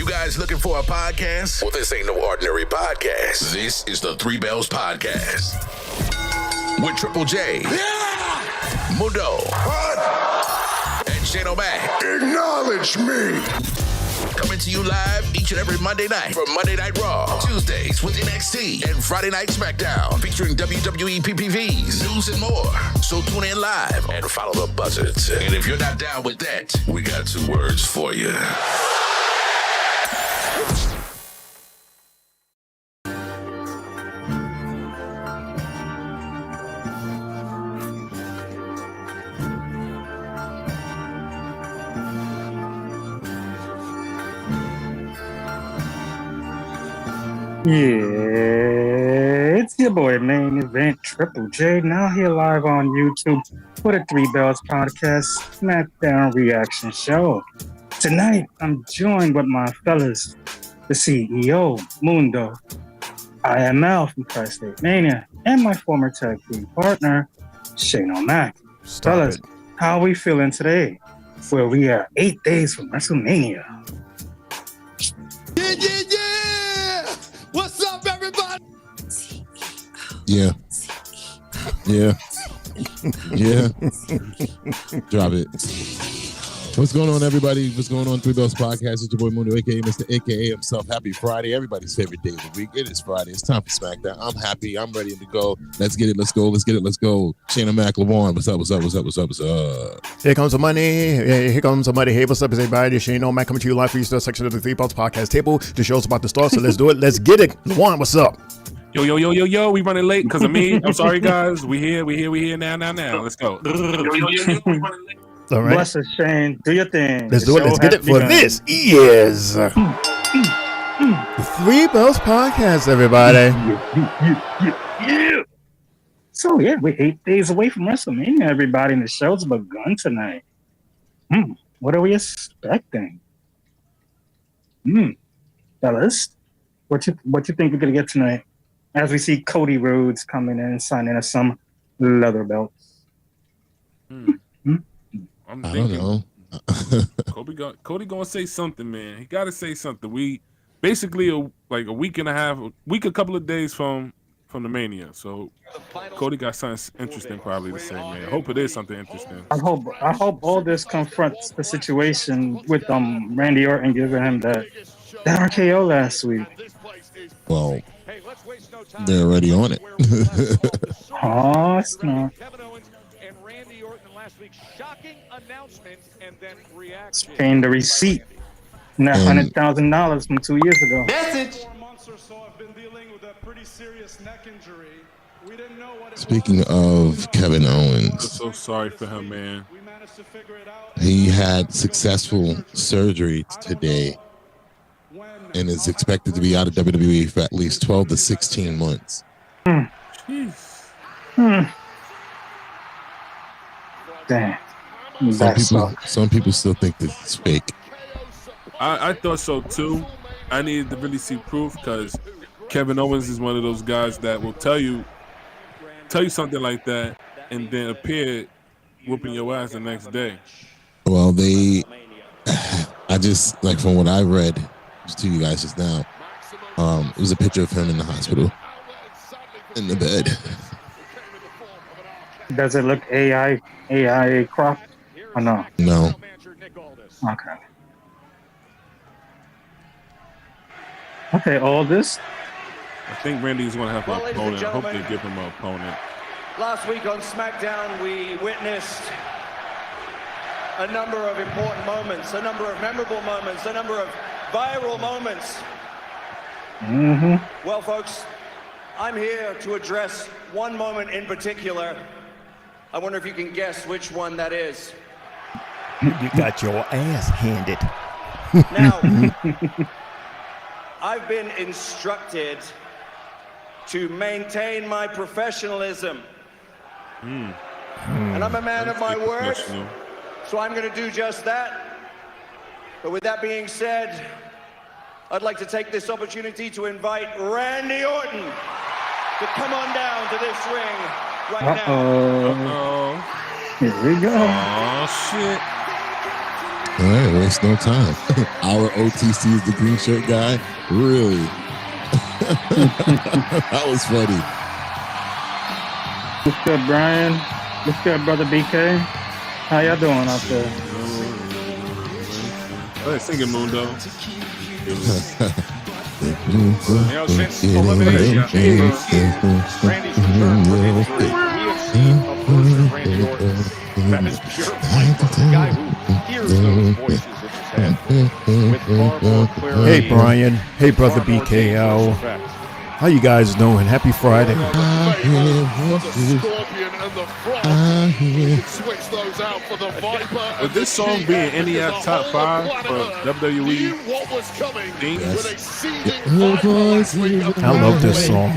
You guys looking for a podcast? Well, this ain't no ordinary podcast. This is the Three Bells Podcast. With Triple J. Yeah! Mundo. What? And Shayna Mac. Acknowledge me. Coming to you live each and every Monday night from Monday Night Raw, Tuesdays with NXT, and Friday Night SmackDown, featuring WWE PPVs, news, and more. So tune in live and follow the buzzards. And if you're not down with that, we got two words for you. Yeah, it's your boy, Main Event Triple J, now here live on YouTube for the Three Bells Podcast SmackDown Reaction Show. Tonight, I'm joined with my fellas, the CEO, Mundo, IML from Tri-State Mania, and my former tag team partner, Shayna Mac. Fellas, how are we feeling today? Where we are 8 days from WrestleMania. Yeah! What's up, everybody? Yeah. Drop it. What's going on, everybody? What's going on, Three Bells Podcast? It's your boy Mundo, aka Mr. AKA himself. Happy Friday. Everybody's favorite day of the week. It is Friday. It's time for SmackDown. I'm happy. I'm ready to go. Let's get it. Let's go. Let's go. Shayna Mac, LeVon. What's up? Here comes the money. Here comes the money. Hey, what's up, everybody? Shayna Mac coming to you live for your section of the Three Bells Podcast table. The show's about to start, so let's do it. Let's get it. LeVon, what's up? Yo, we running late because of me. I'm sorry, guys. We here now. Let's go. Yo, All right. Bless us, Shane. Do your thing. Let's do it. Let's get it. For this is the Three Bells Podcast, everybody. Yeah. So, yeah, we're 8 days away from WrestleMania, everybody, and the show's begun tonight. What are we expecting? Fellas, what you think we're going to get tonight as we see Cody Rhodes coming in and signing us some leather belts? I'm I thinking don't know. Cody gonna say something, man. He gotta say something. We basically a couple of days from the Mania. So Cody got something interesting probably to say, man. I hope it is something interesting. I hope all this confronts the situation with Randy Orton giving him that RKO last week. Well, they're already on it. Oh, it's not. It's paying the receipt. And that $100,000 from 2 years ago. Message. Speaking of Kevin I'm Owens, so sorry for him, man. he had successful surgery today and is expected to be out of WWE for at least 12 to 16 months. Jeez. Damn. Some people still think this is fake. I thought so too. I needed to really see proof because Kevin Owens is one of those guys that will tell you something like that and then appear whooping your ass the next day. Well, I just, like, from what I read to you guys just now, it was a picture of him in the hospital in the bed. Does it look AI cropped or no? No. Okay, all this. I think Randy's going to have an opponent. I hope they give him an opponent. Last week on SmackDown, we witnessed a number of important moments, a number of memorable moments, a number of viral moments. Well, folks, I'm here to address one moment in particular. I wonder if you can guess which one that is. You got your ass handed. Now, I've been instructed to maintain my professionalism. And I'm a man of my word, so I'm going to do just that. But with that being said, I'd like to take this opportunity to invite Randy Orton to come on down to this ring right now. Here we go. Oh, shit. All right, waste no time. Our OTC is the green shirt guy. Really? That was funny. What's good, Brian? What's good, brother BK? How y'all doing out there? Hey, sing it, Mundo. Since eliminating Randy's return from injury, we have seen a version of Randy Orton that is pure fight. A guy who hears those voices in his head with far more clarity. Hey, Brian. Hey, brother BKL. How you guys doing? Happy Friday. Would this song be in any top 5 for WWE themes? I love this song.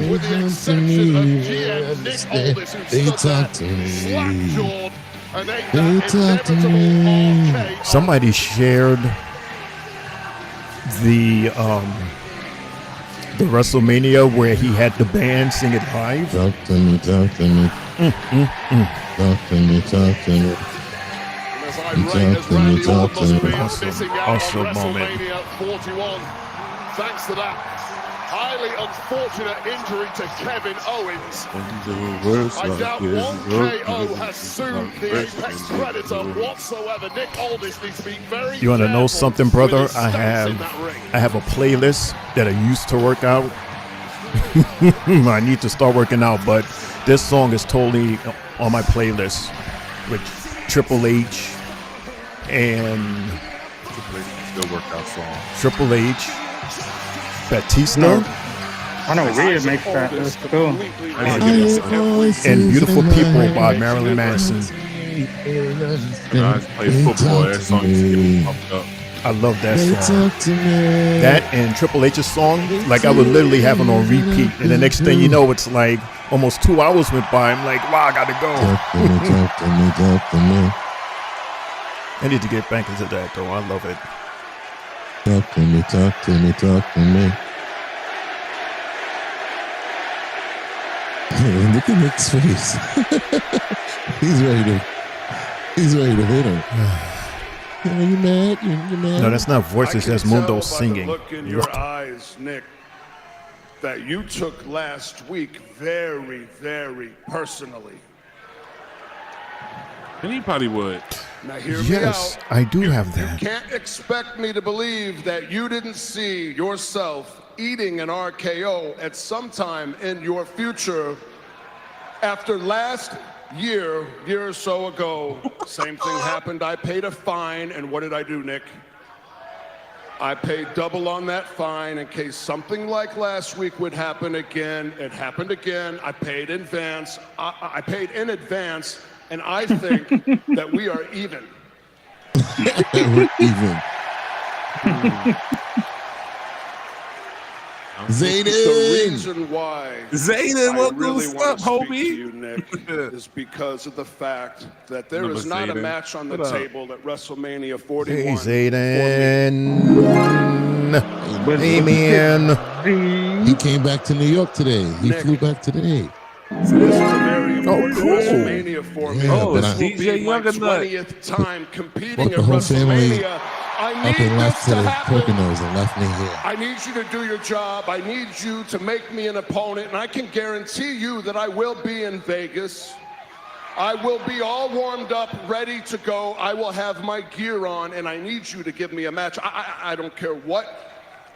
They talk to me. Somebody shared the WrestleMania where he had the band sing it live. Talk to me, talk to me. Talk to me, talk to me. Awesome moment. Thanks to that highly unfortunate injury to Kevin Owens. I doubt one KO has sued the Apex Predator whatsoever. Nick Aldis needs to be very You want to know careful something, brother? with his I stance in that ring. have a playlist that I used to work out. I need to start working out, but this song is totally on my playlist with Triple H and Still workout song. Triple H, Batista, I know Rhea makes that. That's cool. and Beautiful People by Marilyn Manson. When I play football, that song used to get me pumped up. I love that song. That and Triple H's song, like I would literally have it on repeat. And the next thing you know, it's like almost 2 hours went by. I'm like, wow, I gotta go. Talk to me, talk to me, talk to me. I need to get back into that though. I love it. Talk to me, talk to me, talk to me. Look at Nick's face. He's ready to hit him. Are you mad? You mad? No, that's not voices. That's Mundo By singing. the look in your eyes, Nick, that you took last week very, very personally. Anybody would. Now hear me Yes, out. I do have You that. can't expect me to believe that you didn't see yourself eating an RKO at some time in your future after last year or so ago. Same thing happened. I paid a fine, and what did I do, Nick? I paid double on that fine in case something like last week would happen again. It happened again. I paid in advance. I paid in advance, and I think that we are even. We're even. Zayden! The reason why Zayden, I what's really up, want to speak homie? to you, Nick, is because of the fact that there Number is not a Zayden. match on the What up? table at WrestleMania 41. Hey, Zayden. Hey, man. He came back to New York today. He Nick. flew back today. So this is a very important cool. WrestleMania for me. Yeah, Oh, but it's I- This will DJ be my Younger Nut. 20th time competing Brought at the whole family WrestleMania. I Up need and this left to to happen. Poconos and left me here. I need you to do your job. I need you to make me an opponent, and I can guarantee you that I will be in Vegas. I will be all warmed up, ready to go. I will have my gear on, and I need you to give me a match. I don't care what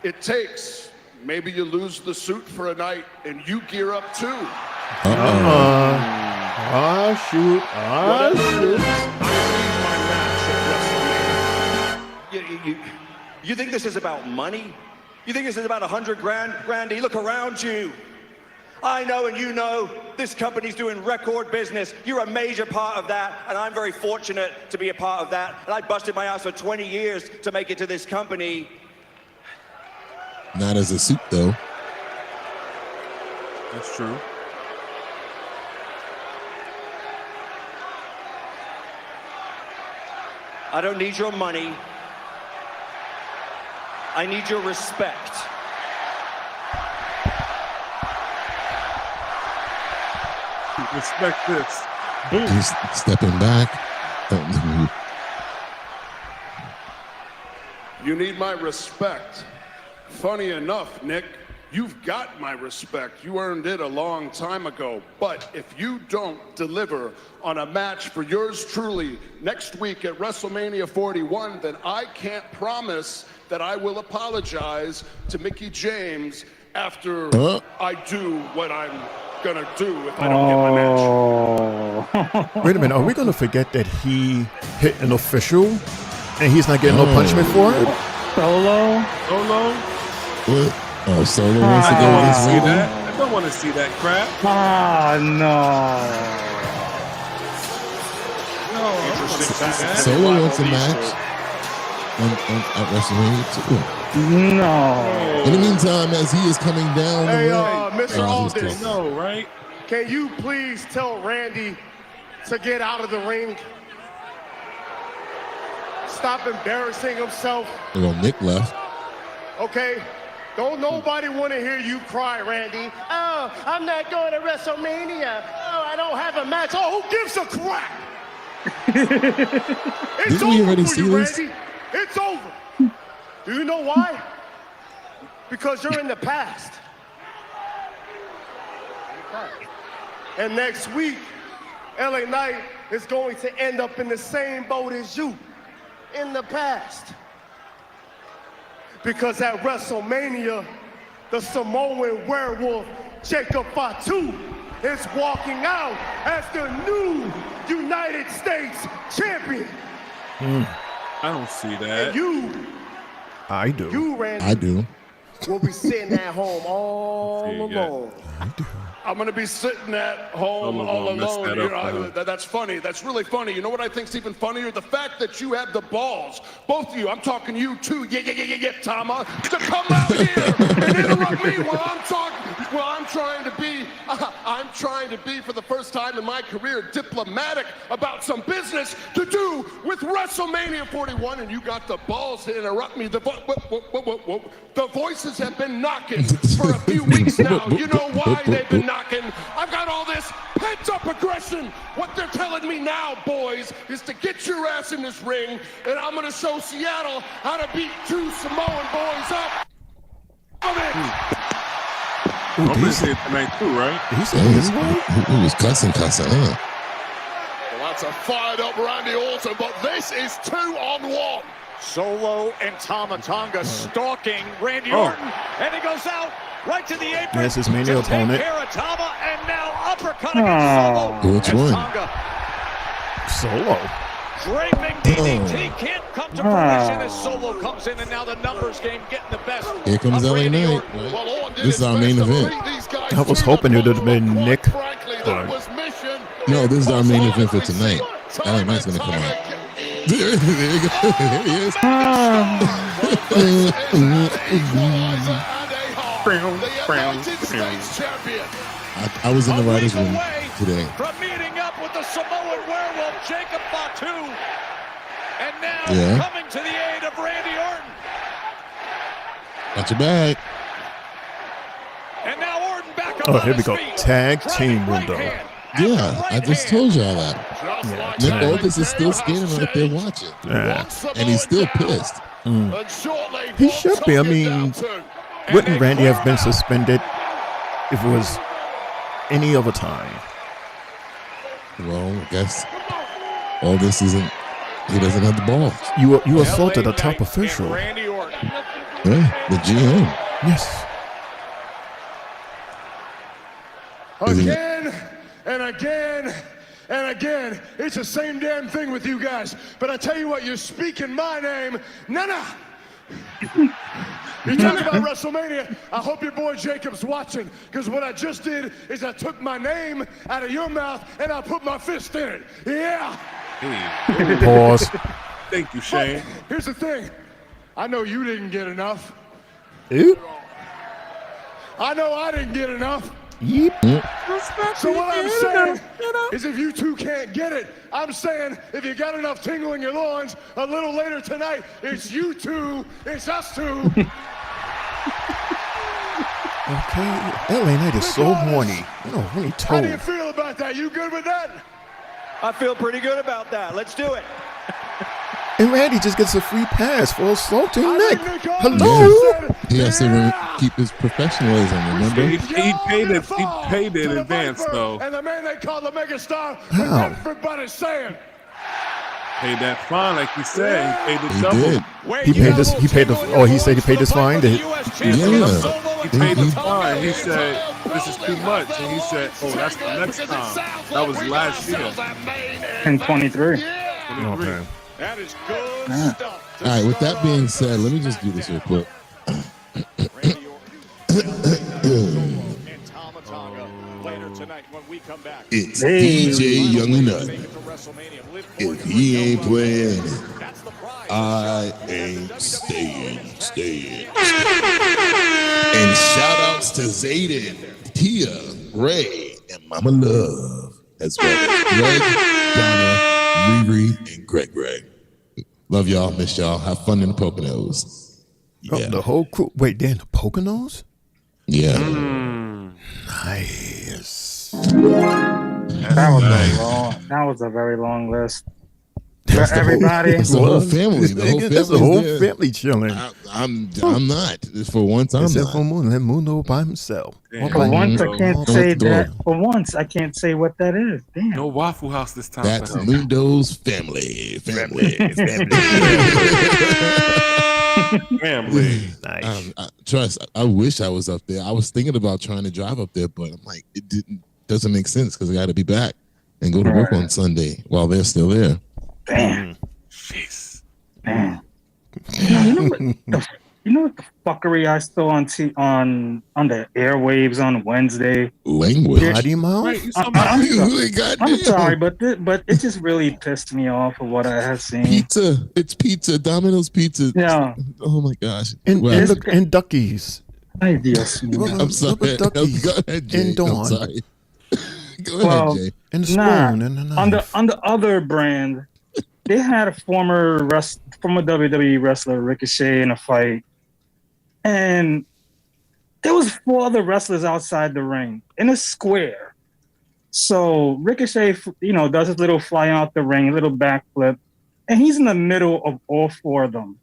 it takes. Maybe you lose the suit for a night, and you gear up too. Ah, shoot. Ah, shoot. You think this is about money? You think this is about 100 grand? Randy, look around you. I know and you know this company's doing record business. You're a major part of that, and I'm very fortunate to be a part of that. And I busted my ass for 20 years to make it to this company. Not as a suit, though. That's true. I don't need your money. I need your respect. Respect this. He's stepping back. You need my respect. Funny enough, Nick, you've got my respect. You earned it a long time ago. But if you don't deliver on a match for yours truly next week at WrestleMania 41, then I can't promise that I will apologize to Mickie James after I do what I'm gonna do if I don't get my match. Wait a minute, are we gonna forget that he hit an official and he's not getting no punishment for it? Solo? What? Oh, Solo wants to go against See Randy? that? I don't want to see that crap. No. Solo wants a match at WrestleMania 2. No. In the meantime, as he is coming down Hey, the ring, Mr. Aldis, No, right? can you please tell Randy to get out of the ring? Stop embarrassing himself, well, Nick left. okay? Don't nobody want to hear you cry, Randy. Oh, I'm not going to WrestleMania. Oh, I don't have a match. Oh, who gives a crap? It's Didn't we over already for see you, this? Randy. It's over. Do you know why? Because you're in the past. And next week, LA Knight is going to end up in the same boat as you, in the past. Because at WrestleMania, the Samoan werewolf, Jacob Fatu, is walking out as the new United States champion. I don't see that. And I do. you, Randy, I do. will be sitting at home all alone. I'm gonna be sitting at home all mess alone. that You up, know, that's funny. That's really funny. You know what I think's even funnier? The fact that you have the balls, both of you. I'm talking you too. Yeah, Tama, to come out here and interrupt me while I'm talking. Well, I'm trying to be for the first time in my career diplomatic about some business to do with WrestleMania 41, and you got the balls to interrupt me. The voices have been knocking for a few weeks now. You know why they've been knocking? I've got all this pent-up aggression. What they're telling me now, boys, is to get your ass in this ring, and I'm gonna show Seattle how to beat two Samoan boys up. I'm gonna see it tonight too, right? He was cussing, huh? Well, that's a fired-up Randy Orton, but this is 2-on-1. Solo and Tonga stalking Randy Orton, and he goes out right to the apron. That's his main opponent. Take care of Tama, and now uppercut against Solo. Which As one? Tonga, Solo. draping DDT can't come to fruition as Solo comes in, and now the numbers game getting the best. Here comes of LA Randy Knight. Orton. Well, Orton did This is his our best main to event. lead these guys I was to hoping the it would have been quite Nick. frankly, that was Michin. No, this is our main event for Obviously, tonight. LA Knight's gonna come out. There you go. There he is. I was in the writer's room today. From meeting up with the Samoan werewolf, Jacob Fatu, and now coming to the aid of Randy Orton. Got your bag. And now Orton back up Oh, on here we his go. feet. Tag team Driving right window. hand. Yeah, I just told y'all that. Yeah, Nick tag. Aldis is still standing right there watching. Yeah. And he's still pissed. He should be. I mean, wouldn't Randy have been suspended if it was any other time? Well, I guess all this isn't. He doesn't have the balls. You assaulted a top And official. Randy Orton. Yeah, the GM. Yes. Again and again and again, it's the same damn thing with you guys. But I tell you what, you're speaking my name. Nah. You talk about WrestleMania. I hope your boy Jacob's watching, because what I just did is I took my name out of your mouth and I put my fist in it. Yeah. Pause. Thank you, Shane. But here's the thing. I know you didn't get enough. Ew. I know I didn't get enough. Yeep. So what I'm saying is if you two can't get it, I'm saying if you got enough tingle in your loins, a little later tonight, it's you two, it's us two. Okay. LA Knight is so horny. No, horny How do you toad. feel about that? You good with that? I feel pretty good about that. Let's do it. And Randy just gets a free pass for assaulting Nick. Hello? Yeah. He has to keep his professionalism, remember? He paid it in advance, though. And the man they call the megastar, How? everybody's saying. Paid that fine, like you said. He paid the He double. did. He said he paid his fine. Yeah. He paid the fine. He said, this is too much. And he said, oh, that's the next time. That was last year. In 23. Okay. That is good stuff. All right, with that being said, let me just do this real quick. And Tama Tonga later tonight when we come back. It's DJ Young and Nut. If he ain't playing, I ain't staying. And shout outs to Zayden, Tia, Ray, and Mama Love, as well as Greg, Donna, Riri, and Greg. Love y'all, miss y'all. Have fun in the Poconos. Oh, Yeah. the whole crew. Wait, they're in the Poconos? Yeah. Nice. That was a very long list. For everybody. It's the whole family. The whole there. family chilling. I'm not. For once, I'm Except for not. Mundo by himself. For once, I can't say Door. that. For once, I can't say what that is. Damn. No Waffle House this time. That's Mundo's family. Family. Nice. Trust. I wish I was up there. I was thinking about trying to drive up there, but I'm like, doesn't make sense because I got to be back and go to work on Sunday while they're still there. Damn. Jeez. Damn. You know what the fuckery I saw on the airwaves on Wednesday? Language. Potty mouth? Right, you I'm sorry, but it just really pissed me off of what I have seen. Pizza. It's pizza. Domino's pizza. Yeah. Oh my gosh. And Duckies. Ay, Dios mío. I'm sorry. Duckies. Go ahead, Jay. And Dawn. I'm sorry. Go Well, ahead, Jay. And the spoon Nah, and the knife. on the other brand, they had a former WWE wrestler Ricochet in a fight, and there was 4 other wrestlers outside the ring in a square. So Ricochet, does his little fly out the ring, a little backflip, and he's in the middle of all 4 of them.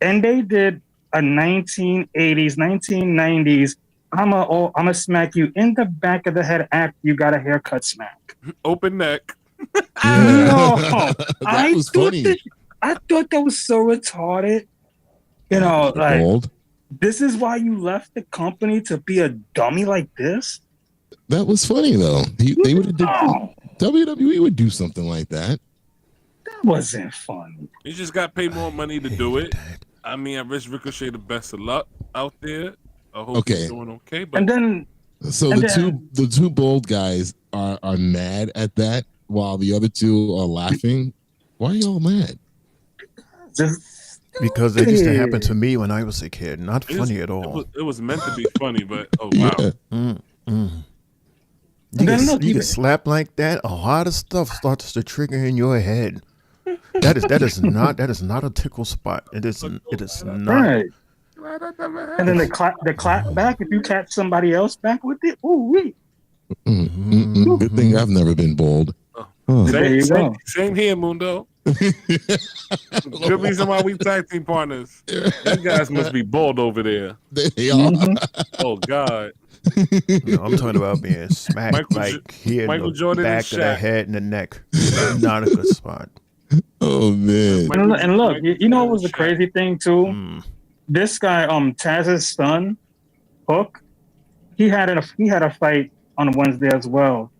And they did a 1980s, 1990s. I'm a smack you in the back of the head after you got a haircut smack. Open neck. No, That was funny. I thought that was so retarded. Like, Bold. this is why you left the company to be a dummy like this? That was funny though. They would have No, WWE would do something like that. that wasn't funny. You just got paid more money to do it. I mean, I wish Ricochet the best of luck out there. I hope Okay. he's doing okay. But And then, So the two bold guys are mad at that while the other 2 are laughing. Why are y'all mad? just Because it used to happen to me when I was a kid. Not funny at it all. it was meant to be funny, but oh wow. Yeah. You then look, get even- slapped like that, a lot of stuff starts to trigger in your head. That is not a tickle spot. It is not. right. And then the clap back, if you catch somebody else back with it, ooh wee. Good thing I've never been bold. Huh. There you go. Same here, Mundo. Good reason why we tag team partners. You guys must be bold over there. They are. Oh God. No, I'm talking about being smacked here in Michael the Jordan and back of the Shaq. head and the neck. Not a good spot. Oh man. And look, you know what was the crazy thing too? This guy, Taz's son, Hook, he had a fight on Wednesday as well,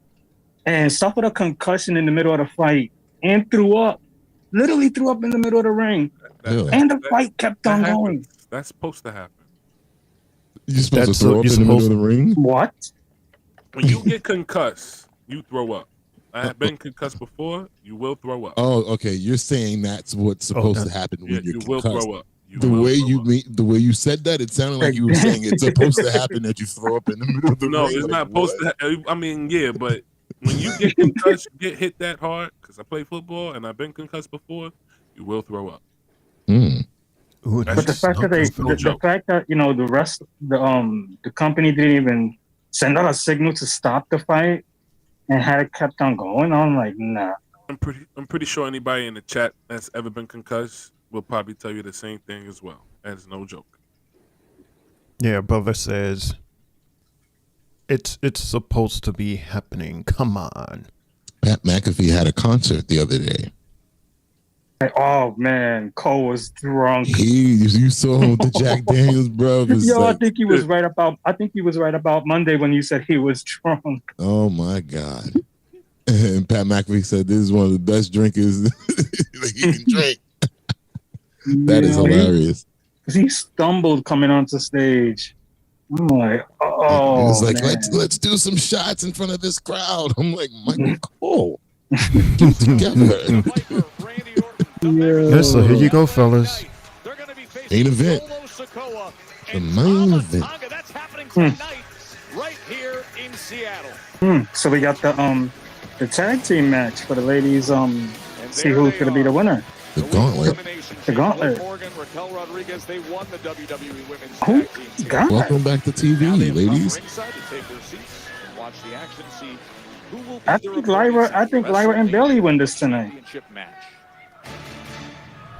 and suffered a concussion in the middle of the fight and threw up. Literally threw up in the middle of the ring, Really? and the fight kept on That going. happens. That's supposed to happen. You're supposed That's to throw so- up you're in the middle of supposed- the ring? What? When you get concussed, you throw up. I have been concussed before. You will throw up. Oh, okay. You're saying that's what's supposed to happen when Yeah, you're you will concussed. throw up. You The will way throw up. you said that, it sounded like you were saying it's supposed to happen that you throw up in the middle of the No, ring. it's Like, not supposed what? to. I mean, yeah, but when you get concussed, you get hit that hard. Because I play football and I've been concussed before. You will throw up. Mm. Ooh, But the fact that the fact that the company didn't even send out a signal to stop the fight and had it kept on going, I'm like, nah. I'm pretty sure anybody in the chat that's ever been concussed will probably tell you the same thing as well. That is no joke. Yeah, brother says it's supposed to be happening. Come on. Pat McAfee had a concert the other day. Oh man, Cole was drunk. You saw the Jack Daniels, bro. Yo, I think he was right about Monday when you said he was drunk. Oh my God. And Pat McAfee said this is one of the best drinkers that he can drink. That is hilarious. He stumbled coming onto stage. I'm like, oh, he was like, man. let's do some shots in front of this crowd. I'm like, Michael Cole, get together. Yes, so here you go, fellas. Main event. The main event. That's happening tonight, right here in Seattle. So we got the tag team match for the ladies. See who's going to be the winner. The Gauntlet. The Gauntlet. Raquel Rodriguez, they won the WWE Women's Who? Tag Team. God. Welcome back to TV, ladies. Watch the action, see who will be I think Lyra and Bayley win this tonight. match.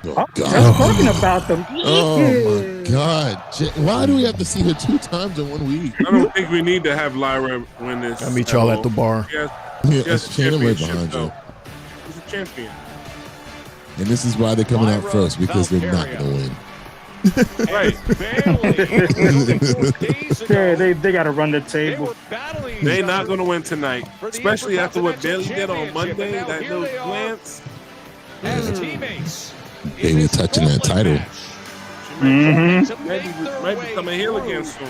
Oh, Just God. talking about them. Oh, my God. Why do we have to see her 2 times in 1 week? I don't think we need to have Lyra win this. I'll meet y'all at the bar. Yeah, that's Shayna right behind you. She's a champion. And this is why they're coming out first, because they're not going to win. Right. Yeah, they got to run the table. They're not going to win tonight, especially after what Bayley did on Monday. That little glance. As teammates. They were touching that title. Might become a heel again soon.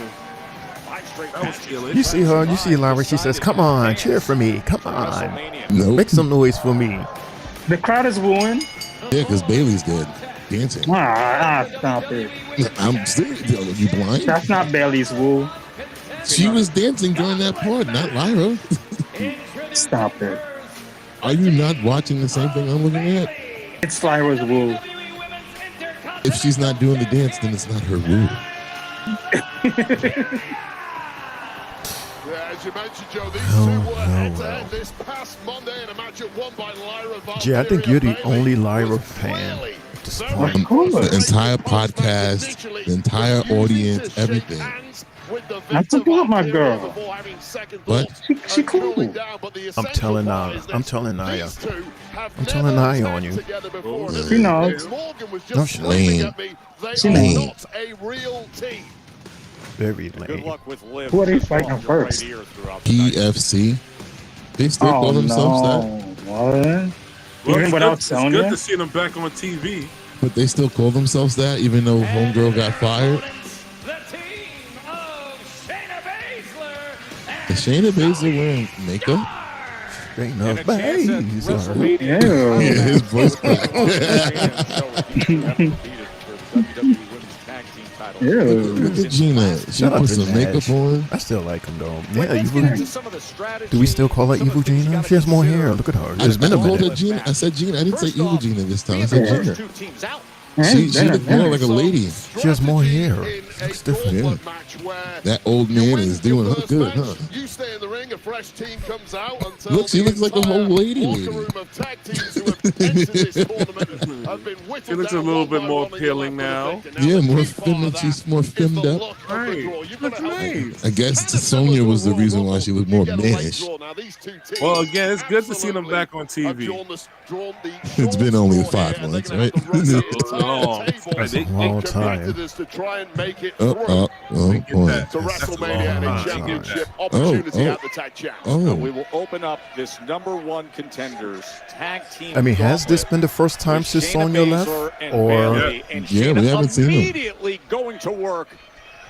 That was heel. You see Lyra, she says, come on, cheer for me. Come on. Nope. Make some noise for me. The crowd is wooing. Yeah, because Bayley's good. Dancing. Stop it. I'm serious. Are you blind? That's not Bayley's woo. She was dancing during that part, not Lyra. Stop it. Are you not watching the same thing I'm looking at? It's Lyra's woo. If she's not doing the dance, then it's not her woo. As you mentioned, Joe, these two were head-to-head this past Monday in a match won by Lyra. Jay, I think you're the only Lyra fan at this point. The entire podcast, the entire audience, everything. That's a good, my girl. What? She cool. I'm telling Naya on you. She knows. No, she Lame. She knows. Very Good lame. luck with Liv. Who are they fighting first? PFC. They still call themselves that, What? Even without It's Sonya? good to see them back on TV. but they still call themselves that, even though Homegirl got fired. The team of Shayna Baszler. Is Shayna Baszler wearing makeup? Straight enough. But hey, he's all right. Yeah. Yeah, his voice cracked. Yeah. Look at Gina. She Shut up, put some Nash. makeup on. I still like him though. Yeah, Evil. Do we still call her Evil Gina? She has more hair. Look at her. It's been a called her minute. Gina. I said Gina. I didn't say Evil Gina this time. I said Yeah. Gina. She looked more like a lady. She has more hair. Looks different. Yeah. That old man is doing her good, huh? You stay in the ring, a fresh team comes out until Look, she looks like a whole lady. locker room of tag teams who have entered this tournament have been whittled She looks a down little one bit by more one, and appealing you're left with a now. victor. Yeah, more the big part of feminine. that She's more is femmed the up. look of the Right. draw. You're Looks gonna have- nice. I guess Sonya was the reason why she looked more You get a late mannish. draw. Now, these two teams Well, again, it's good to see them back on have TV. drawn the It's been only short straw 5 here, and months, they're gonna right? have to run the entire Long. table. That's a They- long Their time. competitors to try and make it Oh, through boy. Get that. to That's a WrestleMania long and a time. championship opportunity Oh, at the tag challenge. Oh, We will open up this number 1 contenders tag team. I mean, has this gauntlet been the first time with since Shayna Sonya left? Baszler and Or Bayley, and Yeah, we Shayna haven't seen them. immediately going to work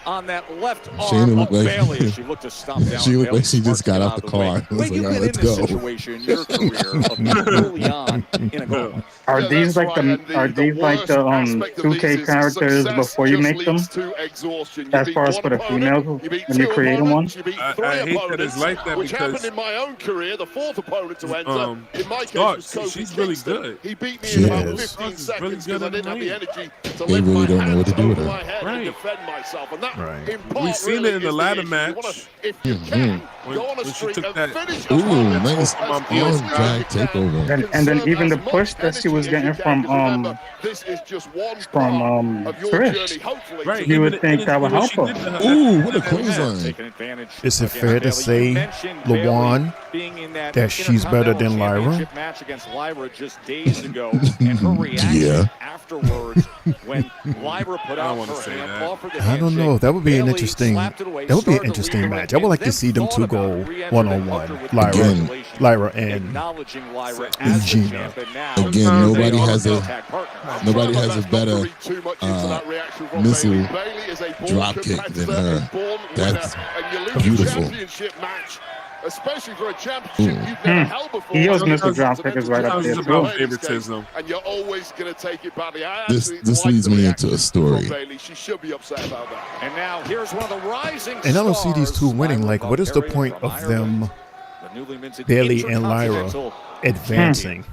on that left arm Shayna of looked like- Bayley as she looked to stomp down. She looked like Bayley, she just got sparking out the car. way. I was Wait, like, you've all right, been let's in this go. situation in your career of being early on in a goal. Are Yeah, these that's like right, the and are these like the worst aspect of 2K these is characters success before you just make them? leads to exhaustion. You As beat far as one for the opponent, females, you beat when you two create them opponents, you beat I three hate that it's opponents, like that which because- happened in my own career. The fourth opponent to enter, in my case, Starks, was Kofi she's really Kingston. good. He beat me She in about is. 15 Starks is really seconds good because I in the didn't have the ring. energy to They lift really my don't know what to hands do with over her. my head Right. and defend myself. And that Right. We've seen it in the ladder match. If you can, When go on a she streak took and that- finish Ooh, your nice opponent arm as drag fast as you takeover. can. And then even the Conserve push as that she much was getting energy as you from can, 'cause remember, this is just one from, part of your Trish. journey, hopefully, Right. You would even think that would when help she her. did the- Ooh, what a that match. clothesline. Taking advantage. Is it against fair to Bayley. say, You mentioned Lawan, Bayley being in that she's better than Intercontinental Lyra? Championship match against Lyra just days ago, and her reaction Yeah. afterwards when Lyra put I don't out wanna her say hand, that. offered the I don't know. handshake. That would be an Bayley interesting. slapped it away, That would be an started to interesting lead the match. ring, I would like and to see them then two thought go about re-entering one-on-one. with Lyra, congratulations, Lyra, and acknowledging Lyra as the Gina. champ, and now Again, Sometimes nobody they has all a tag partner. nobody has a Not to better read too much into that reaction from missile Bayley. Bayley is a born drop kick than competitor, her. a born That's winner, and you lose beautiful. a championship match, especially for a championship you've never held before. He was Sometimes Mr. Dropkickers right up Sometimes there it's too. about favoritism. And you're always going to take it badly. I This actually like leads the me reaction into a story. from Bayley. She should be upset about that. And now here's one of the rising and I don't see these two stars, winning. Lyra Like, what is the Valkyria point from of Ireland. them The newly minted Bayley and Lyra Intercontinental advancing?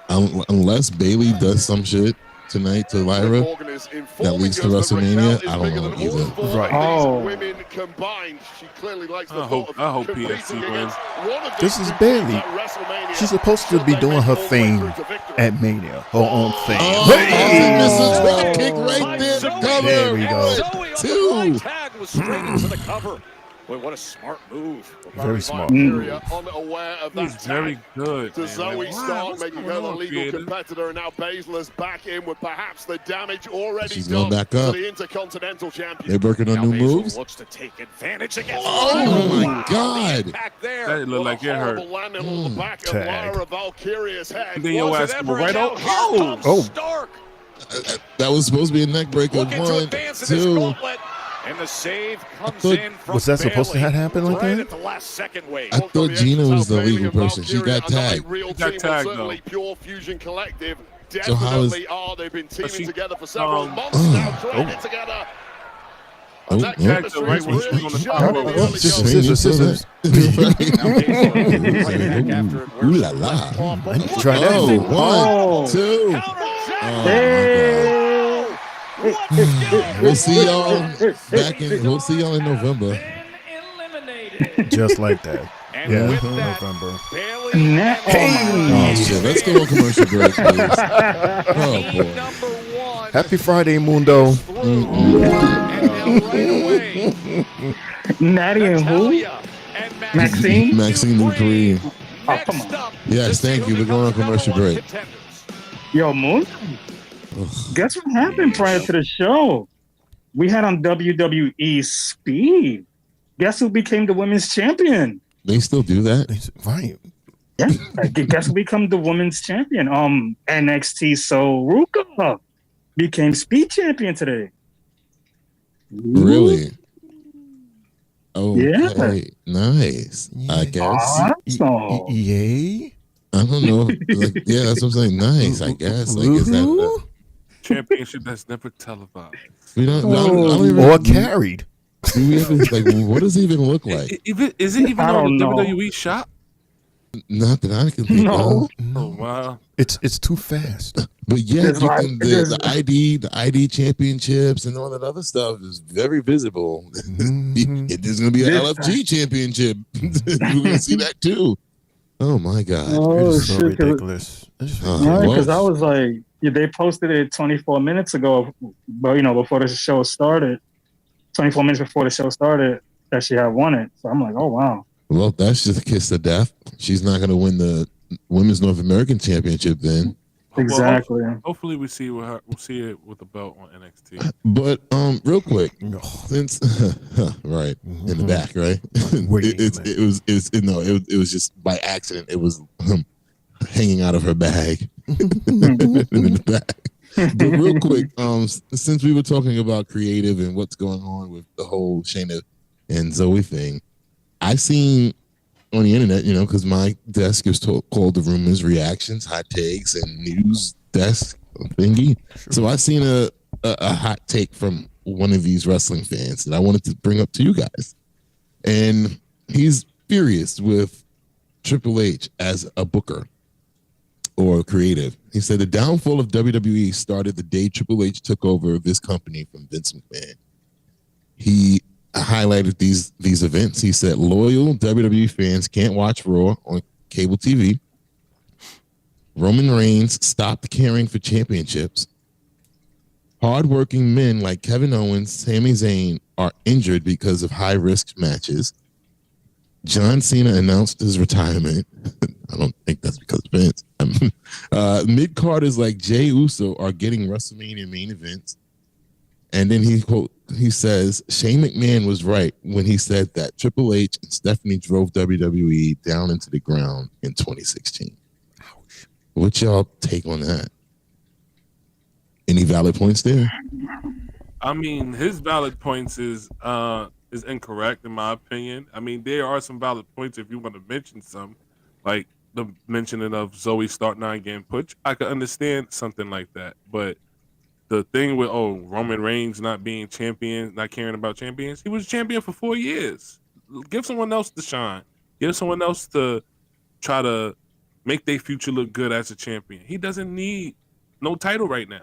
Unless Bayley does some shit tonight to Lyra Morgan is informing that leads to us that WrestleMania, Raquel is I don't bigger know than all either. four Right. of these women combined. She clearly likes the I hope- thought of I hope competing PSC wins. against one of This these is two Bayley. teams at WrestleMania. She's supposed to Should be they doing make her all the way thing through to victory? at Mania, her own thing. Mrs. Red Kick right there to Zoey. cover. There we go. Zoey on the Two. right tag was straight into the cover. Boy, what a smart move. Very smart. Valkyria unaware of that He's very tag. good. To man. Zoe Like, start what's making going her the on, legal creative? competitor, and now Baszler's back in with perhaps the damage already She's done going back to up. the Intercontinental Champion. They're working on Now new Baszler moves. looks to take advantage against Oh Lyra. my God. Impact there. That looked like it hurt. Horrible landing on the back of Tag. Lyra Valkyria's head. And then your Was ass it go ever right in doubt? out. Here Oh, comes Stark. That was supposed to be a neck breaker. Looking to One, advance in this two. gauntlet. And the save comes thought- in from Was that supposed to Bayley. happen like right that? at the last second wave. I thought Gina was the legal person. She got tagged. Real got team, tagged, certainly though. Pure Fusion Collective. So how is- Definitely are. They've been teaming she- together for several um, months now, trying it together. Oh, That oh. chemistry Right is when she was really on the showing top in rope. the early Scissors, goals. scissors. Ooh la la. I need to try that. Oh, move. one, two. Oh, we'll see y'all back in. We'll see y'all in November. Just like that. And Yeah, with that, November. Bayley Nah, Oh shit! Let's go on commercial break, please. Oh boy. number one Happy Friday, Mundo. through. And now right away, Natty and who? Natalya and Maxxine? Maxxine Dupri. Oh, come on. Up Yes, to thank see you. who We're going on becomes commercial number one break. contenders. Yo, Moon. Guess what happened prior to the show? We had on WWE Speed. Guess who became the women's champion? They still do that? Right. Yeah, guess who became the women's champion? NXT Ruka became Speed champion today. Really? Oh, Yeah. Nice. I guess. Awesome. Yay. I don't know. Like, yeah, that's what I'm saying. Nice. I guess. Like, is that? Championship that's never televised. We don't. I don't even. Or carried. Do we even, like, what does it even look like? Is it even I on the don't know. WWE shop? Not that I can think No. of. Oh wow! It's too fast. But yeah, There's you like- can, there's- the ID championships and all that other stuff is very visible. There's going to be an This- LFG championship. We're going to see that too. Oh my God. Oh, It's so shit. ridiculous. Because I was like, they posted it 24 minutes ago, but before the show started, 24 minutes before the show started, that she had won it. So I'm like, oh wow. Well, that's just a kiss of death. She's not going to win the Women's North American Championship then. Exactly. Hopefully we see with her. We'll see it with the belt on NXT. But real quick, No. since right in the back, right? Wait a it was just by accident. It was hanging out of her bag in the back. But real quick, since we were talking about creative and what's going on with the whole Shayna and Zoey thing, I seen on the internet, because my desk is called the Rumors, Reactions, Hot Takes, and News Desk thingy. Sure. So I seen a hot take from one of these wrestling fans that I wanted to bring up to you guys. And he's furious with Triple H as a booker or creative. He said the downfall of WWE started the day Triple H took over this company from Vince McMahon. he highlighted these events. He said loyal WWE fans can't watch Raw on cable TV. Roman Reigns stopped caring for championships. Hardworking men like Kevin Owens, Sami Zayn are injured because of high-risk matches. John Cena announced his retirement. I don't think that's because of Vince. Mid-carders like Jey Uso are getting WrestleMania main events. And then he says, Shane McMahon was right when he said that Triple H and Stephanie drove WWE down into the ground in 2016. Ouch. What's y'all take on that? Any valid points there? I mean, his valid points is incorrect in my opinion. I mean, there are some valid points if you want to mention some, like the mentioning of Zoey start 9 game push. I could understand something like that, but the thing with Roman Reigns not being champion, not caring about champions, he was champion for 4 years. Give someone else to shine. Give someone else to try to make their future look good as a champion. He doesn't need no title right now.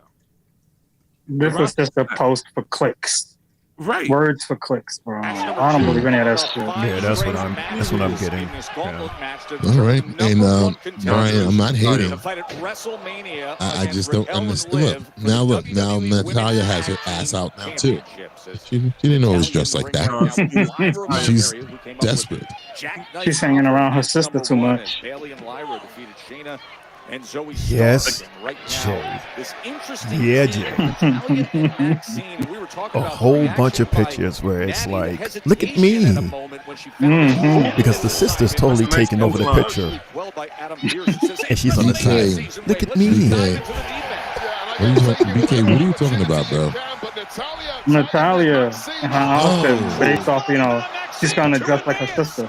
This was just a post for clicks. Right. Words for clicks, bro. I don't believe any of that shit. Yeah, that's what I'm getting. Yeah. All right. And Brian, I'm not hating. I just don't understand. Look, now Natalya has her ass out now too. She didn't always dress like that. She's desperate. She's hanging around her sister too much. Bayley and Lyra defeated Shayna and Zoey. Yes, right Jay. now, this interesting Yeah, Jay. A whole bunch of pictures where it's like, look at me. Because the sister's totally taking over the picture. And she's on the side. Look at me. BK, what are you talking about, bro? Natalya and her outfit based off, she's trying to dress like her sister.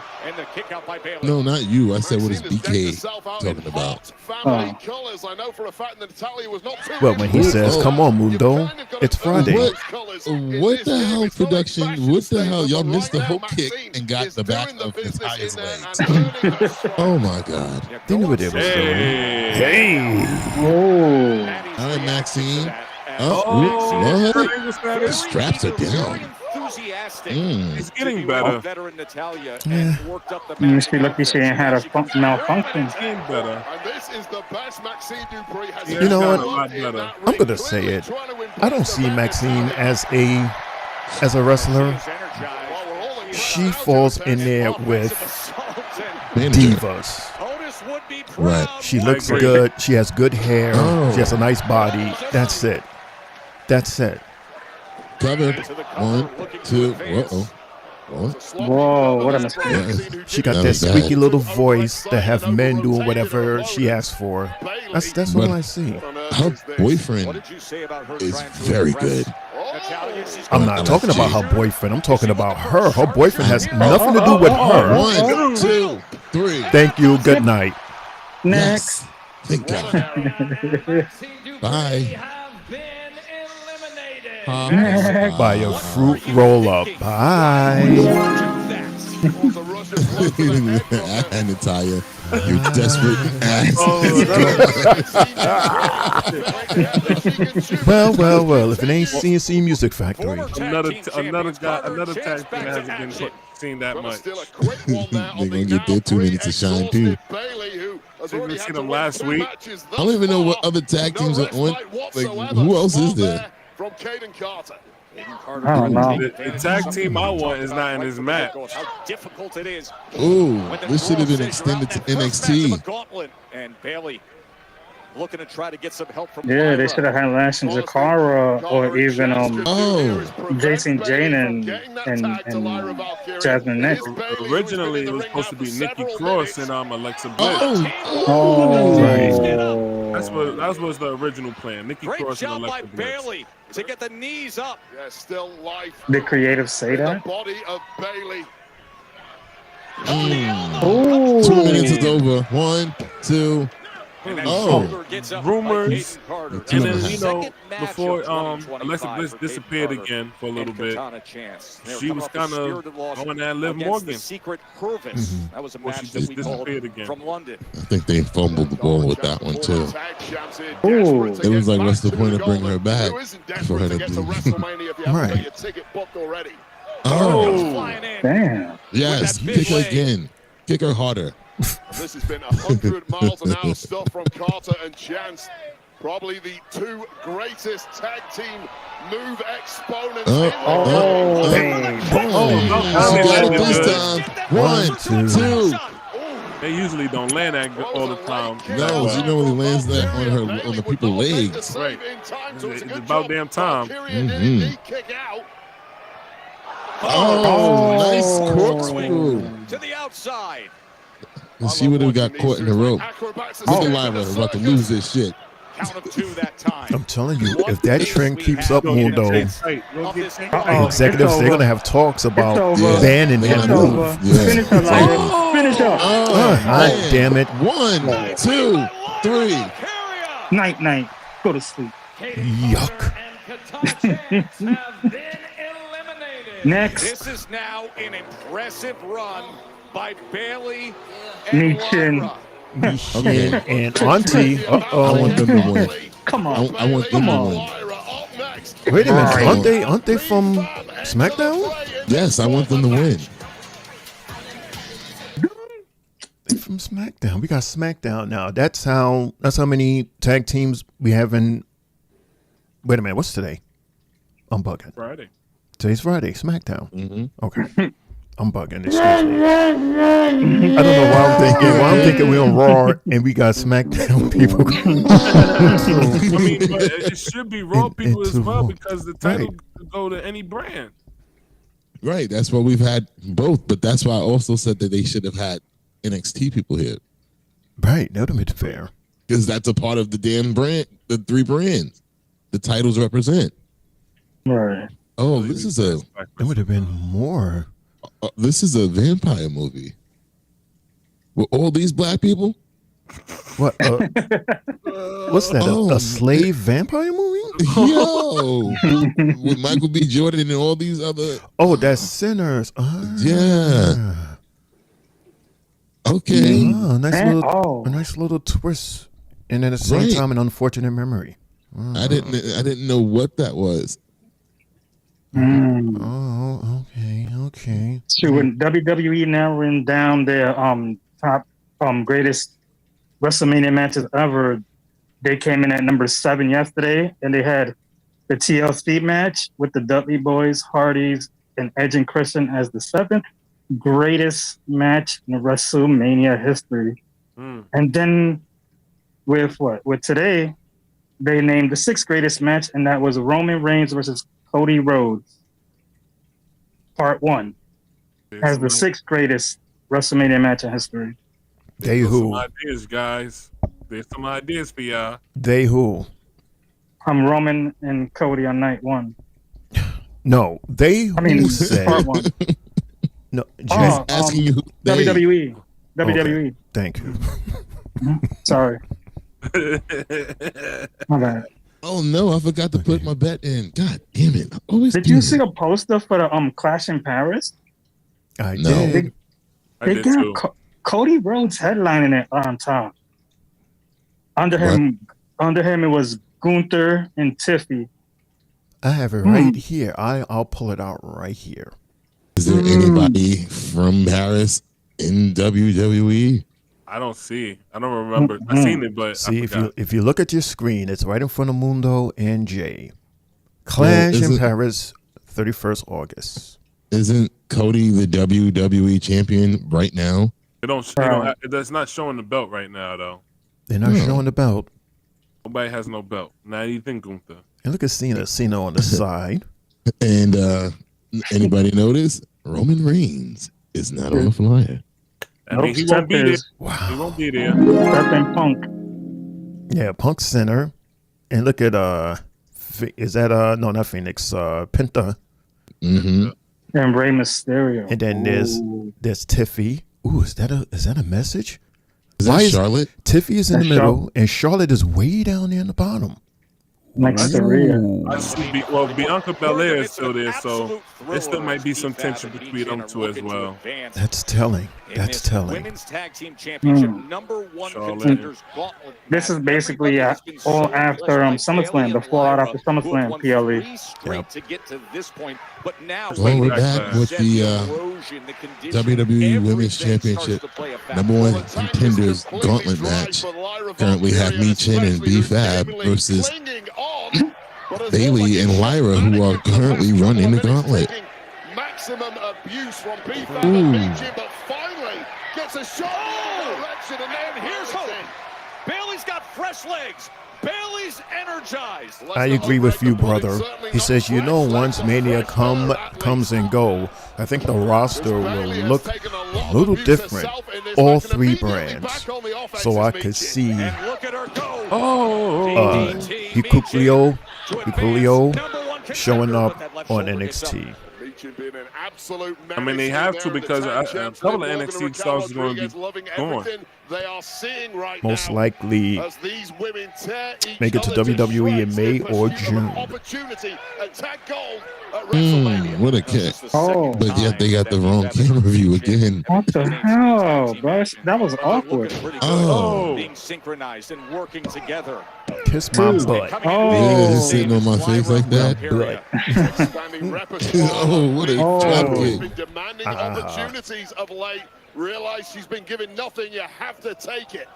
No, not you. I said, what is BK talking about? Well, when he says, come on, Mundo, it's Friday. What the hell, production? What the hell? Y'all missed the whole kick and got the back of Natalya's legs. Oh, my God. They knew what they was doing. Hey. Oh. All right, Maxxine. What? The straps are down. It's getting better. You see, lucky she ain't had a malfunction. It's getting better. You know what? I'm going to say it. I don't see Maxxine as a wrestler. She falls in there with divas. Right. She looks good. She has good hair. She has a nice body. That's it. Covered. 1, 2. Whoa, what a mistake. She got that squeaky little voice that have men doing whatever she asks for. That's what I see. Her boyfriend is very good. I'm not talking about her boyfriend. I'm talking about her. Her boyfriend has nothing to do with her. 1, 2, 3. Thank you. Good night. Next. Thank God. Bye. By a fruit roll up. Bye. And Natalya, you desperate ass. Well. If it ain't CNC Music Factory. Another tag team that hasn't been seen that much. They're gonna get their 2 minutes to shine too. We've seen them last week. I don't even know what other tag teams are on. Like, who else is there? From Kayden Carter. I don't know. The tag team I want is not in this match. How difficult it is. Ooh, this should have been extended to NXT. Gauntlet and Bayley looking to try to get some help from Yeah, they should have had Lash and Zakara or even Jason Jane and Jasmine Nick. Originally, it was supposed to be Nikki Cross and Alexa Bliss. That was the original plan. Nikki Cross and Alexa Bliss. Bayley to get the knees up. Yeah, still life. The creative say that? The body of Bayley. 2 minutes is over. 1, 2. Rumors, and then before Alexa Bliss disappeared again for a little bit, she was kind of going at Liv Morgan. That was a match she just disappeared again. From London. I think they fumbled the ball with that one too. It was like, what's the point of bringing her back for her to do? Right. Damn. Yes, kick her again. Kick her harder. This has been 100 miles an hour stuff from Carter and Chance. Probably the two greatest tag team move exponents. She got it this time. 1, 2. They usually don't land that all the time. No, she normally lands that on the people's legs. Right. It's about damn time. Oh, nice corkscrew. To the outside. And she would have got caught in the rope. Look at Lyra about to lose this shit. Count of 2 that time. I'm telling you, if that trend keeps up, Mundo, executives, It's they're over. going to have talks about over. banning They're that gonna move. Over. Yeah. Finish her, Lyra. Finish her. God damn it. 1, 2, 3. Night. Go to sleep. Yuck. Next. This is now an impressive run by Bayley and Michin. Lyra. Okay. And Auntie, I want them to win. Come on. I want them to win. wait a minute, aren't they from SmackDown? Yes, I want them to win. They're from SmackDown. We got SmackDown now. That's how many tag teams we have in. Wait a minute, what's today? I'm bugging. Friday. Today's Friday, SmackDown. Okay. I'm bugging. Excuse me. I don't know why I'm thinking we're on Raw and we got SmackDown people. I mean, but it should be Raw people as well because the title could go to any brand. Right, that's why we've had both, but that's why I also said that they should have had NXT people here. Right, that would have been fair. Because that's a part of the damn brand, the 3 brands the titles represent. Right. Oh, this is a It would have been more. this is a vampire movie. With all these black people? What? What's that? Oh. A slave vampire movie? Yo! With Michael B. Jordan and all these other. Oh, that's Sinners. Yeah. Okay. Oh, Oh. a nice little twist, and at the same Right. time, an unfortunate memory. I didn't know what that was. Oh, okay. So when WWE narrowing down their top greatest WrestleMania matches ever, they came in at number 7 yesterday, and they had the TLC match with the Dudley Boys, Hardys, and Edge and Christian as the 7th greatest match in WrestleMania history. And then with today, they named the 6th greatest match, and that was Roman Reigns versus Cody Rhodes, Part 1, as the 6th greatest WrestleMania match in history. They Some who? ideas, guys. There's some ideas for y'all. They who? Roman and Cody on night 1. No, they who I mean, said. Part 1. No, Oh, asking you. WWE. Okay. WWE. Thank you. Sorry. My bad. Oh no, I forgot to put my bet in. God damn it! I always Did do you that. see the poster for the Clash in Paris? I No. did. I They did got too. Cody Rhodes headlining it on top. Under him it was Gunther and Tiffy. I have it right here. I'll pull it out right here. Is there anybody from Paris in WWE? I don't see. I don't remember. I seen it, but See, I forgot. if you look at your screen, it's right in front of Mundo and Jay. Clash Well, in is it- Paris, 31st August. Isn't Cody the WWE champion right now? It's not showing the belt right now, though. They're not showing the belt. Nobody has no belt. Not even Gunther. And look at Cena on the side. And anybody notice Roman Reigns is not on the flyer? I mean, he won't be there. He won't be there. Seth and Punk. Yeah, Punk Center. And look at is that no, not Phoenix, Penta. Mm-hmm. And Rey Mysterio. And then there's Tiffy. Ooh, is that a message? Is that Charlotte? Tiffy is in the That's middle and Charlotte is way down there in the bottom. Next to Rhea. Ooh. I see. Bianca Belair is still there, so there still might be some tension between them two as well. That's telling. That's telling. Women's Tag Team Championship #1 contenders gauntlet. This is basically all after SummerSlam, the fallout after SummerSlam, PLE. Yep. To get to this point, but now we're back with the WWE Women's Championship #1 contenders gauntlet match. Currently have Michin and B-Fab versus Bayley and Lyra, who are currently running the gauntlet. Maximum abuse from B-Fab and Michin, but finally gets a shot in the direction, and then here's hope. Bayley's got fresh legs. Bayley's energized. I agree with you, brother. He says, once Mania comes and go, I think the roster will look a little different. All three brands. So I could see Hikurio showing up on NXT. I mean, they have to because a couple of NXT stars are going to be gone. Most likely make it to WWE in May or June. What a kick. Oh. But yet they got the wrong camera view again. What the hell, bro? That was awkward. Oh. Being synchronized and working together. Kiss my butt. Oh. Yeah, sitting on my face like that. Oh, what a drop kick. Demanding opportunities of late. Realize she's been given nothing. You have to take it.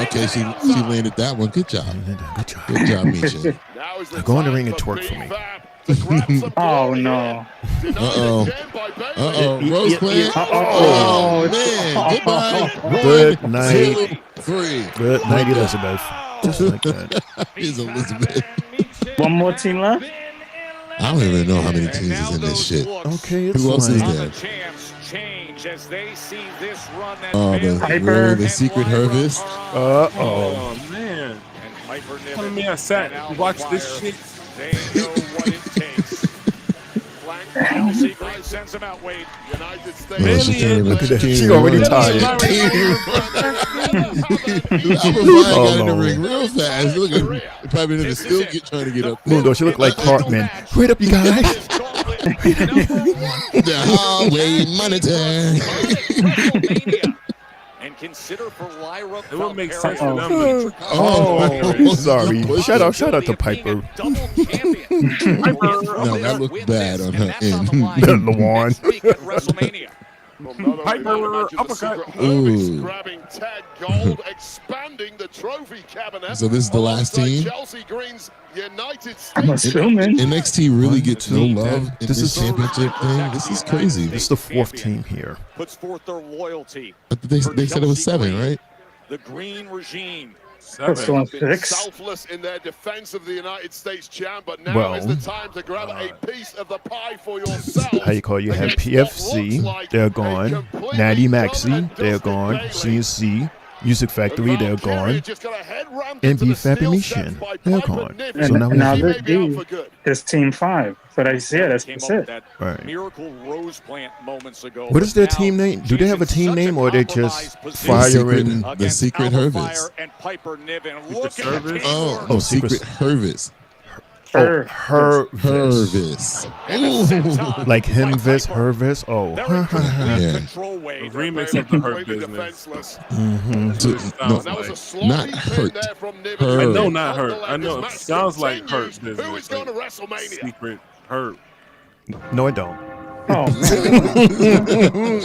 Okay, she landed that one. Good job. Good job, Michin. Go in the ring and twerk for me. Oh, no. Rose playing. Oh, man. Goodbye. Good night. 2, 3. Good night, Elizabeth. Just like that. Here's Elizabeth. One more team left? I don't even know how many teams is in this shit. Okay, it's Who else is fine. there? As they see this run that the Secret Harvest. Oh man. Telling me I sat and watched this shit. They know what it takes. Secret sends him out, Wade. United States. Oh, she can't even, Look at that. she She can't already even- tired. got in the ring real fast. Look at probably in the still trying to get up. Mundo, she look like Cartman. Wait up, you guys. The hallway monitor. And consider for Lyra. It would make sense for them. Oh, sorry. Shout out to Piper. Double champion. No, that looked bad on her end. Lawan. WrestleMania. Piper uppercut. Ooh. Grabbing tag gold, expanding the trophy cabinet. So this is the last team? Chelsea Green's United I'm States. assuming. NXT really gets no love in This this is- championship thing. This is crazy. This is the fourth team here. Puts forth their loyalty. But they said it was 7, right? The green regime. That's Seven. one Been 6. selfless in their defense of the United States champ, but now Well, is the time to grab a piece of the pie for yourself. How you call it? You have PFC, they're gone. Natty Maxi, they're gone. CNC, Music Factory, they're gone. And B-Fab and Michin, they're gone. So And now we now have this team 5. So that's Came that's up with it. that Right. miracle rose plant moments ago. What is their But now team name? Do they have a she's in team such name or are they just compromised Fyre position and... The against Secret Alba, Harvest. Fyre, and Piper Niven. Look at Service? the Oh, teamwork. Secret Harvest. Hervis. Ooh. Like Himvis, Hervis. Oh. They're in complete Yeah. control, The Wade. remix of the Hurt Business. No, That was a sloppy not pin hurt. there from Niven. Her. I know Hold not the Hurt. leg I know as it match sounds like continues. Hurt Business. Who is going to like WrestleMania? Secret Hurt. No, I don't. Oh, man.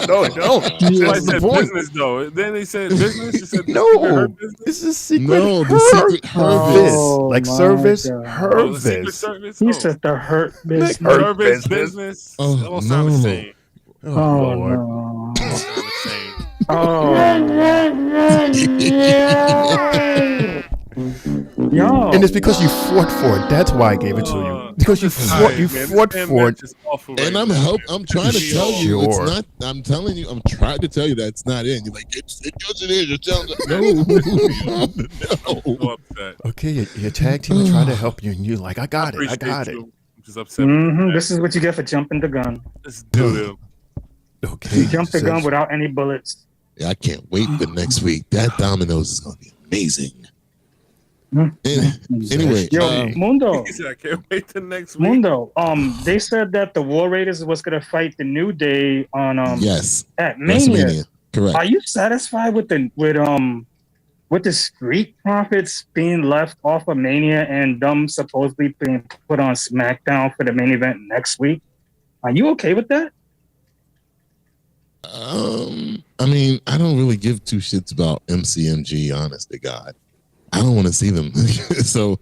No, I don't. I That's the said point. business though. Then they said business. You said No, Hurt Business. this is Secret No, the Secret Hervis. Oh, Like my service, God. Oh, the Secret Hervis. Service. He Oh. said the hurt business. Hurt Service business. business. Oh, It all sound the no. same. Oh, Oh, Lord. no. It all sound the same. Oh. Yo. And it's because you fought for it. That's why I gave it to you. Because you fought for it. And I'm trying to tell you, it's Sure. not. I'm telling you, I'm trying to tell you that it's not in. You're like, it goes in here. You're telling me, no. So upset. Okay, your tag team is trying to help you, and you're like, I got it. I got it. I'm just upset. This is what you get for jumping the gun. This doo-doo. Okay. You jumped the gun without any bullets. Yeah, I can't wait for next week. That Domino's is going to be amazing. Anyway, Yo, Mundo. He said, I can't wait till next week. Mundo. They said that the War Raiders was gonna fight the New Day on yes, at Mania. WrestleMania. Correct. Are you satisfied with the Street Profits being left off of Mania and them supposedly being put on SmackDown for the main event next week? Are you okay with that? I mean, I don't really give two shits about MCMG, honest to God. I don't want to see them. So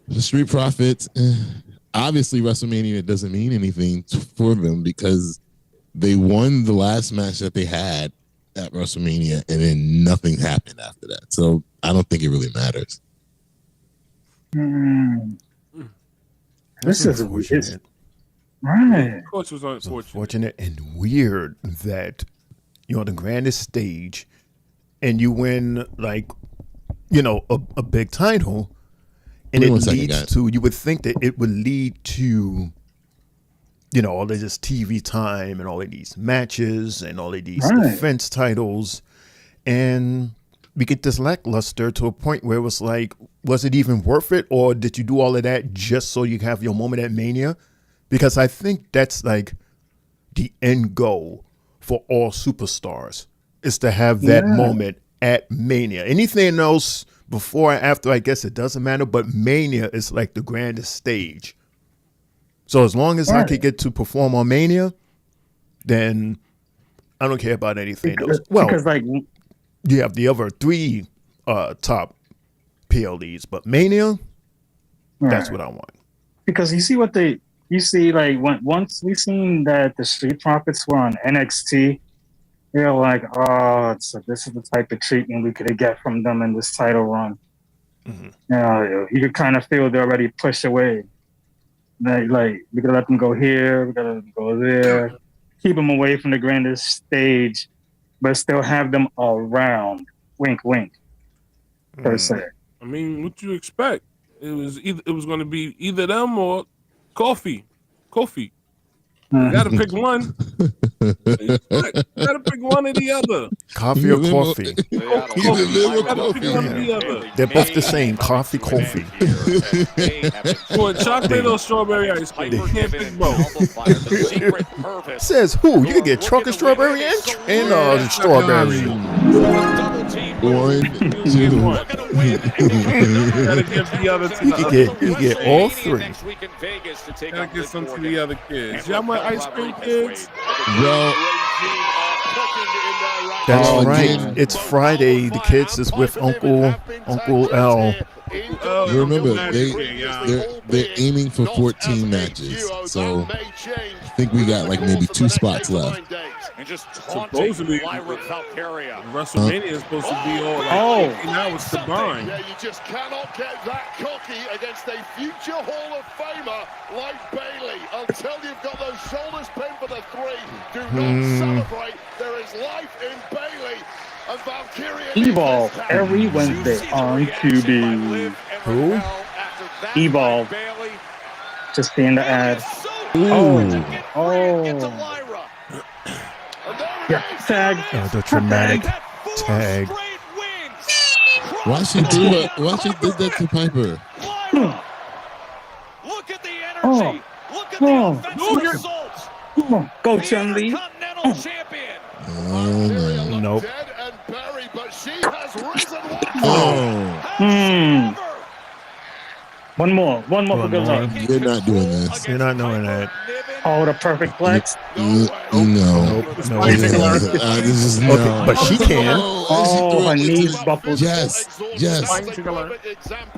the Street Profits, obviously WrestleMania doesn't mean anything for them because they won the last match that they had at WrestleMania and then nothing happened after that. So I don't think it really matters. This is weird. Right. Of course, it was unfortunate. Unfortunate and weird that you're on the grandest stage and you win a big title, and it leads to, you would think that it would lead to, all of this TV time and all of these matches and all of these defense titles, and we get this lackluster to a point where it was like, was it even worth it, or did you do all of that just so you have your moment at Mania? Because I think that's like the end goal for all superstars, is to have that moment at Mania. Anything else before or after, I guess it doesn't matter, but Mania is like the grandest stage. So as long as I could get to perform on Mania, then I don't care about anything else. Well, because you have the other three top PLEs, but Mania, that's what I want. Because you see once we seen that the Street Profits were on NXT, they're like, so this is the type of treatment we could get from them in this title run. Mm-hmm. You could kind of feel they're already pushed away. Like we gotta let them go here, we gotta let them go there, keep them away from the grandest stage, but still have them around. Wink, wink. Per se. I mean, what you expect? It was going to be either them or Kofi. You gotta pick one. You gotta pick one or the other. Coffee or coffee? They're both the same. Coffee. For chocolate or strawberry ice cream? You can't pick both. Says who? You can get chocolate, strawberry, and strawberry. 1, 2. You gotta give the other to You get all three. Gotta get some to the other kids. Y'all my ice cream kids? Well, that's right. It's Friday. The kids is with Uncle L. You remember they're aiming for 14 matches, so I think we got like maybe 2 spots left. Supposedly, WrestleMania is supposed to be all 18 hours combined. Yeah, you just cannot get that cocky against a future Hall of Famer like Bayley. Until you've got those shoulders pinned for the 3, do not celebrate. There is life in Bayley. And Valkyria Evolve every Wednesday on QB. Who? Evolve. Just seeing the ad. Yeah, tag. The dramatic tag. Why she did that to Piper? Look at the energy. Look at the offensive results. Go Chun-Li. Nope. One more for good luck. You're not doing this. You're not doing that. Oh, the perfect flex. No. This is no. Okay, but she can. Her knees buckled. Yes.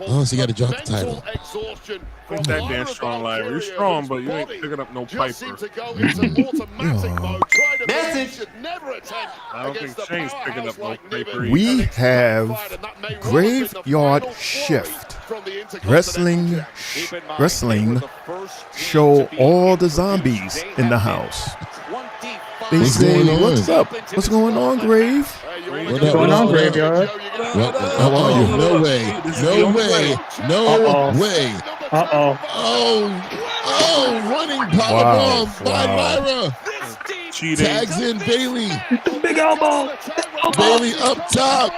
Oh, she got to drop the title. Ain't that damn strong, Lyra. You're strong, but you ain't picking up no Piper. Message. I don't think Shane's picking up no Piper. We have Graveyard Shift. Wrestling show all the zombies in the house. They say, what's up? What's going on, Grave? What's going on, Graveyard? How are you? No way. Oh, running powerbomb by Lyra. Cheating. Tags in Bayley. Big elbow. Bayley up top.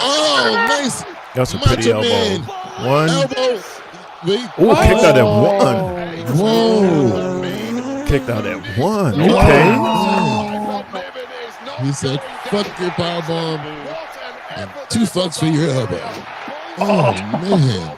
Oh, nice. That's a pretty Macho elbow. Man. One. Elbow. Wait. Ooh, kicked out at one. Whoa. Kicked out at one. Okay. He said, fuck your powerbomb and 2 fucks for your elbow. Oh, man.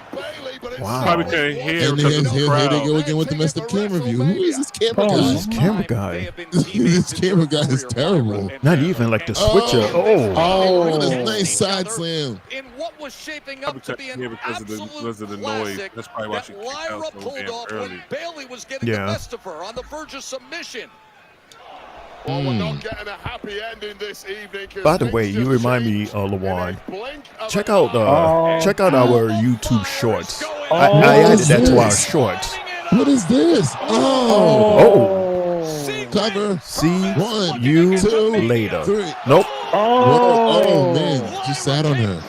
Wow. Probably couldn't hear And because of the here they crowd. go again with the messed up camera view. Who is this camera guy? This camera guy. This camera guy is terrible. Not even like the switcher. Oh, look at this nice side slam. In what was shaping Probably up to couldn't be an hear because of the noise. classic That's probably why that she kicked Lyra out so pulled damn off early. when Bayley was getting Yeah. the best of her on the verge of submission. Well, we're not getting a happy ending this evening. By the way, you remind me, Lawan. Check out our YouTube shorts. I added that to our shorts. What is this? Cover. See 1, you 2, later. 3. Nope. Oh, man. She sat on her.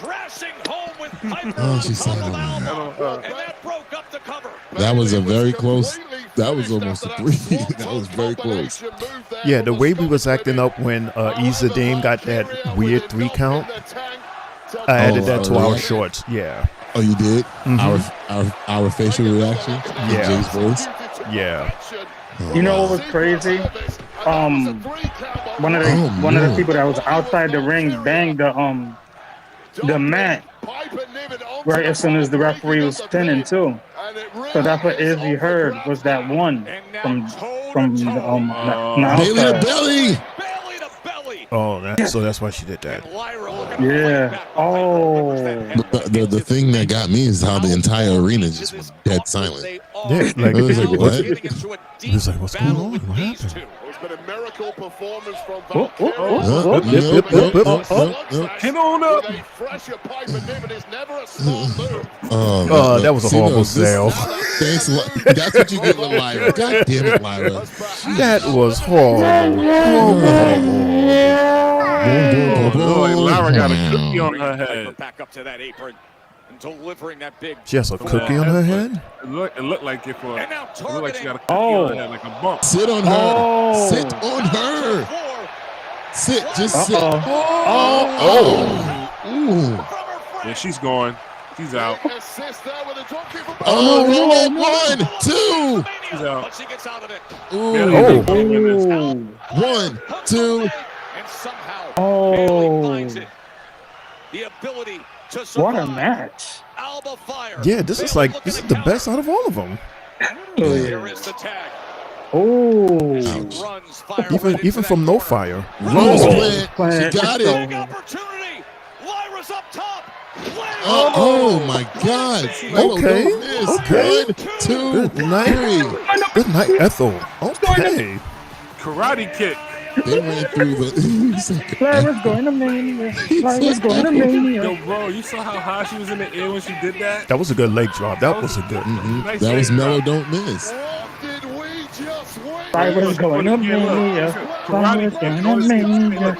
Oh, she sat on her. And that broke up the cover. That was a very close. That was almost a 3. That was very close. Yeah, the way we was acting up when Issa Dame got that weird 3 count, I added that to our shorts. Yeah. Oh, you did? Our facial reaction? Yeah. Jay's voice? Yeah. You know what was crazy? One of the people that was outside the ring banged the mat right as soon as the referee was pinning too. So that's what Izzy heard was that one from the Bayley to belly. Oh, so that's why she did that. Yeah. Oh. The thing that got me is how the entire arena just was dead silent. Yeah, like it was like, what? It was like, what's going on? What happened? It's been a miracle performance from Get on up. That was a horrible sale. Thanks. That's what you get with Lyra. God damn it, Lyra. That was horrible. Lord, Lyra got a cookie on her head. Back up to that apron and delivering that big. She has a cookie on her head? It looked like it for. And now It looked like she got a cookie Oh. on her head, like a bump. Sit on her. Sit on her. Sit. Just sit. Ooh. Yeah, she's going. She's out. Oh, 1, 2. She's out. But she gets out of it. Ooh. 1, 2. And somehow Bayley finds it. The ability to What a survive. match. Alba Fyre. Yeah, this is the best out of all of them. Here is the tag. Oh. Runs Fyre Even from No Fire. Rose plant. She got Big it. opportunity. Lyra's up top. Oh my God. Okay. Okay. 1, 2, Good night. 3. Good night, Ethel. Okay. Karate kick. They ran through the. Lyra's going to Mania. Lyra's going to Mania. Yo, bro, you saw how high she was in the air when she did that? That was a good leg drop. That was a good. Nice That was leg Mellow drop. Don't Miss. Lyra's going to Mania. Lyra's going to Mania.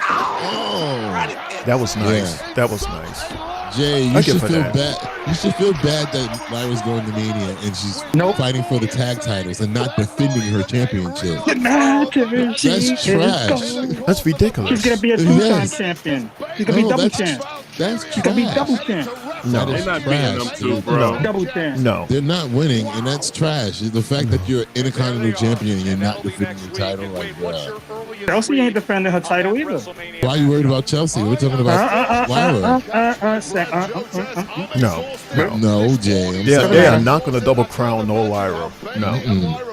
Oh. That was nice. Yeah. That was nice. Jay, you I give should her feel that. bad. You should feel bad that Lyra's going to Mania and she's fighting for the tag titles and not defending her championship. That's trash. That's ridiculous. She's going to be a two-time champion. She's going to be double champ. That's She's going to be trash. double champ. No. That is They're not beating them too, bro. Double champ. No. They're not winning, and that's trash. The fact that you're an Intercontinental champion and you're not defending the title, like, Chelsea ain't defending her title either. why are you worried about Chelsea? We're talking about Lyra. No. No, Jay. They are not going to double crown no Lyra. No.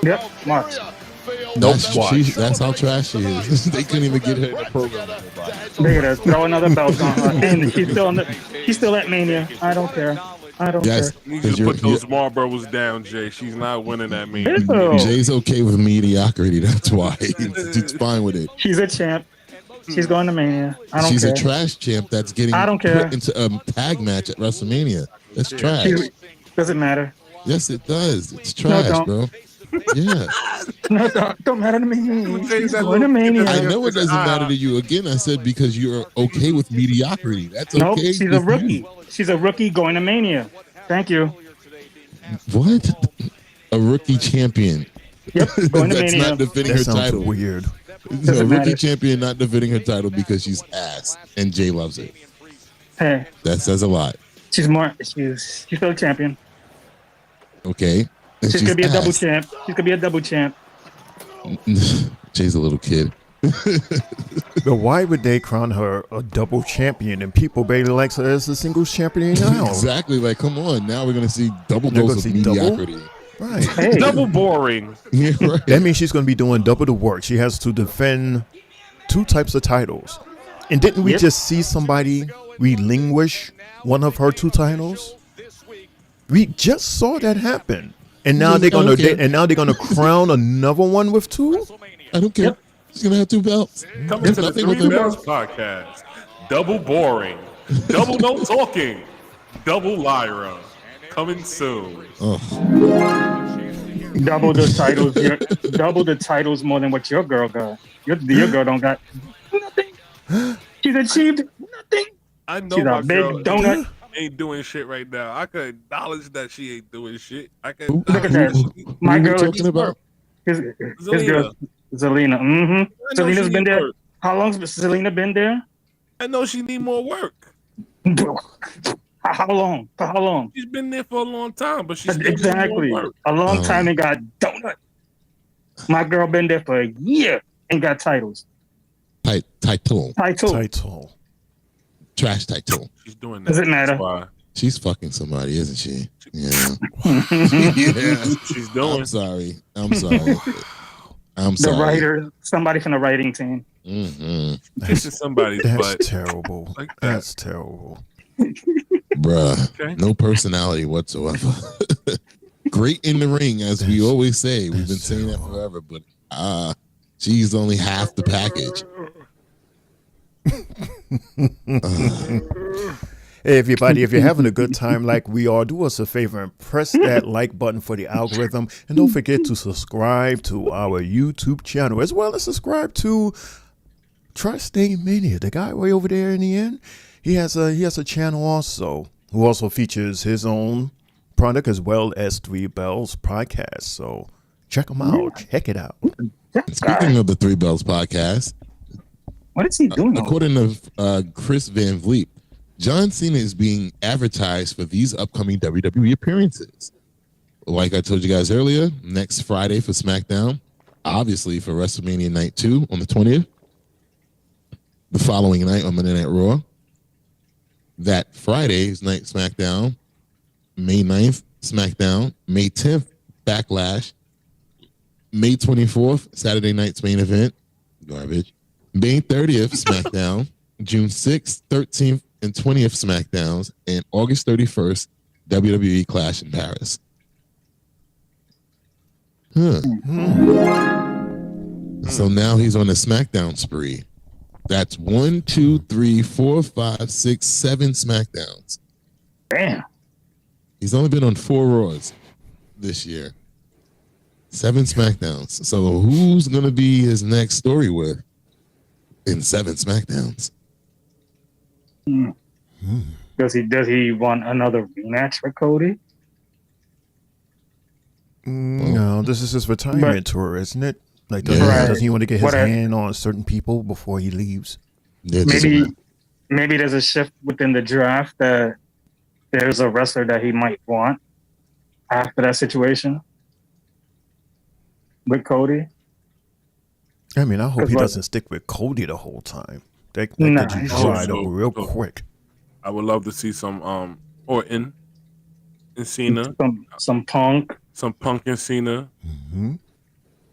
Yep, Mark. Nope. That's how trash she is. They couldn't even get her in the program. They're gonna throw another belt on her, and she's still at Mania. I don't care. I don't Yes, You need to put those Marlboros down, Jay. She's not winning that mean. care. Jay's okay with mediocrity. That's why he's fine with it. She's a champ. She's going to Mania. I don't She's care. a trash champ that's getting I don't care. put into a tag match at WrestleMania. That's trash. Doesn't matter. Yes, it does. It's trash, don't. bro. Yeah. No, don't matter to me. She's going to Mania. I know it doesn't matter to you. Again, I said because you're okay with mediocrity. That's Nope, okay. she's a with rookie. you. She's a rookie going to Mania. Thank you. What? A rookie champion. Yep, going to That's Mania. not defending That her sounds title. weird. A Doesn't rookie matter. champion not defending her title because she's ass and Jay loves it. Hey, That says a lot. she's still a champion. Okay. And She's gonna be a double ass. champ. She's gonna be a double champ. Jay's a little kid. But why would they crown her a double champion and people barely likes her as a singles champion now? Exactly. Like, come on. Now we're going to see double You're dose of gonna see double? mediocrity. Right. Hey, Double boring. Yeah, right. That means she's going to be doing double the work. She has to defend 2 types of titles. And didn't we Yep. just see somebody relinquish one of her 2 titles? We just saw that happen. And now they're going to crown another one with 2? I don't care. Yep. She's going to have 2 belts. Coming to the Nothing Three with Bells her. podcast. Double boring. Double no talking. Double Lyra. Coming soon. double the titles. Double the titles more than what your girl got. Your girl don't got nothing. She's achieved nothing. I know She's my a big girl donut. ain't doing shit right now. I could acknowledge that she ain't doing shit. I could. Who- Look at that. who- My who we girl talking about? His Zelina. girl, Zelina. Mm-hmm. I know Zelina's she been need there. work. How long's Zelina been there? I know she need more work. How long? For how long? She's been there for a long time, but she's still Exactly. more work. A long time and got donut. My girl been there for a year and got titles. Title. Title. Trash title. She's doing that. Does it matter? That's why. She's fucking somebody, isn't she? Yeah. She's doing. I'm sorry. I'm sorry. I'm The sorry. writer, somebody from the writing team. Mm-hmm. Kissing somebody's That's butt. terrible. Like that. That's terrible. Bruh. Okay. No personality whatsoever. Great in the ring, as we always say. We've been that's saying that terrible. forever, but she's only half the package. Hey, everybody, if you're having a good time like we are, do us a favor and press that like button for the algorithm. And don't forget to subscribe to our YouTube channel, as well as subscribe to Tri-State Mania, the guy way over there in the end. He has a channel also, who also features his own product as well as Three Bells podcast. So check him out. Check it out. Speaking of the Three Bells podcast, What is he doing? according to Chris Van Vliet, John Cena is being advertised for these upcoming WWE appearances. Like I told you guys earlier, next Friday for SmackDown, obviously for WrestleMania Night 2 on the 20th, the following night on Monday Night Raw, that Friday's night SmackDown, May 9th SmackDown, May 10th Backlash, May 24th Saturday night's main event, garbage, May 30th SmackDown, June 6th, 13th, and 20th SmackDowns, and August 31st, WWE Clash in Paris. So now he's on a SmackDown spree. That's 1, 2, 3, 4, 5, 6, 7 SmackDowns. Damn. He's only been on 4 Raws this year. 7 SmackDowns. So who's going to be his next story with in 7 SmackDowns? Does he want another rematch with Cody? No, this is his retirement tour, isn't it? Like, doesn't he want to get his hand on certain people before he leaves? Maybe there's a shift within the draft that there's a wrestler that he might want after that situation with Cody. I mean, I hope he Like- doesn't stick with Cody the whole time. That Nah, could he's dried up so- real so- quick. I would love to see some Orton and Cena, Some Punk. some Punk and Cena, Mm-hmm.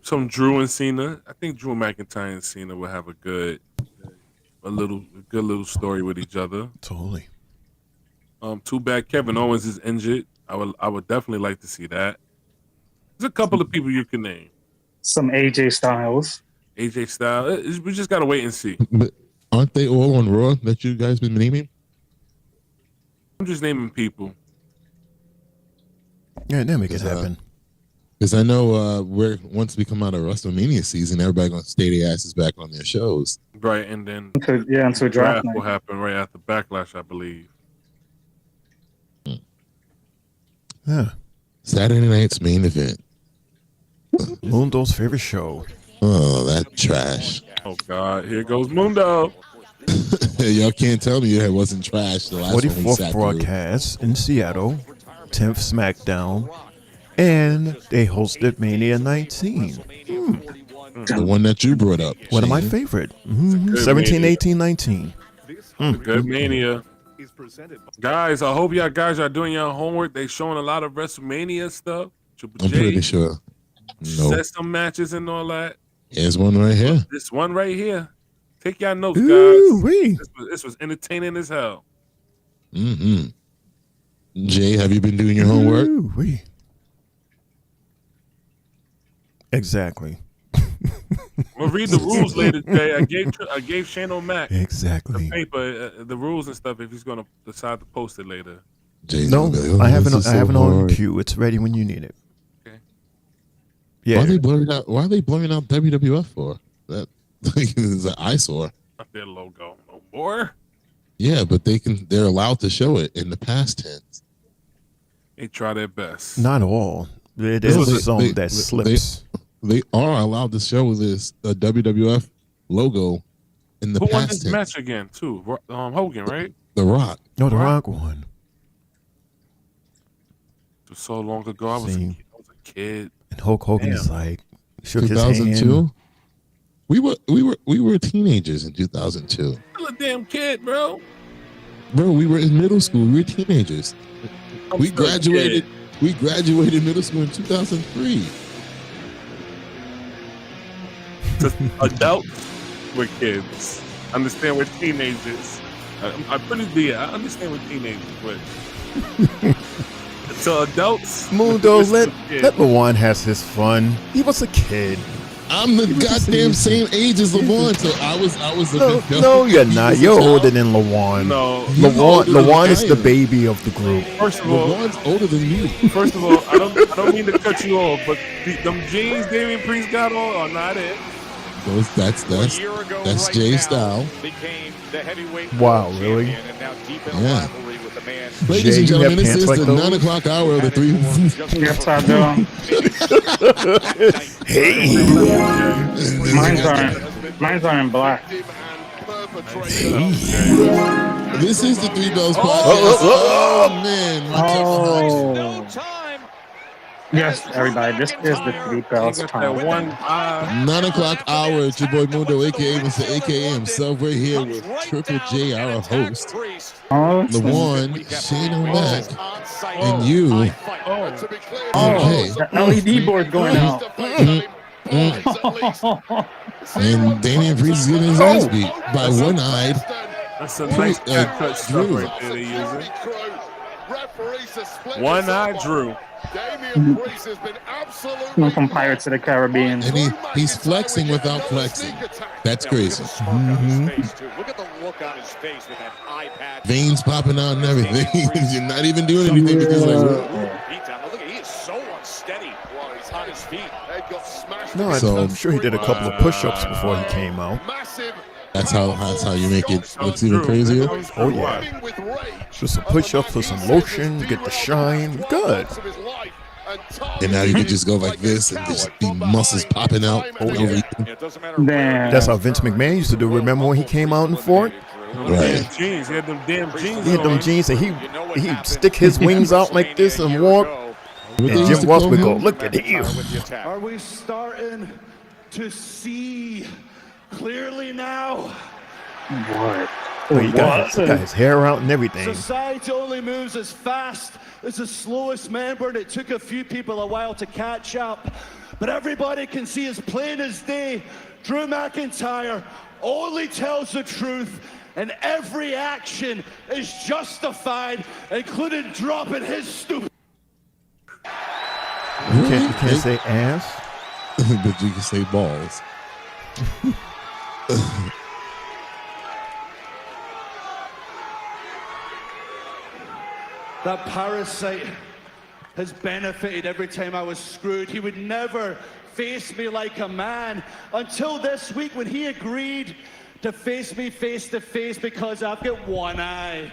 some Drew and Cena. I think Drew McIntyre and Cena will have a good little story with each other. Totally. Too bad Kevin Owens is injured. I would definitely like to see that. There's a couple of people you can name. Some AJ Styles. AJ Styles. We just gotta wait and see. But aren't they all on Raw that you guys been naming? I'm just naming people. Yeah, then make it happen. Because I know once we come out of WrestleMania season, everybody gonna stay their asses back on their shows. Right, and then Until draft draft night. will happen right after Backlash, I believe. Yeah. Saturday night's main event. Mundo's favorite show. Oh, that trash. Oh God, here goes Mundo. Y'all can't tell me it wasn't trash the last one we 44th sat broadcast in Seattle, 10th SmackDown, and they hosted Mania 19. The one that you brought up. One of my favorite. 17, 18, 19. Good Mania. Guys, I hope y'all guys are doing your homework. They showing a lot of WrestleMania stuff. Triple I'm J pretty sure. No. set some matches and all that. Here's one right here. This one right here. Take y'all notes, Ooh-wee. guys. This was entertaining as hell. Jay, have you been doing your homework? Ooh-wee. Exactly. We'll read the rules later, Jay. I gave Shane O'Mac Exactly. the paper, the rules and stuff if he's gonna decide to post it later. Jay's No, gonna be like, I have it so on hard. queue. It's ready when you need it. Okay. Yeah. Why are they blurring out WWF for? That is an eyesore. Not their logo no more. Yeah, but they're allowed to show it in the past tense. They try their best. Not all. There's some that slips. They are allowed to show this WWF logo in the Who won past this tense. match again, too? Hogan, right? The Rock. No, the Rock one. It was so long ago. I was a kid. And Hulk Hogan is like shook his 2002. hand. We were teenagers in 2002. Still a damn kid, bro. Bro, we were in middle school. We were teenagers. I'm We still a graduated. kid. We graduated middle school in 2003. Adults were kids. Understand we're teenagers. I'm pretty big. I understand we're teenagers, but so adults. Mundo, we're still let kids. LeJuan has his fun. He was a kid. I'm the goddamn same age as LeVon, so I was a bit dumb. No, you're He not. was a You're child. older than LeJuan. No. LeJuan is the baby of the group. First of all, LeVon's older than me. First of all, I don't mean to cut you off, but them jeans Damian Priest got on are not it. That's Jay's style. Wow, really? Yeah. Ladies Jay, and you gentlemen, have this pants is like the those? 9 o'clock hour of the three. Yes, I do. Hey, Mine's are in black. This is the Three Bells podcast. Oh, man. Oh. Yes, everybody. This is the Three Bells Got that podcast. one eye. 9 o'clock hour. It's your boy Mundo, a.k.a. Mr. a.k.a. himself. We're here with Triple J, our host, Oh, LeJuan, Shane O'Mac, and you. oh, the LED board going out. And Damian Priest is getting his ass beat by one-eyed. That's a nice cut stuff Drew. right there they using. One eye Drew. From Pirates of the Caribbean. And he's flexing without flexing. That's crazy. Look at the look on his face with that eye patch. Veins popping out and everything. You're not even doing anything. But just like, Look, he is so unsteady on his feet. no, I'm sure he did a couple of push-ups before he came out. that's how you make it looks even crazier. Oh yeah, just some push-ups with some lotion, get the shine. Good. And now you can just go like this and just be muscles popping out. Oh yeah. Damn. That's how Vince McMahon used to do. Remember when he came out in Fort? Right. Jeans. He had them damn jeans. He had them on. jeans and he'd stick his wings out like this and walk. What they And used to Jim Ross call would go, him? look at you. Are we starting to see clearly now? What? Oh, he got his hair out and everything. Society only moves as fast as the slowest member, and it took a few people a while to catch up. But everybody can see as plain as day, Drew McIntyre only tells the truth, and every action is justified, including dropping his stupid. You can't say ass. But you can say balls. That parasite has benefited every time I was screwed. He would never face me like a man until this week when he agreed to face me face to face because I've got one eye.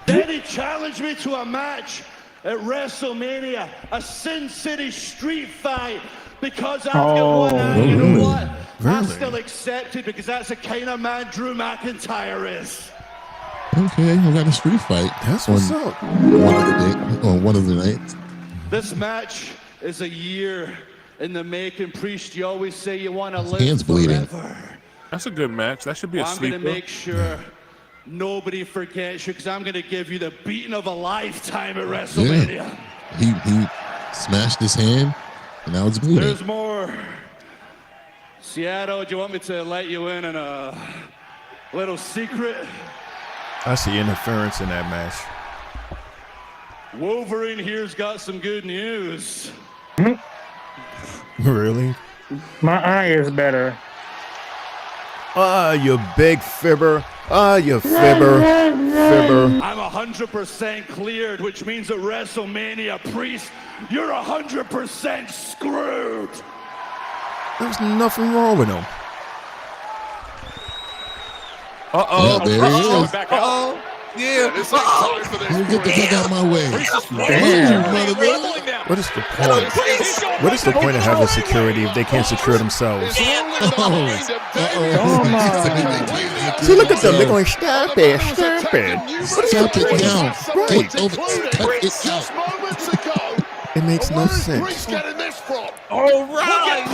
Then he challenged me to a match at WrestleMania, a Sin City street fight because I've got one eye. You know what? I still accept it because that's the kind of man Drew McIntyre is. Okay, we got a street fight. That's what's up. One of the nights. This match is a year in the making. Priest, you always say you want to live hands bleeding. forever. That's a good match. That should be a I'm sleeper. going to make sure nobody forgets you because I'm going to give you the beating of a lifetime at WrestleMania. Yeah. He smashed his hand, and now it's bleeding. There's more. Seattle, do you want me to let you in on a little secret? I see interference in that match. Wolverine here's got some good news. Really? My eye is better. Ah, you big fibber. Ah, you fibber. Fibber. I'm 100% cleared, which means at WrestleMania, Priest, you're 100% screwed. There's nothing wrong with him. Yeah, there he is. Yeah. This ain't time for this. You get the fuck out of my way. Damn. What is the point? What is the point of having security if they can't secure themselves? Oh my. See, look at them. They're going, stop it, stop it. Stop it now. Right. Cut it out. Moments ago, It makes no where's sense. Priest getting this from? All right.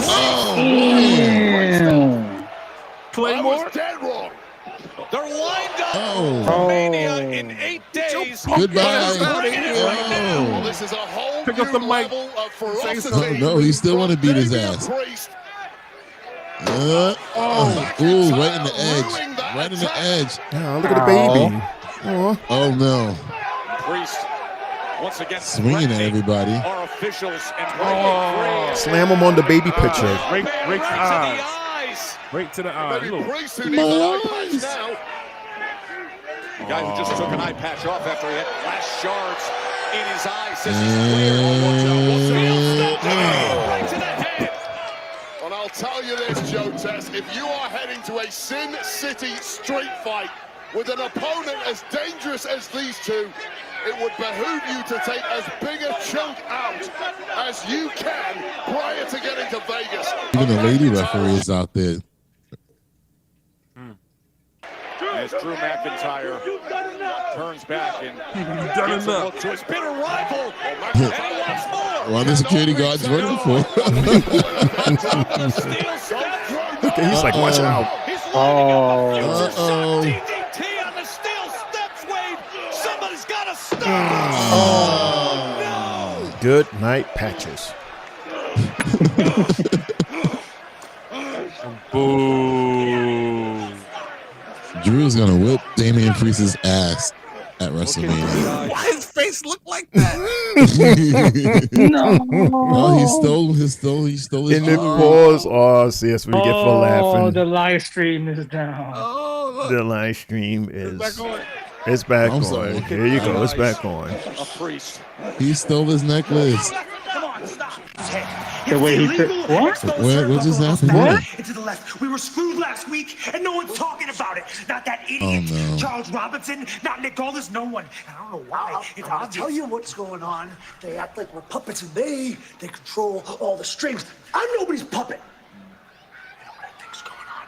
Damn. I was dead wrong. They're lined up Oh. for Mania in 8 days. Goodbye. Well, this is a whole Pick new up the mic. level of ferocity. No, he still want to beat his ass. Priest. Ooh, right in the edge. Right in the edge. Oh, look at the baby. Oh, no. Priest once again Swinging at everybody. our officials and breaking free. Slam him on the baby picture. Right to the Right to eyes. the eyes. Right to the eyes. Maybe Look. Priest who needs an eye patch now. The guy who just took an eye patch off after he had last shards in his eye says he's And- clear. We'll right to the head. And I'll tell you this, Joe Tess, if you are heading to a Sin City street fight with an opponent as dangerous as these two, it would behoove you to take as big a chunk out as you can prior to getting to Vegas. Even the lady referee is out there. As Drew McIntyre turns back and done gives a enough. look to his bitter rival. And he wants more. What are the security guards running for? Okay, he's like, watch out. He's Oh. lining up a future Uh-oh. shot DDT on the steel steps, Wade. Somebody's got to stop. No. Good night, Patches. Boo. Drew's gonna whip Damian Priest's ass at WrestleMania. Why his face look like that? No. Oh, he stole his In the jewelry. pause. Oh, see, that's what we get for Oh, laughing. the live stream is down. Oh, look. The live stream is. Back on. It's back I'm on. sorry. Here you go. It's back on. A priest. He stole his necklace. The way he took what? What just happened? What? here? And to the left. We were screwed last week, and no one's talking about it. Not that idiot, Oh, no. Charles Robinson, not Nick Aldis, no one. And I don't know why. It's I'll obvious. tell you what's going on. They act like we're puppets and they control all the strings. I'm nobody's puppet. You know what I think's going on?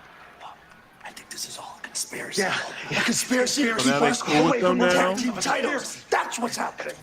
I think this is all a conspiracy. Yeah, a conspiracy to keep now they us cool with away from the them now? tag team titles. That's what's happening.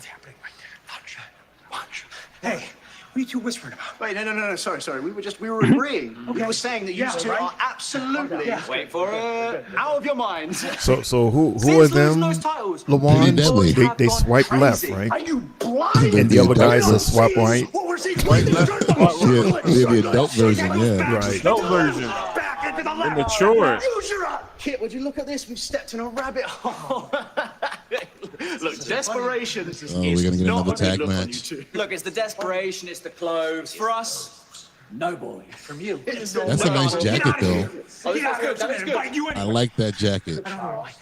Watch. Hey, what are you two whispering about? Wait, no, sorry. We were agreeing. We were saying that you two right. are absolutely, wait for it, out of your minds. So who Since are losing them? those titles, Lawan? you deadly. They swipe left, crazy. right? Are you blind? And the other guys are swap right. What we're saying? Yeah, the adult version, yeah. Right. Adult version. Back into the left. Immature. Use your eye. Kit, would you look at this? We've stepped in a rabbit hole. Look, desperation. Oh, we're gonna get another tag match. Look, it's the desperation, it's the clothes. For us, no boy. From you. That's a nice jacket, though. Oh, that is good. I like that jacket.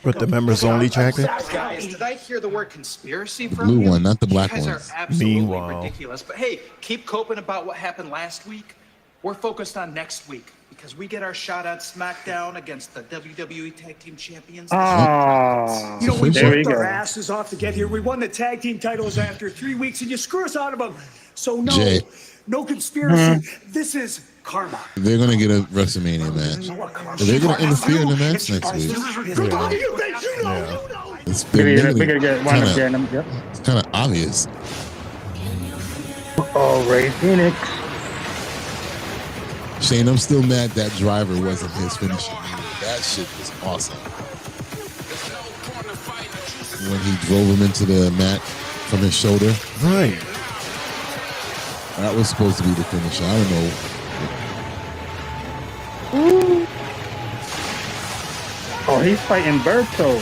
With the members only jacket. Guys, did I hear the word conspiracy The from blue you? one, not the black You guys one. are absolutely Meanwhile. ridiculous. But hey, keep coping about what happened last week. We're focused on next week because we get our shot at SmackDown against the WWE Tag Team Champions. Oh, You know, we there we worked our go. asses off to get here. We won the tag team titles after 3 weeks, and you screw us out of them. So no, Jay. no conspiracy. This is Karma. They're gonna get a WrestleMania match. They're gonna interfere in the match next week. It's kind of obvious. Oh, Rey Fenix. Shane, I'm still mad that driver wasn't his finisher. That shit was awesome. When he drove him into the mat from his shoulder. Right. That was supposed to be the finisher. I don't know. Ooh. Oh, he's fighting Berto.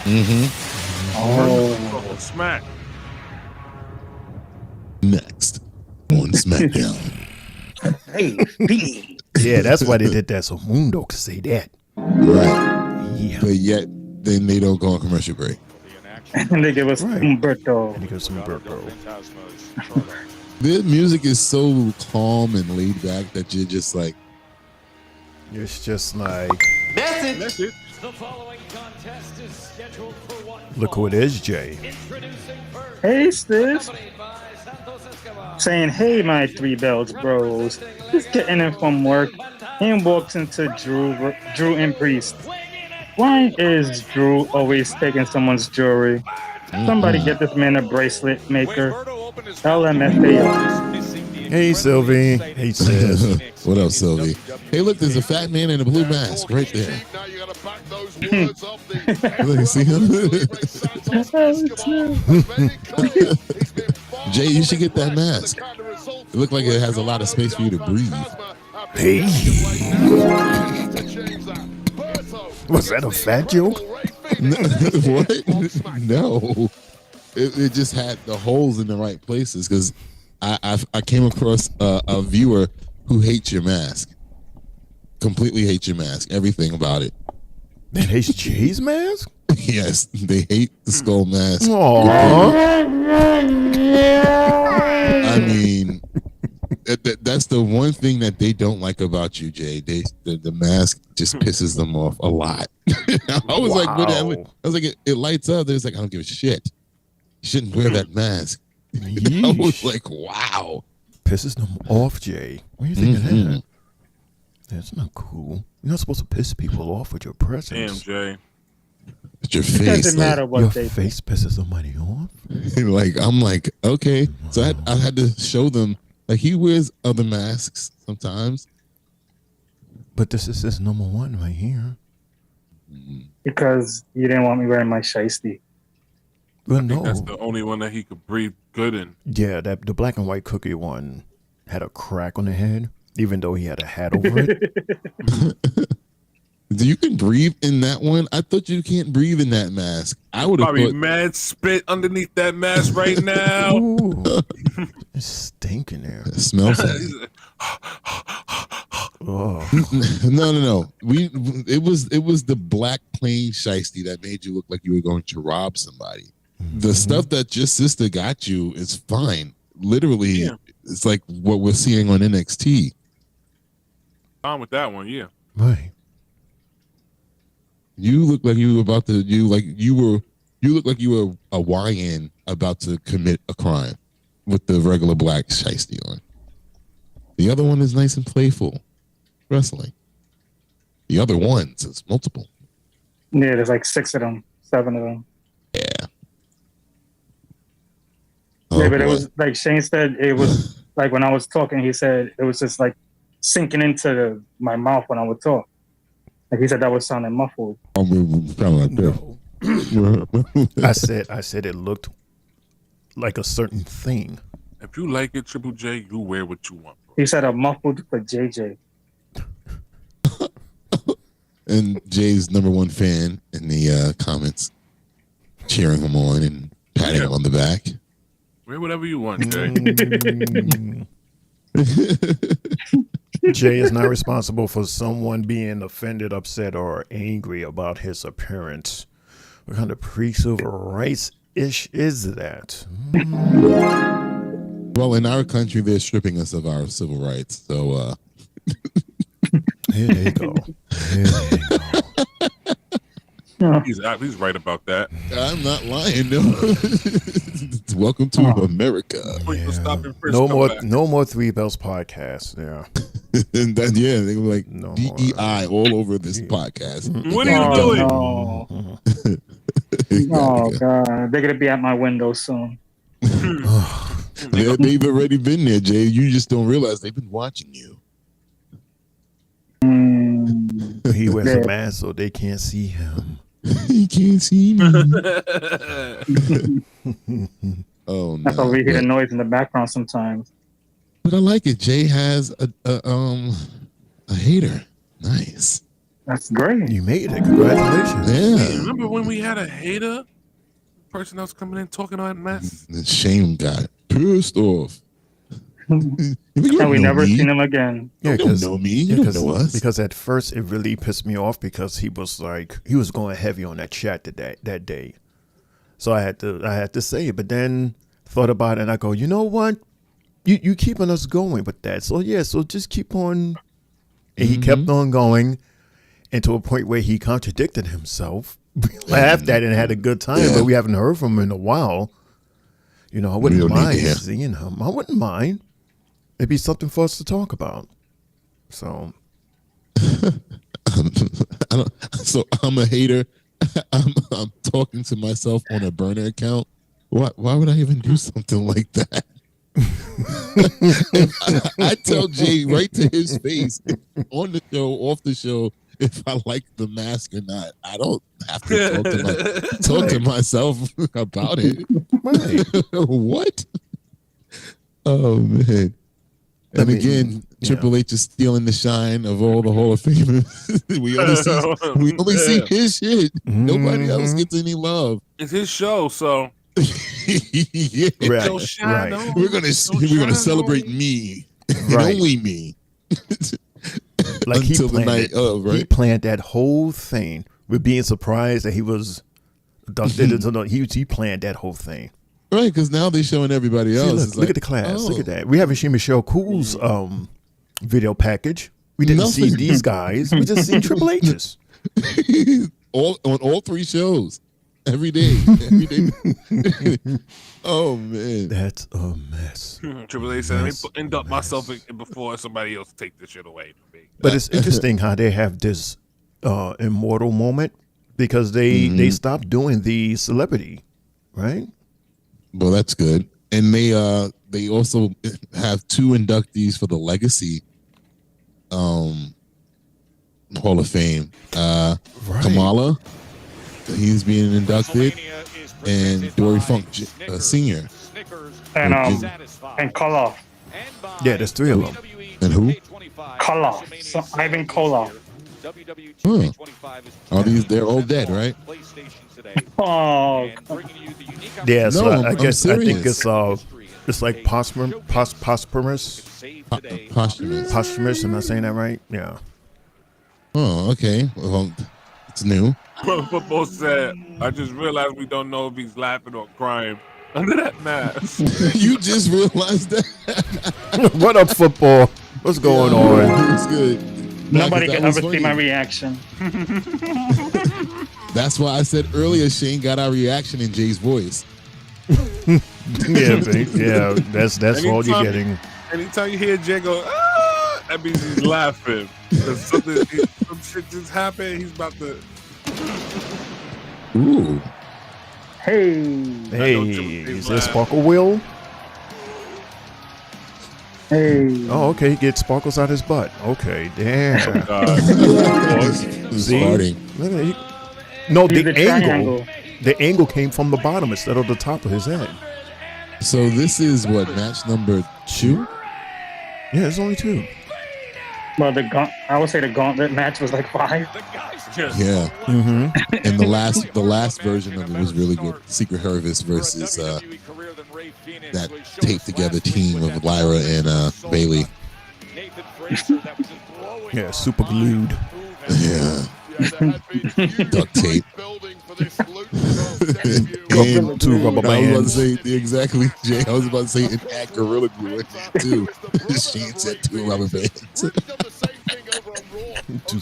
Mm-hmm. Oh. Smack. Next on SmackDown. Hey, P. Yeah, that's why they did that. So Mundo could say that. Right. Yeah. But yet, then they don't go on commercial break. And they give us Berto. They give us some Berto. The music is so calm and laid back that you're just like. It's just like. That's it. The following contest is scheduled for 1 Look who it is, Jay. Hey, sis. Saying, hey, my Three Bells bros. Just getting in from work and walks into Drew and Priest. Why is Drew always taking someone's jewelry? Somebody get this man a bracelet maker. LMFAO. Hey, Sylvie. Hey, sis. What up, Sylvie? Hey, look, there's a fat man in a blue mask right there. Look, see him? Jay, you should get that mask. It looks like it has a lot of space for you to breathe. Hey. Was that a fat joke? What? No. It just had the holes in the right places because I came across a viewer who hates your mask. Completely hates your mask. Everything about it. They hate Jay's mask? Yes, they hate the skull mask. Aww. I mean, that's the one thing that they don't like about you, Jay. The mask just pisses them off a lot. I was like, it lights up. There's like, I don't give a shit. You shouldn't wear that mask. I was like, wow. Pisses them off, Jay. What do you think of that? That's not cool. You're not supposed to piss people off with your presence. Damn, Jay. It's your face. It doesn't matter what your they face pisses somebody off? Like, I'm like, okay. So I had to show them, like, he wears other masks sometimes. But this is his number one right here. Because you didn't want me wearing my shiesty. Well, I think no. that's the only one that he could breathe good in. Yeah, the black and white cookie one had a crack on the head, even though he had a hat over it. You can breathe in that one? I thought you can't breathe in that mask. I would have probably mad spit underneath that mask right now. It's stinking there. It smells like Oh. No. It was the black plain shiesty that made you look like you were going to rob somebody. The stuff that your sister got you is fine. Literally, it's like what we're seeing on NXT. I'm with that one, yeah. Right. You look like you were about to you look like you were a YN about to commit a crime with the regular black shiesty on. The other one is nice and playful wrestling. The other ones is multiple. Yeah, there's like 6 of them, 7 of them. Yeah. Yeah, but it was like Shane said, it was like when I was talking, he said it was just like sinking into my mouth when I would talk. Like he said that was sounding muffled. No. I said it looked like a certain thing. If you like it, Triple J, you wear what you want. He said a muffled for JJ. And Jay's number one fan in the comments, cheering him on and patting him on the back. Wear whatever you want, Jay. Jay is not responsible for someone being offended, upset, or angry about his appearance. What kind of pre-civil rights-ish is that? Well, in our country, they're stripping us of our civil rights. So, Here they go. He's right about that. I'm not lying. No. Welcome to America. Yeah. No more Three Bells podcast. Yeah. And that, yeah, they were like DEI all over this podcast. What are you doing? No. Oh God, they're gonna be at my window soon. They've already been there, Jay. You just don't realize they've been watching you. He wears a mask so they can't see him. He can't see me. Oh no! That's why we hear the noise in the background sometimes. But I like it. Jay has a hater. Nice. That's great. You made it. Congratulations. Yeah. Remember when we had a hater? Person that was coming in talking all that mess. And Shane got pissed off. And we never seen him again. Yeah, you don't know me. You don't know us. Because at first it really pissed me off because he was going heavy on that chat that day. So I had to say it, but then thought about it and I go, you know what? You keeping us going with that. So yeah, so just keep on. And he kept on going, and to a point where he contradicted himself. We laughed at it and had a good time, but we haven't heard from him in a while. You know, I wouldn't mind seeing him. I wouldn't mind. It'd be something for us to talk about. So, so I'm a hater. I'm talking to myself on a burner account. Why would I even do something like that? I tell Jay right to his face on the show, off the show, if I like the mask or not. I don't have to talk to myself about it. What? Oh man! And again, Triple H is stealing the shine of all the Hall of Famers. we only see his shit. Nobody else gets any love. It's his show, so yeah, right. We're gonna celebrate me, and only me. Like until the night of, right? He planned that whole thing with being surprised that he was abducted. He planned that whole thing. Right, because now they're showing everybody else. Look at the class. Look at that. We haven't seen Michelle Cool's video package. We didn't see these guys. We just seen Triple H's. On all three shows. Every day. Oh man, that's a mess. Triple H said, "Let me induct myself before somebody else take this shit away from me." But it's interesting how they have this immortal moment because they stopped doing the celebrity, right? Well, that's good, and they also have two inductees for the Legacy Hall of Fame. Kamala. He's being inducted, and Dory Funk Sr. And Koloff. Yeah, there's three of them. And who? Koloff. So Ivan Koloff. Are these? They're all dead, right? Oh. Yeah. So No, I guess I'm I think serious. it's like posthumous. Posthumous. Am I saying that right? Yeah. Oh, okay. Well, it's new. Football said, "I just realized we don't know if he's laughing or crying under that mask." You just realized that? What up, football? What's going on? It's good. Nobody can ever see my reaction. That's why I said earlier Shane got our reaction in Jay's voice. Yeah, that's all you're getting. Anytime you hear Jay go, "Ah," that means he's laughing. Some shit just happened. He's about to. Ooh. Hey, is this Sparkle Will? Hey. Oh, okay. He gets sparkles out his butt. Okay, damn. See? No, the angle came from the bottom instead of the top of his head. So this is what, match number 2? Yeah, it's only 2. Well, I would say the Gauntlet match was like 5. Yeah. And the last version of it was really good. Secret Harvest versus that taped together team of Lyra and Bayley. Yeah, super glued. Yeah. Duct tape. And 2 rubber bands. I was about to say, exactly, Jay. I was about to say and add Gorilla Glue in there too. Shane said 2 rubber bands.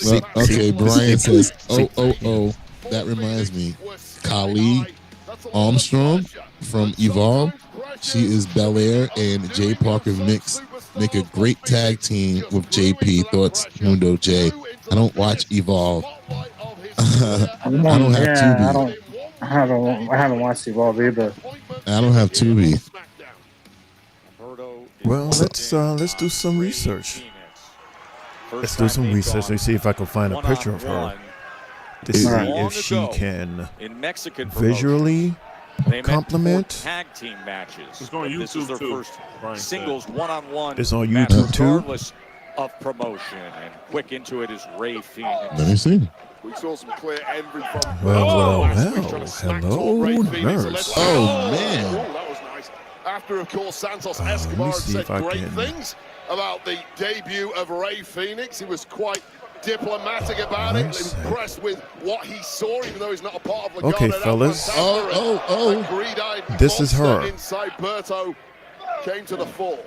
Well, okay, Brian says, oh, that reminds me. Kali Armstrong from Evolve. She is Belair and Jay Parker Mix make a great tag team with JP. Thoughts, Mundo J. I don't watch Evolve. I don't have Tubi. I haven't watched Evolve either. I don't have Tubi. Well, let's do some research. Let's do some research and see if I can find a picture of her to see if she can visually compliment. Tag team matches. It's on This is their YouTube first too. singles one-on-one. It's on YouTube too. Regardless of promotion, and quick into it is Rey Fenix. Let me see. We saw some clear envy from Well, hello, nurse. Oh, man. That was nice. After, of course, Santos let me Escobar had see said if I great can- things about the debut of Rey Fenix. He was quite diplomatic about it, impressed with what he saw, even though he's not a part of the Okay, Gauntlet. fellas. Oh. Greed-eyed This is monster her. inside Berto came to the fore.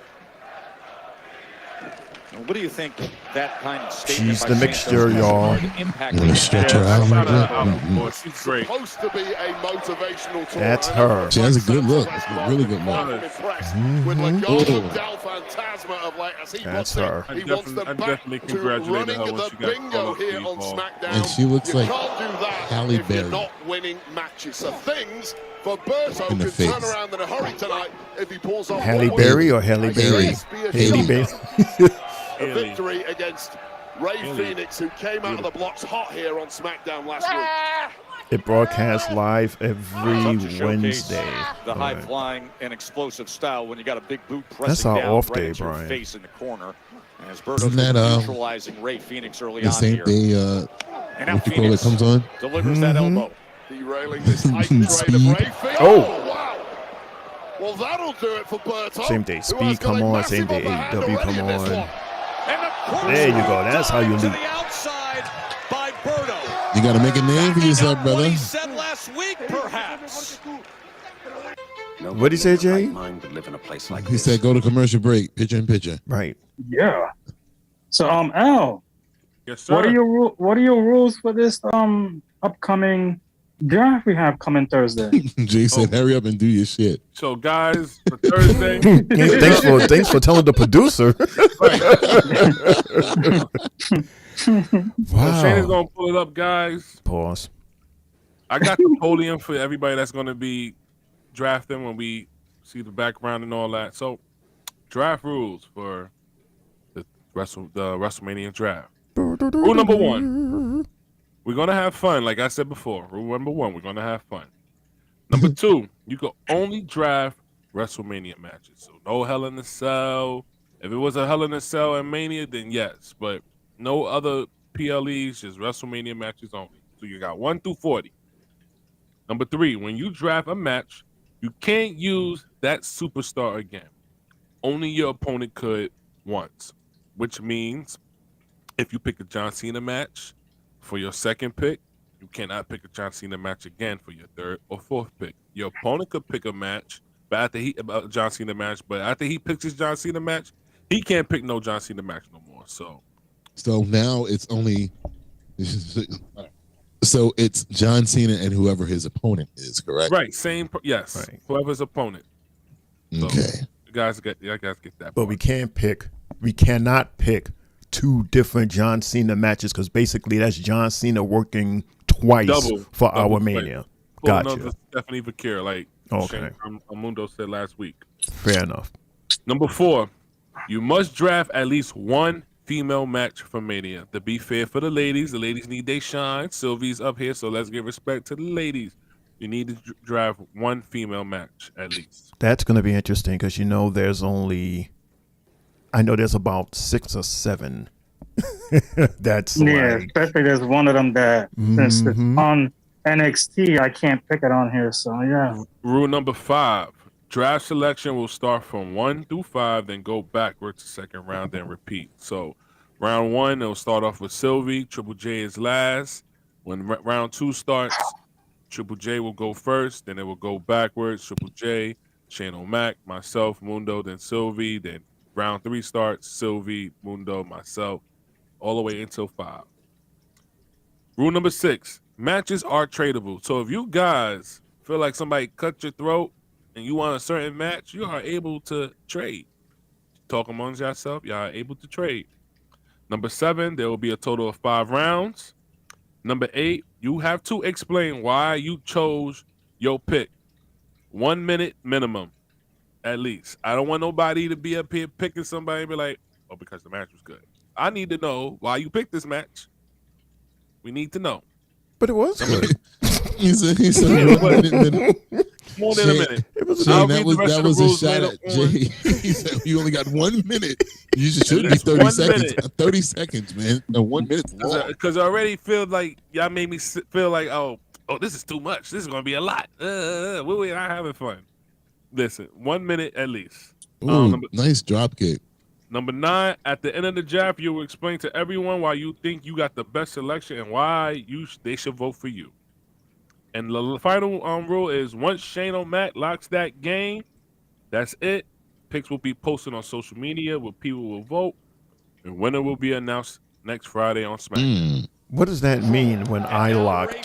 What do you think that kind of statement She's by the Santos mixture, has y'all. on the impact Gonna that stretch he her has? out like that. She's great. Supposed to be a motivational tour. That's her. She has a good look. It's a really good look. I'm impressed with Legado del Fantasma of like, as he That's puts it, her. he wants them I back definitely to congratulated running her when the she got bingo called up to here on Evolve. SmackDown. And she looks you like can't do that Halle if Berry. you're not winning matches. So things for Berto In the could face. turn around in a hurry tonight if he pulls off Halle what Berry will or Halle I Berry? guess be a Halle shock. Berry. A victory against Rey Fenix, who came out of the blocks hot here on SmackDown last week. It broadcasts live every Tough to showcase Wednesday. The Right. high-flying and explosive style when you got a big boot That's pressing our down off right day, into your Brian. face in the corner. And as Berto's Isn't that, neutralizing Rey Fenix early The on same here. day, And now what you call it, Phoenix comes on? delivers that elbow. Derailing this hype train of Speed. Rey Fenix. Oh. Wow. Well, that'll do it for Berto. Same day who Speed has got come a on, massive same day upper hand AEW already come in this on. one. And the There you go. That's how you to lead. the outside by Berto. You got to make a name for yourself, What brother. he said last week, perhaps. What did he say, Jay? He said, go to commercial break, picture in picture. Right. Yeah. So Al, Yes, sir. what are your rules for this upcoming draft we have coming Thursday? Jay said, hurry up and do your shit. So, guys, for Thursday, Thanks for telling the producer. Shayna's Wow. gonna pull it up, guys. Pause. I got the podium for everybody that's gonna be drafting when we see the background and all that. So, draft rules for the WrestleMania draft. Rule number one: we're gonna have fun. Like I said before, rule number one: we're gonna have fun. Number two: you can only draft WrestleMania matches. So no Hell in a Cell. If it was a Hell in a Cell and Mania, then yes, but no other PLEs, just WrestleMania matches only. So you got 1 through 40. Number three: when you draft a match, you can't use that superstar again. Only your opponent could once, which means if you pick a John Cena match for your second pick, you cannot pick a John Cena match again for your third or fourth pick. Your opponent could pick a match, but after John Cena match, but after he picks his John Cena match, he can't pick no John Cena match no more. So now it's only, so it's John Cena and whoever his opponent is, correct? Right, yes, Right. whoever's opponent. So, Okay. you guys get that. But we cannot pick two different John Cena matches because basically that's John Cena working twice for our Mania. Gotcha. Stephanie Vakir, like Okay. Mundo said last week. Fair enough. Number four, you must draft at least one female match for Mania. To be fair for the ladies need their shine. Sylvie's up here, so let's give respect to the ladies. You need to draft one female match at least. That's going to be interesting because I know there's about 6 or 7. That's Yeah, like, especially there's one of them that since it's on NXT, I can't pick it on here. So yeah. Rule number 5. Draft selection will start from 1 through 5, then go backwards to second round, then repeat. So round 1, it'll start off with Sylvie. Triple J is last. When round 2 starts, Triple J will go first, then it will go backwards. Triple J, Shane O'Mac, myself, Mundo, then Sylvie. Then round 3 starts, Sylvie, Mundo, myself, all the way until 5. Rule number 6, matches are tradable. So if you guys feel like somebody cut your throat and you want a certain match, you are able to trade. talk amongst yourself. Y'all are able to trade. Number 7, there will be a total of 5 rounds. Number 8, you have to explain why you chose your pick. 1 minute minimum, at least. I don't want nobody to be up here picking somebody and be like, oh, because the match was good. I need to know why you picked this match. We need to know. But it was good. he said more than a minute. Shane, that was a shot at Jay. He said you only got 1 minute. You should be 30 seconds. 30 seconds, man. No, 1 minute's long. Because I already feel like y'all made me feel like, oh, this is too much. This is going to be a lot. We're not having fun. Listen, 1 minute at least. Ooh, nice drop kick. Number 9, at the end of the draft, you will explain to everyone why you think you got the best selection and why they should vote for you. And the final rule is once Shane O'Mac locks that game, that's it. Picks will be posted on social media where people will vote, and winner will be announced next Friday on SmackDown. What does that mean when I lock?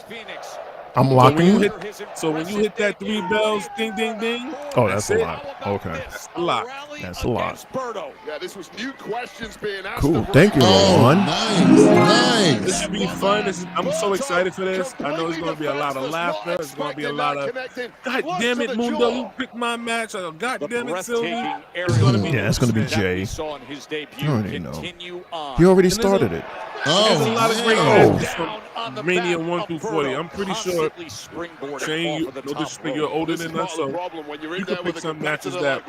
I'm locking. So when you hit that 3 bells, ding, ding, ding. Oh, that's a lot. Okay. That's a lot. That's a lot. Yeah, this was new questions being asked. Cool. Thank you, Ron. Nice. This should be fun. I'm so excited for this. I know it's going to be a lot of laughter. It's going to be a lot of, God damn it, Mundo, you picked my match. God damn it, Sylvie. It's going to be. Yeah, that's going to be Jay. I already know. He already started it. There's a lot of great matches from Mania 1 through 40. I'm pretty sure, Shane, no disrespect, you're older than us, so you can pick some matches that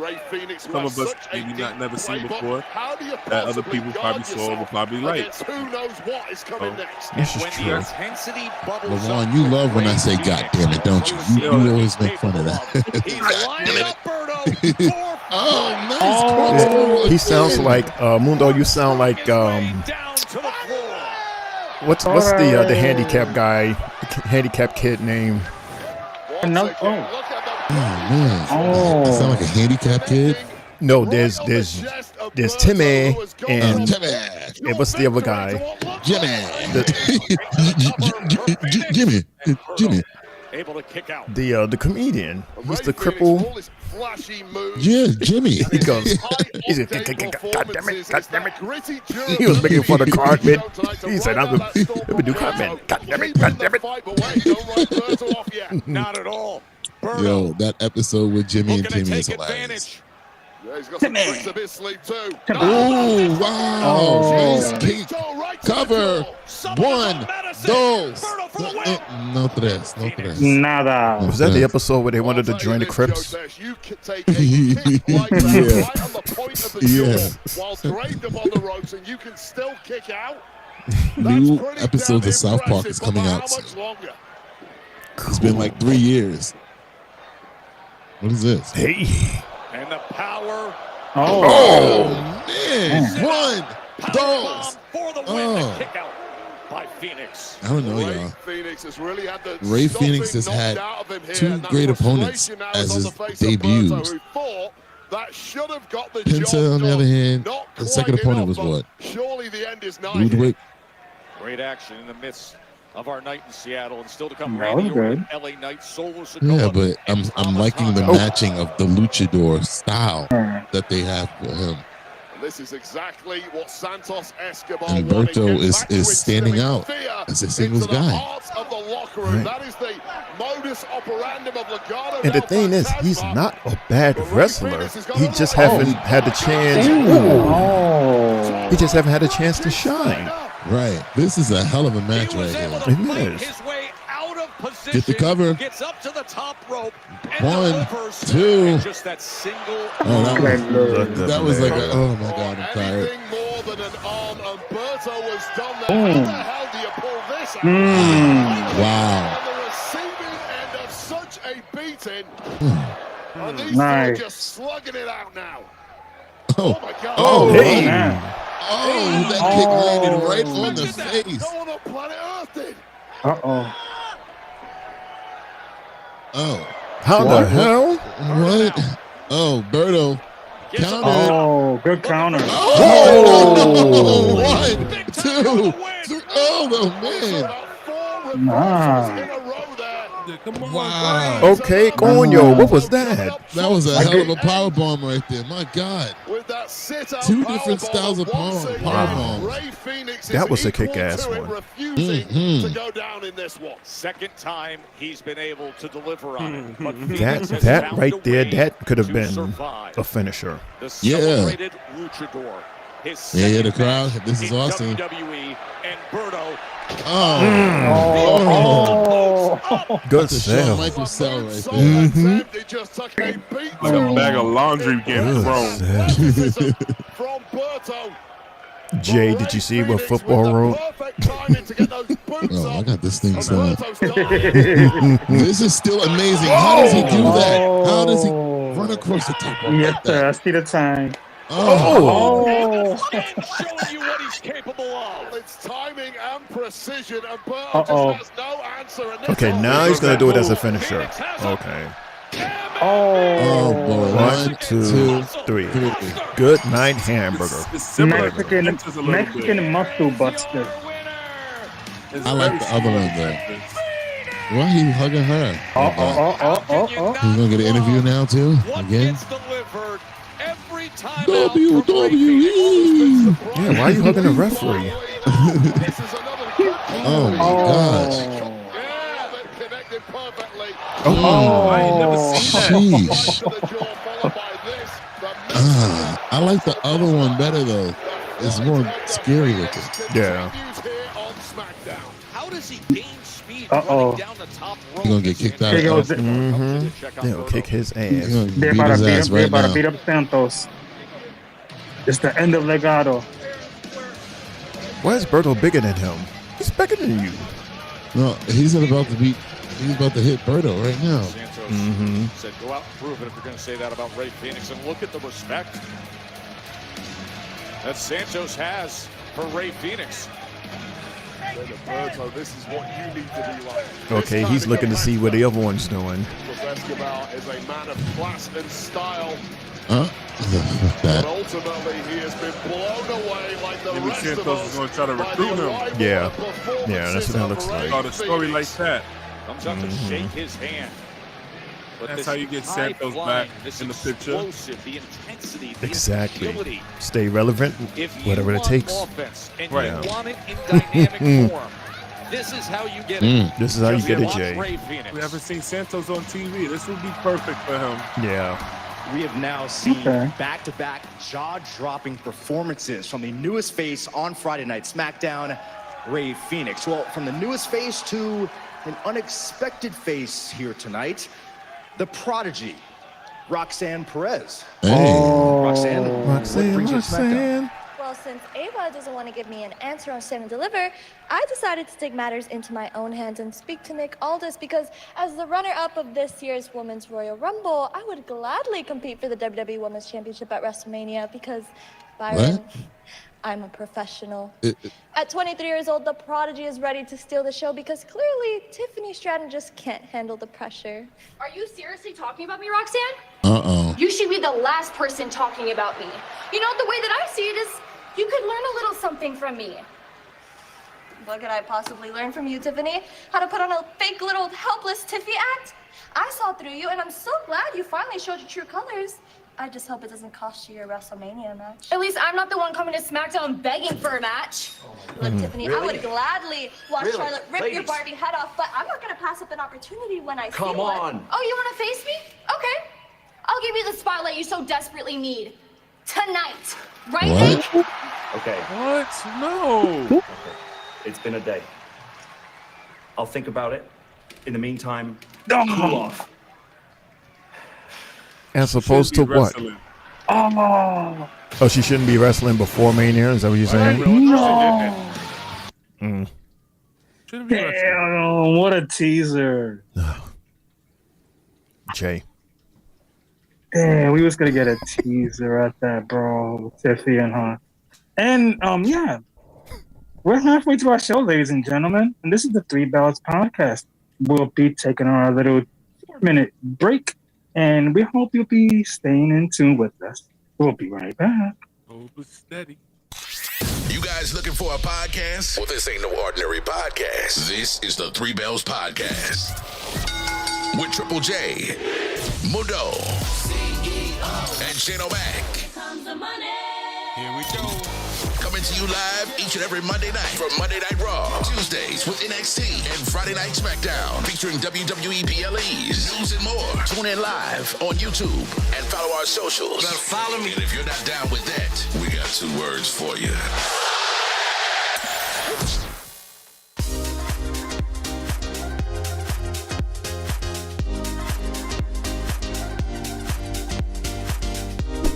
some of us maybe never seen before, that other people probably saw or will probably like. This is true. LeVon, you love when I say God damn it, don't you? You always make fun of that. Oh, nice. He sounds like Mundo. You sound like what's the handicap guy, handicap kid name? No. I sound like a handicap kid. No, there's Timmy and what's the other guy? Jimmy. Able to kick out. The comedian. He's the cripple. Yeah, Jimmy. He goes. He's God damn it. He was making fun of Cartman. He said, "Let me do Cartman. God damn it. Not at all. Yo, that episode with Jimmy and Timmy is hilarious. Yeah, he's got some tricks up his sleeve too. Oh, wow. Nice kick. Cover. 1, 2. No tres. Nada. Was that the episode where they wanted to join the Crips? New episodes of South Park is coming out soon. It's been like 3 years. What is this? Hey. And the power. Oh man. 1, 2. For the win. The kick out by Phoenix. I don't know, y'all. Rey Fenix has had 2 great opponents as his debuts. Penta, on the other hand, the second opponent was what? Ludwig. Great action in the midst of our night in Seattle, and still to come. LA Knight, Solo Sikoa. Yeah, but I'm liking the matching of the luchador style that they have for him. This is exactly what Santos Escobar and Berto is standing out as a singles guy. And the thing is, he's not a bad wrestler. He just haven't had the chance. He just haven't had a chance to shine. Right. This is a hell of a match right here. It is. Get the cover. Gets up to the top rope. 1, 2. Just that single. Oh, that was like a, oh my God, I'm tired. More than an arm, and Berto was done there. How the hell do you pull this out? Wow. On the receiving end of such a beating. And these two are just slugging it out now. Oh my God. Oh, hey. Oh, that kick landed right on the face. No one on planet Earth did. Oh. How the hell? What? Oh, Berto. Counter. Oh, good counter. Oh, 1, 2, 3. Oh, man. Nah. Come on. Wow. Okay, Coño, what was that? That was a hell of a power bomb right there. My God. With that sit-up Two power different bomb, styles of once power again, bombs. Rey Fenix That is was a equal kick-ass to it, one. refusing to go down in this one. Second time he's been able to deliver on it. But That Phoenix has that found right a there, way that could have to been survive. a finisher. The Yeah. celebrated luchador. His Yeah, the second crowd. match This is in awesome. WWE and Berto. Good Shawn sell. Michaels cell right there. Mm-hmm. He just took a beat Like a bag of laundry getting thrown. from Berto. Jay, did you see what football wrote? Oh, I got this thing set up. This is still amazing. How does he do that? How does he run across the top rope Yes, like sir. I that? see the time. Showing you what he's capable of. It's timing and precision, and Berto just has no answer. And Okay, now he's gonna do it as a finisher. Okay. Oh, boy. 1, 2, 3. Good night, hamburger. It's similar to Mexican Contenders a little bit. muscle buster. It's I like very the other one though. Why he hugging her? He's gonna get an interview now too. Again. WWE. Yeah, why are you hugging the referee? Oh my gosh. I ain't never seen that. Sheesh. I like the other one better though. It's more scary looking. Yeah. How does he gain speed Uh-oh. running down the top rope? He's gonna get kicked out. Here goes it. Mm-hmm. They'll kick his He's ass. gonna They're beat about his to beat ass up. They're right about to now. beat up Santos. It's the end of Legado. Why is Berto bigger than him? He's bigger than you. No, he's about to beat. He's about to hit Berto right now. Santos said, go out and prove it if you're going to say that about Rey Fenix. And look at the respect that Santos has for Rey Fenix. Berto, this is what you need to be like. Okay, he's looking to see what the other one's doing. Escobar is a man of class and style, Huh? but ultimately he has been blown away like the Maybe rest of Santos is us. going to try to by the recruit him. arrival Yeah. and performances Yeah, that's what that looks of like. Rey Got a story like Fenix. that. Comes out to shake his hand. But That's this how you get high Santos flying, back this in the picture. explosive, the intensity, the Exactly. agility. Stay relevant, If you whatever it want takes. offense and Right. you want it in dynamic form, this is how you get it. This is how you Just get it, watch Jay. Rey Fenix. We haven't seen Santos on TV. This would be perfect for him. Yeah. We have now seen Okay. back-to-back jaw-dropping performances from the newest face on Friday Night SmackDown, Rey Fenix. Well, from the newest face to an unexpected face here tonight, the prodigy, Roxanne Perez. Hey. Roxanne, what brings you to SmackDown? Well, since Ava doesn't want to give me an answer on Stand and Deliver, I decided to take matters into my own hands and speak to Nick Aldis because as the runner-up of this year's Women's Royal Rumble, I would gladly compete for the WWE Women's Championship at WrestleMania because, Byron, I'm a professional. At 23 years old, the prodigy is ready to steal the show because clearly Tiffany Stratton just can't handle the pressure. Are you seriously talking about me, Roxanne? Uh-oh. You should be the last person talking about me. You know, the way that I see it is you could learn a little something from me. What could I possibly learn from you, Tiffany? How to put on a fake little helpless Tiffy act? I saw through you, and I'm so glad you finally showed your true colors. I just hope it doesn't cost you your WrestleMania match. At least I'm not the one coming to SmackDown begging for a match. Look, Tiffany, I Really? would gladly watch Really? Charlotte rip your Ladies. Barbie head off, but I'm not gonna pass up an opportunity when I see Come one. on. Oh, you want to face me? Okay. I'll give you the spotlight you so desperately need. Tonight. Right, Nick? Okay, What? No. it's been a day. I'll think about it. In the meantime, cool off. As opposed to Shouldn't be what? wrestling. Oh, Oh, she shouldn't be wrestling before Mania? Is that what you're saying? no. Shouldn't be wrestling. Damn, what a teaser. Jay. Damn, we was gonna get a teaser at that, bro. Tiffy and her. And yeah. We're halfway to our show, ladies and gentlemen. And this is the Three Bells Podcast. We'll be taking our little 4-minute break. And we hope you'll be staying in tune with us. We'll be right back. Oh, but steady. You guys looking for a podcast? Well, this ain't no ordinary podcast. This is the Three Bells Podcast. with Triple J, Mundo, and Shayna Mac. Here we go. Coming to you live each and every Monday night from Monday Night Raw, Tuesdays with NXT, and Friday Night SmackDown featuring WWE PLEs, news and more. Tune in live on YouTube and follow our socials. Better follow me. And if you're not down with that, we got 2 words for you.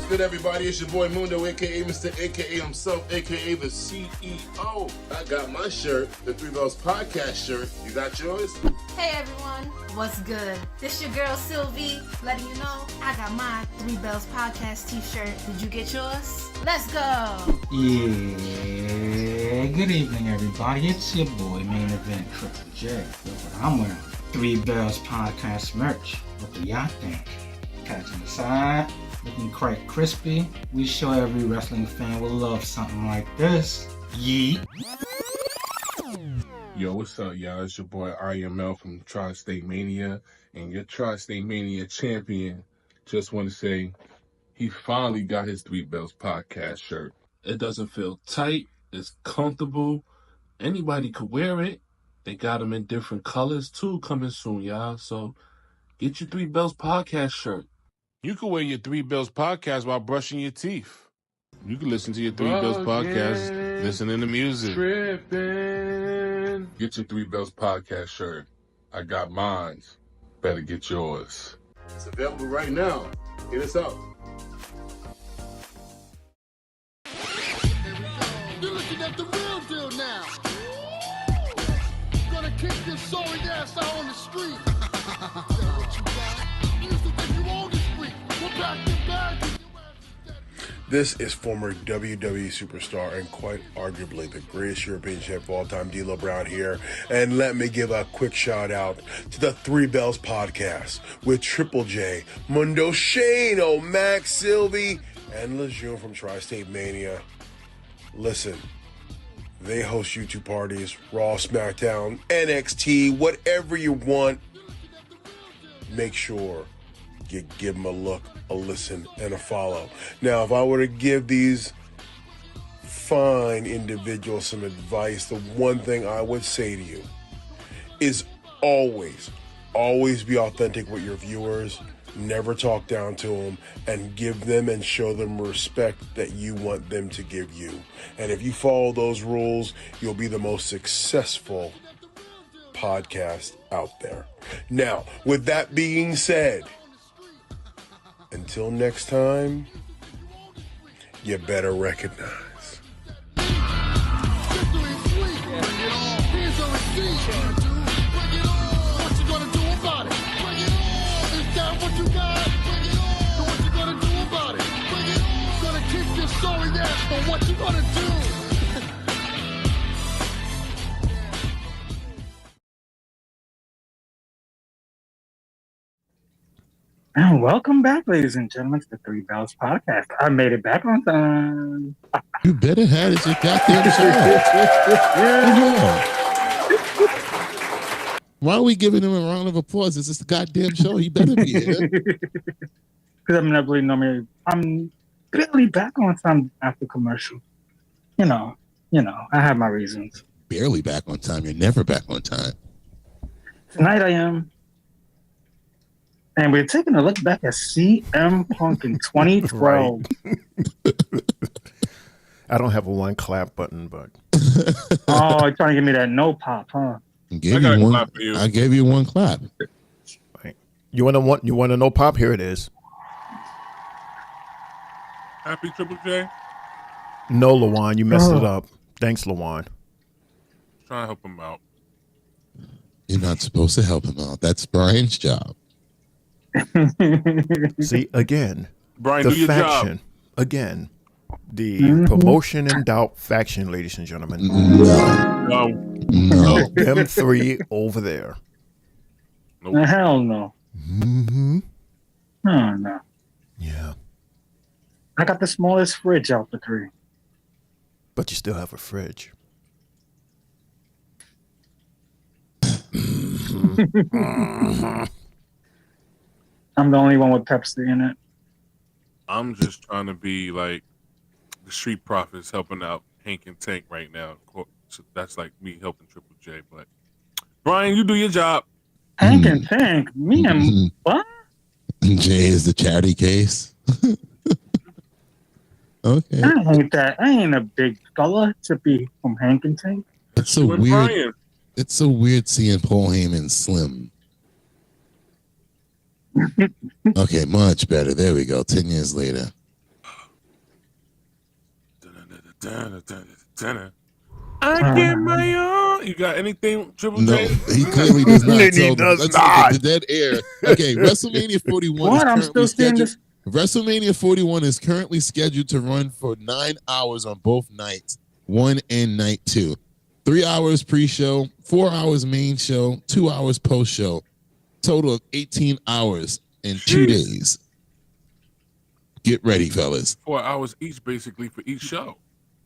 Good, everybody. It's your boy Mundo, aka Mr. AKA himself, aka the CEO. I got my shirt, the Three Bells Podcast shirt. You got yours? Hey everyone, what's good? This your girl Sylvie, letting you know I got my Three Bells Podcast t-shirt. Did you get yours? Let's go! Yeah, good evening everybody. It's your boy Main Event Triple J. Look what I'm wearing. Three Bells Podcast merch. What do y'all think? Catching the side. Looking quite crispy. We sure every wrestling fan will love something like this. Yeet. Yo, what's up, y'all? It's your boy IML from Tri-State Mania and your Tri-State Mania champion. Just want to say he finally got his Three Bells Podcast shirt. It doesn't feel tight. It's comfortable. Anybody could wear it. They got them in different colors too coming soon, y'all. So get your Three Bells Podcast shirt. You can wear your Three Bells Podcast while brushing your teeth. You can listen to your Three Bells Podcast, listening to music. Tripping. Get your Three Bells Podcast shirt. I got mine. Better get yours. It's available right now. Hit us up. You're looking at the real deal now. Gonna kick this sorry ass out on the street. What you got? You used to think you own the street. We're back to back. This is former WWE superstar and quite arguably the greatest European champ of all time, D'Lo Brown here. And let me give a quick shout out to the Three Bells Podcast with Triple J, Mundo, Shayna, Max, Sylvie, and Lejeune from Tri-State Mania. Listen, they host YouTube parties, Raw, SmackDown, NXT, whatever you want. Make sure you give them a look, a listen, and a follow. Now, if I were to give these fine individuals some advice, the one thing I would say to you is always be authentic with your viewers. Never talk down to them, and give them and show them respect that you want them to give you. And if you follow those rules, you'll be the most successful podcast out there. Now, with that being said, until next time, you better recognize. What you gonna do about it? Is that what you got? So what you gonna do about it? Gonna kick your sorry ass, but what you gonna do? And welcome back, ladies and gentlemen, to the Three Bells Podcast. I made it back on time. You better have it. You goddamn show. Why are we giving him a round of applause? It's just a goddamn show. He better be here. Because I'm barely back on time after commercial. You know, I have my reasons. Barely back on time. You're never back on time. Tonight I am. And we're taking a look back at CM Punk in 2012. I don't have a one clap button, but oh, you're trying to give me that no pop, huh? I gave you one clap. Right. You want a no pop? Here it is. Happy Triple J. No, Lawan, you messed it up. Thanks, Lawan. Trying to help him out. You're not supposed to help him out. That's Brian's job. See, again, Brian, the do your faction. job. Again, the promotion in doubt faction, ladies and gentlemen. No. Them three over there. Nope. Hell no. Mm-hmm. Oh, no. Yeah. I got the smallest fridge out the three. But you still have a fridge. I'm the only one with Pepsi in it. I'm just trying to be like the Street Profits helping out Hank and Tank right now. So that's like me helping Triple J. But Brian, you do your job. Hank and Tank? Me and what? Jay is the charity case. Okay. I hate that. I ain't a big fella to be from Hank and Tank. It's so weird. Brian. It's so weird seeing Paul Heyman slim. Okay, much better. There we go. 10 years later. I get my own. You got anything, Triple J? No, he clearly does not. He does Let's not. The dead air. Okay, WrestleMania 41 What? is I'm currently still seeing scheduled. WrestleMania 41 is currently scheduled to run for 9 hours on both nights, 1 and night 2. 3 hours pre-show, 4 hours main show, 2 hours post-show. Total of 18 hours in 2 days. Get ready, fellas. 4 hours each, basically, for each show.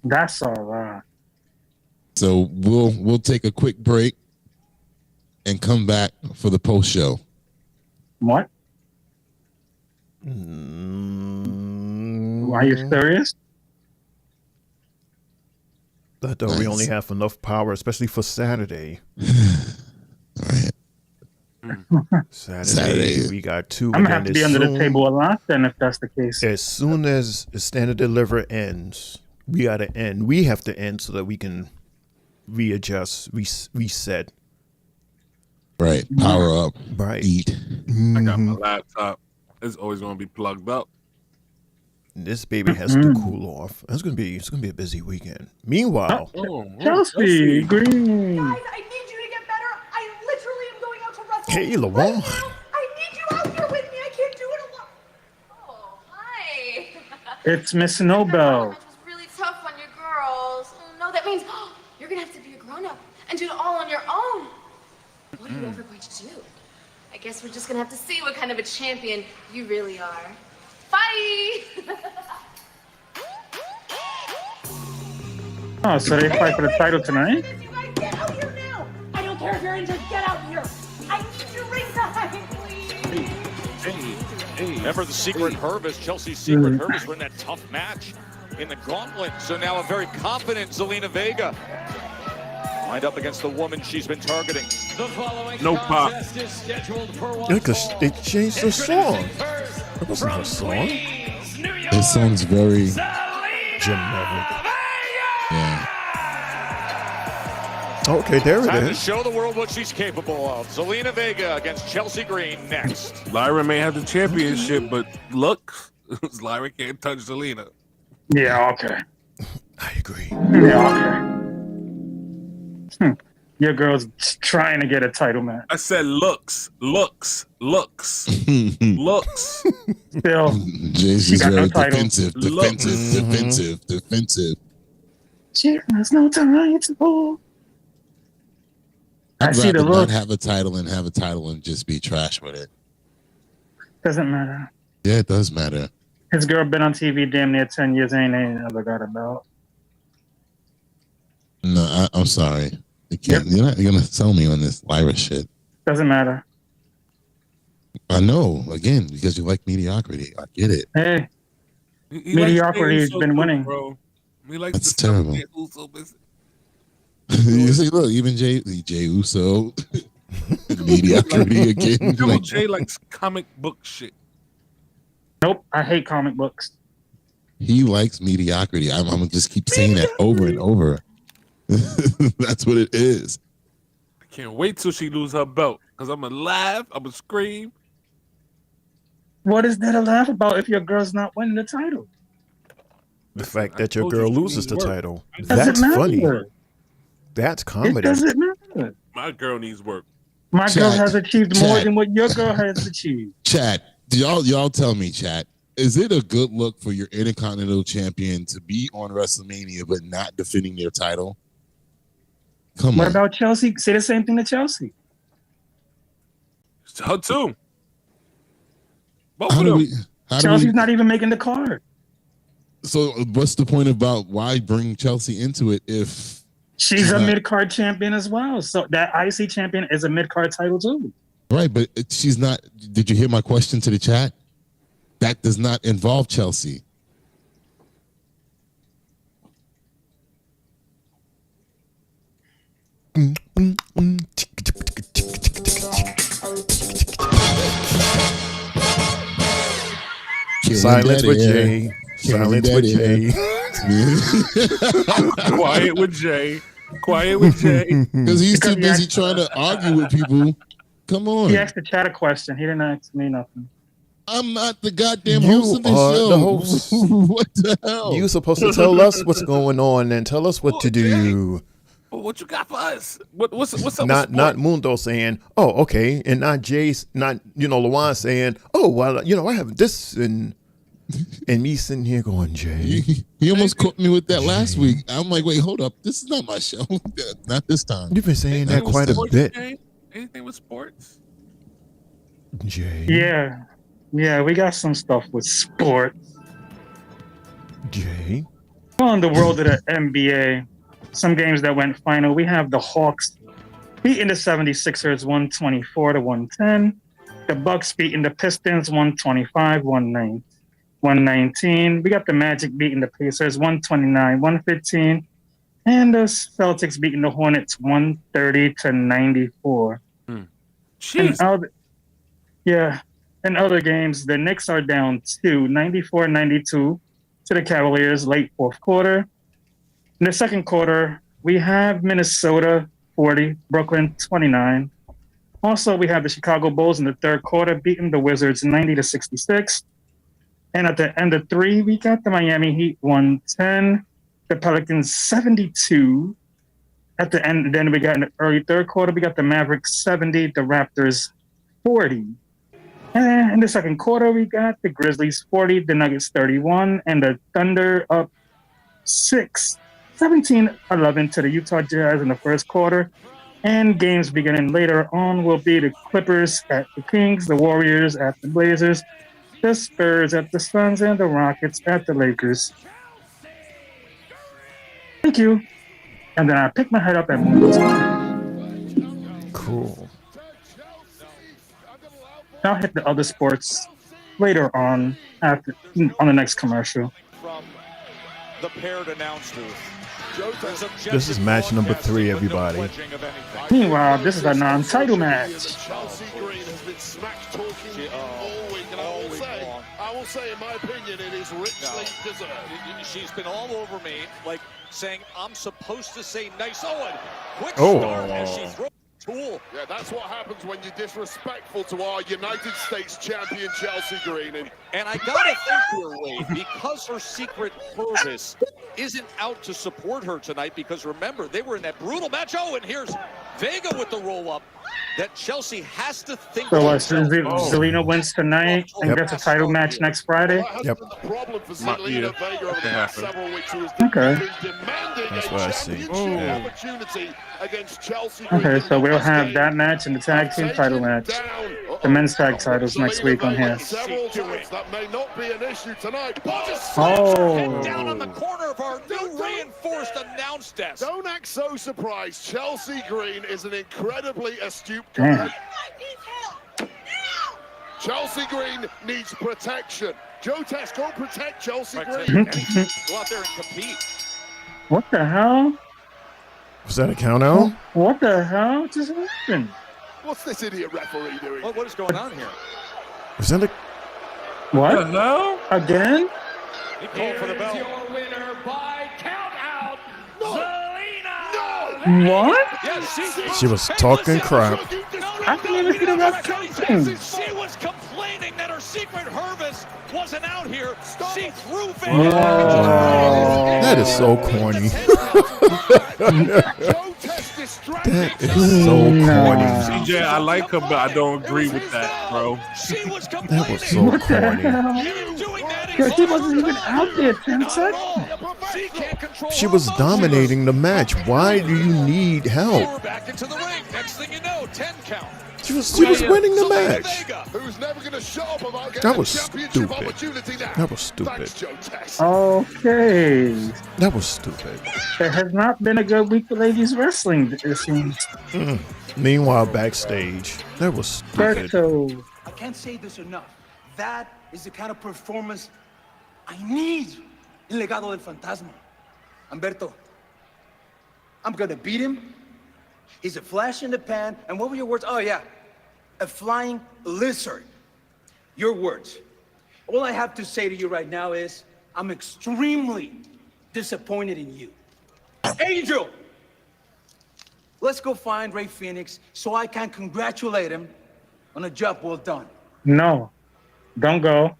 That's all right. So we'll take a quick break and come back for the post-show. What? Are you serious? I thought we only have enough power, especially for Saturday. Saturday, we got 2. I'm gonna have to be under the table a lot then if that's the case. As soon as the Stand and Deliver ends, we gotta end. We have to end so that we can readjust, reset. Right. Power up. Right. Eat. I got my laptop. It's always gonna be plugged up. This baby has to cool off. It's gonna be a busy weekend. Meanwhile, Chelsea Green. Guys, I need you to get better. I literally am going out to wrestle. Hey, LaWall. I need you out here with me. I can't do it alone. Oh, hi. It's Miss Nobel. It was really tough on your girls. No, that means you're gonna have to be a grown-up and do it all on your own. What are you ever going to do? I guess we're just gonna have to see what kind of a champion you really are. Bye! Oh, so they fight for the title tonight? You guys get out here now! I don't care if you're injured, get out here! I need you ringside, please! Remember the secret Hervis, Chelsea's secret Hervis were in that tough match in the Gauntlet. So now a very confident Zelina Vega. Lined up against the woman she's been targeting. No pop. yeah, because they changed the song. It wasn't her song. This song's very generic. Yeah. Okay, there it Time to is. show the world what she's capable of. Zelina Vega against Chelsea Green next. Lyra may have the championship, but look, Lyra can't touch Zelina. Yeah, okay. I agree. Yeah, okay. Your girl's trying to get a title match. I said looks. Still, Jay's she got very no title. defensive. She has no title. I'd I see the rather not look. have a title and just be trash with it. Doesn't matter. Yeah, it does matter. His girl been on TV damn near 10 years, ain't never got a belt. No, I'm sorry. You can't. You're not gonna sell me on this Lyra shit. Doesn't matter. I know. Again, because you like mediocrity. I get it. Hey, He mediocrity has likes been Uso, winning. bro. He likes That's the stuff terrible. that Uso is- You see, look, even Jay Uso, mediocrity again. Triple Like, J likes comic book shit. Nope, I hate comic books. he likes mediocrity. I'm gonna just keep saying that over and over. That's what it is. I can't wait till she lose her belt because I'm gonna laugh, I'm gonna scream. What is there to laugh about if your girl's not winning the title? The fact that your told you girl she loses needs the work. title. Doesn't That's matter. funny. That's It comedy. doesn't matter. My girl needs work. My girl Chat. has achieved more Chat. than what your girl has achieved. Chat, y'all tell me, chat. Is it a good look for your Intercontinental Champion to be on WrestleMania but not defending their title? Come What on. about Chelsea? Say the same thing to Chelsea. It's her too. Both How of do them. we? How do Chelsea's we? not even making the card. So what's the point about why bring Chelsea into it if She's a not- mid-card champion as well. So that IC champion is a mid-card title too. Right, but she's not. Did you hear my question to the chat? That does not involve Chelsea. Silence with Jay. Silence with Jay. Quiet with Jay. Quiet with Jay. Because he's too busy trying to argue with people. Come on. He asked the chat a question. He didn't ask me nothing. I'm not the goddamn host of the show. The host. What the hell? You're supposed to tell us what's going on and tell us what to do. What you got for us? What's up? Not Mundo saying, "Oh, okay," and not Jay's, not Luan saying, "Oh, well, I have this," and me sitting here going, "Jay." He almost caught me with that last week. I'm like, wait, hold up, this is not my show. Not this time. You've been saying that quite a bit. Jay? Anything with sports? Jay. Yeah, we got some stuff with sports. Jay. Well, in the world of the NBA, some games that went final. We have the Hawks beating the 76ers 124-110. The Bucks beating the Pistons 125-119. We got the Magic beating the Pacers 129-115. And the Celtics beating the Hornets 130-94. In other games, the Knicks are down 94-92 to the Cavaliers late fourth quarter. In the second quarter, we have Minnesota 40, Brooklyn 29. Also, we have the Chicago Bulls in the third quarter beating the Wizards 90-66. And at the end of three, we got the Miami Heat 110, the Pelicans 72. At the end, then we got in the early third quarter, we got the Mavericks 70, the Raptors 40. And in the second quarter, we got the Grizzlies 40, the Nuggets 31, and the Thunder up 17-11 to the Utah Jazz in the first quarter. And games beginning later on will be the Clippers at the Kings, the Warriors at the Blazers, the Spurs at the Suns, and the Rockets at the Lakers. Thank you. And then I pick my head up and move. Cool. I'll hit the other sports later on on the next commercial. From the paired announcers. This is match number 3, everybody. Meanwhile, this is a non-title match. I will say, in my opinion, it is richly deserved. She's been all over me, like saying, I'm supposed to say nice. Quick start as she throws. Cool. Yeah, that's what happens when you're disrespectful to our United States champion Chelsea Green. And I gotta think here, Wade, because her secret purpose isn't out to support her tonight, because remember, they were in that brutal match. And here's Vega with the roll-up. That Chelsea has to think. So Zelina wins tonight and gets a title match next Friday? Yep. Okay. That's what I see. Okay, so we'll have that match and the tag team title match. The men's tag titles next week on here. That may not be an issue tonight. Down on the corner of our new reinforced announce desk. Don't act so surprised. Chelsea Green is an incredibly astute guy. Chelsea Green needs protection. Joe Tesco, protect Chelsea Green. Go out there and compete. What the hell? Was that a count out? What the hell just happened? What's this idiot referee doing? What is going on here? Was that a... What? No. Again? He called for the bell. Your winner by count out, Zelina. What? She was talking crap. I didn't even see the ref counting. She was complaining that her secret Hervis wasn't out here. She threw That is so corny. That is so corny. CJ, I like her, but I don't agree with that, bro. That was so corny. She wasn't even out there 10 seconds. She was dominating the match. Why do you need help? Back into the ring. Next thing you know, 10 count. She was winning the match. Who's never going to show up about getting That was a championship stupid. opportunity now. That was stupid. Okay. That was stupid. It has not been a good week for ladies wrestling, it seems. Meanwhile, backstage, that was stupid. Berto. I can't say this enough. That is the kind of performance I need in Legado del Fantasma. Humberto, I'm gonna beat him. He's a flash in the pan. And what were your words? Oh, yeah. A flying lizard. Your words. All I have to say to you right now is I'm extremely disappointed in you. Angel! Let's go find Rey Fenix so I can congratulate him on a job well done. No. Don't go.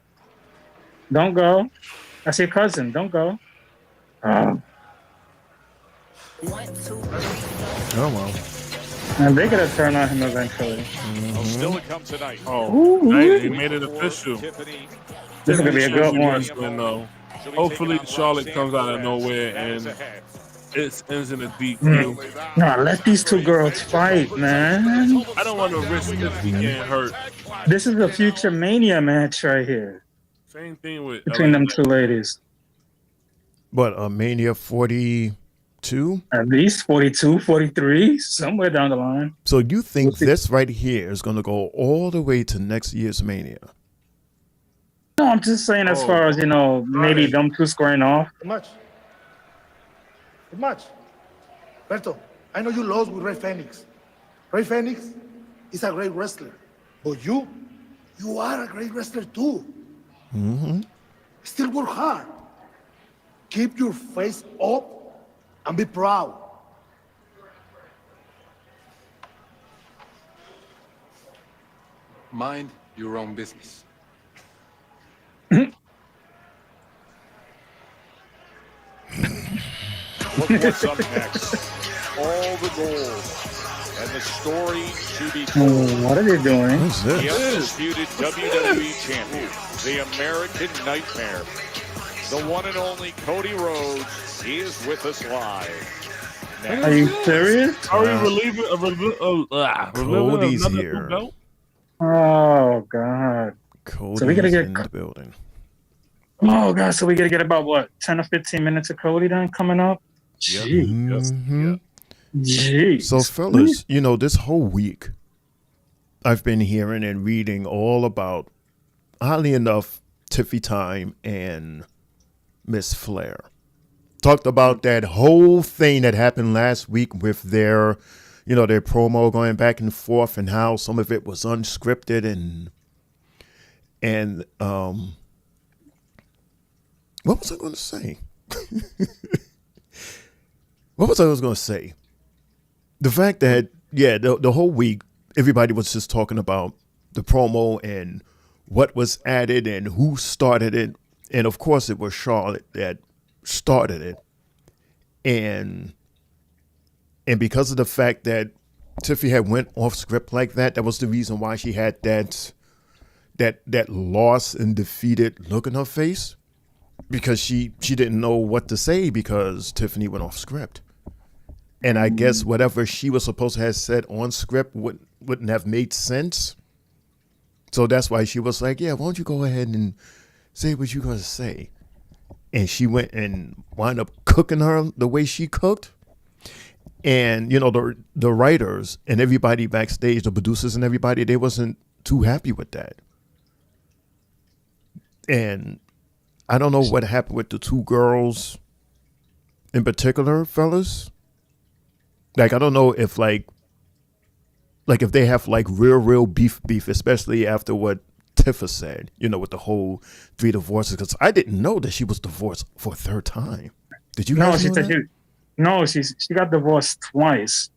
Don't go. That's your cousin. Don't go. Oh, well. And they're going to turn on him eventually. Oh, still to come tonight. Oh, right, they made it official. Tiffany. This is going to be a good one. Hopefully Charlotte comes out of nowhere and it ends in a DQ. Nah, let these two girls fight, man. I don't want to risk this getting hurt. This is a future Mania match right here. Same thing with between them two ladies. What, Mania 42? At least 42, 43, somewhere down the line. So you think this right here is going to go all the way to next year's Mania? No, I'm just saying as far as, maybe them two squaring off. Too much. Berto, I know you lost with Rey Fenix. Rey Fenix is a great wrestler. But you are a great wrestler too. Mm-hmm. Still work hard. Keep your face up and be proud. Mind your own business. Look what's up next. All the gold and the story to be told. What are they doing? What's this? The undisputed WWE champion, the American Nightmare, the one and only Cody Rhodes. He is with us live. Next. Are you serious? Are we relieving Cody's another here. belt? Oh, God. Cody's So we gotta get in the building. Oh, God. So we got to get about, what, 10 or 15 minutes of Cody then coming up? Jeez. Mm-hmm. Jeez. So, fellas, this whole week, I've been hearing and reading all about, oddly enough, Tiffy Time and Miss Flair. Talked about that whole thing that happened last week with their promo going back and forth and how some of it was unscripted and what was I going to say? What was I going to say? The fact that, the whole week, everybody was just talking about the promo and what was added and who started it. And, of course, it was Charlotte that started it. And because of the fact that Tiffy had went off script like that, that was the reason why she had that lost and defeated look in her face. Because she didn't know what to say because Tiffany went off script. And I guess whatever she was supposed to have said on script wouldn't have made sense. So that's why she was like, yeah, why don't you go ahead and say what you're going to say. And she went and wound up cooking her the way she cooked. And, the writers and everybody backstage, the producers and everybody, they wasn't too happy with that. And I don't know what happened with the two girls in particular, fellas. Like, I don't know if like if they have like real beef, especially after what Tifa said, with the whole 3 divorces. Because I didn't know that she was divorced for a third time. Did you? No, guys she know said that? she got divorced twice,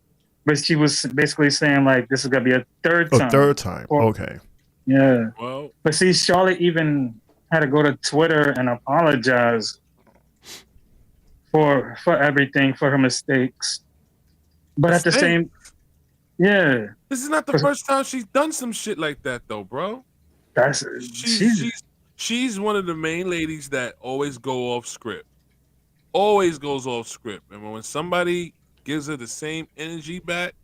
but she was basically saying like this is gonna be a third time. A third time. Okay. Yeah. Well, but see, Charlotte even had to go to Twitter and apologize for everything, for her mistakes. But at the same, this is not the first time she's done some shit like that, though, bro. She's one of the main ladies that always go off script. always goes off script. And when somebody gives her the same energy back,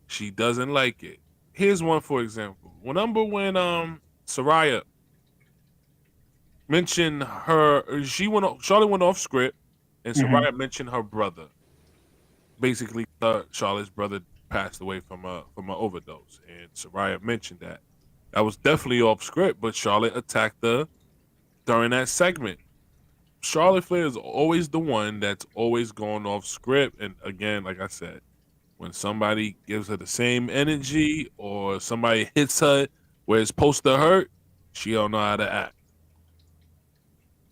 she doesn't like it. Here's one for example. Remember when Saraya mentioned Charlotte went off script, and Saraya mentioned her brother. Basically, Charlotte's brother passed away from an overdose, and Saraya mentioned that. That was definitely off script, but Charlotte attacked her during that segment. Charlotte Flair is always the one that's always going off script, and again, like I said, when somebody gives her the same energy or somebody hits her where it's supposed to hurt, she don't know how to act.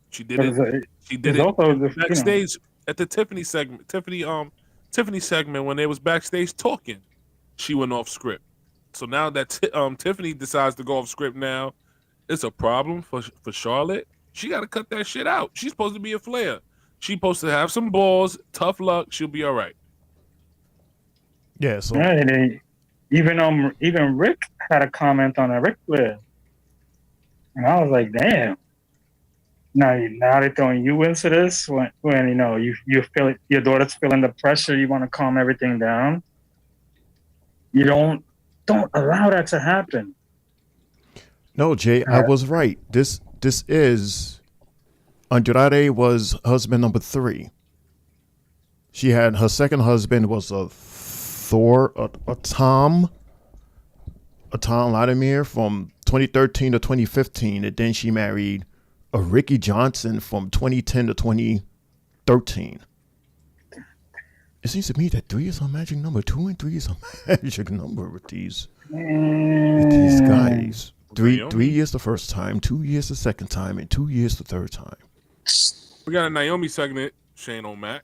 She did it. She did it backstage at the Tiffany segment. Tiffany segment when they was backstage talking, she went off script. So now that Tiffany decides to go off script, now it's a problem for Charlotte. She got to cut that shit out. She's supposed to be a Flair. She's supposed to have some balls. Tough luck. She'll be all right. Yeah. So even Rick had a comment on a Ric Flair, and I was like, damn. Now they're throwing you into this when you feel it, your daughter's feeling the pressure. You want to calm everything down. You don't allow that to happen. No, Jay, I was right. This is Andrade was husband number 3. She had her second husband was a Tom Latimer from 2013 to 2015, and then she married a Ricky Johnson from 2010 to 2013. It seems to me that 3 is a magic number. 2 and 3 is a magic number with these guys. 3 years the first time, 2 years the second time, and 2 years the third time. We got a Naomi segment, Shane O'Mac.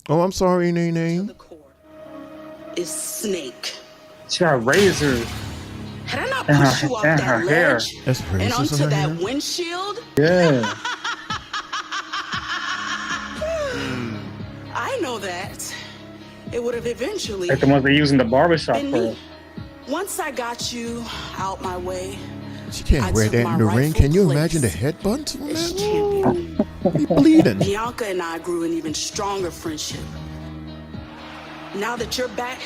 Oh, I'm sorry, Nene. Is Snake. She got razors. Had I not pushed you off that ledge and onto that hair. windshield? Yeah. I know that. It would have eventually Like the ones they use in the barbershop been for. me. Once I got you out my way, She can't wear that in the ring. Can you imagine the headbutt? Be bleeding. Bianca and I grew an even stronger friendship. Now that you're back,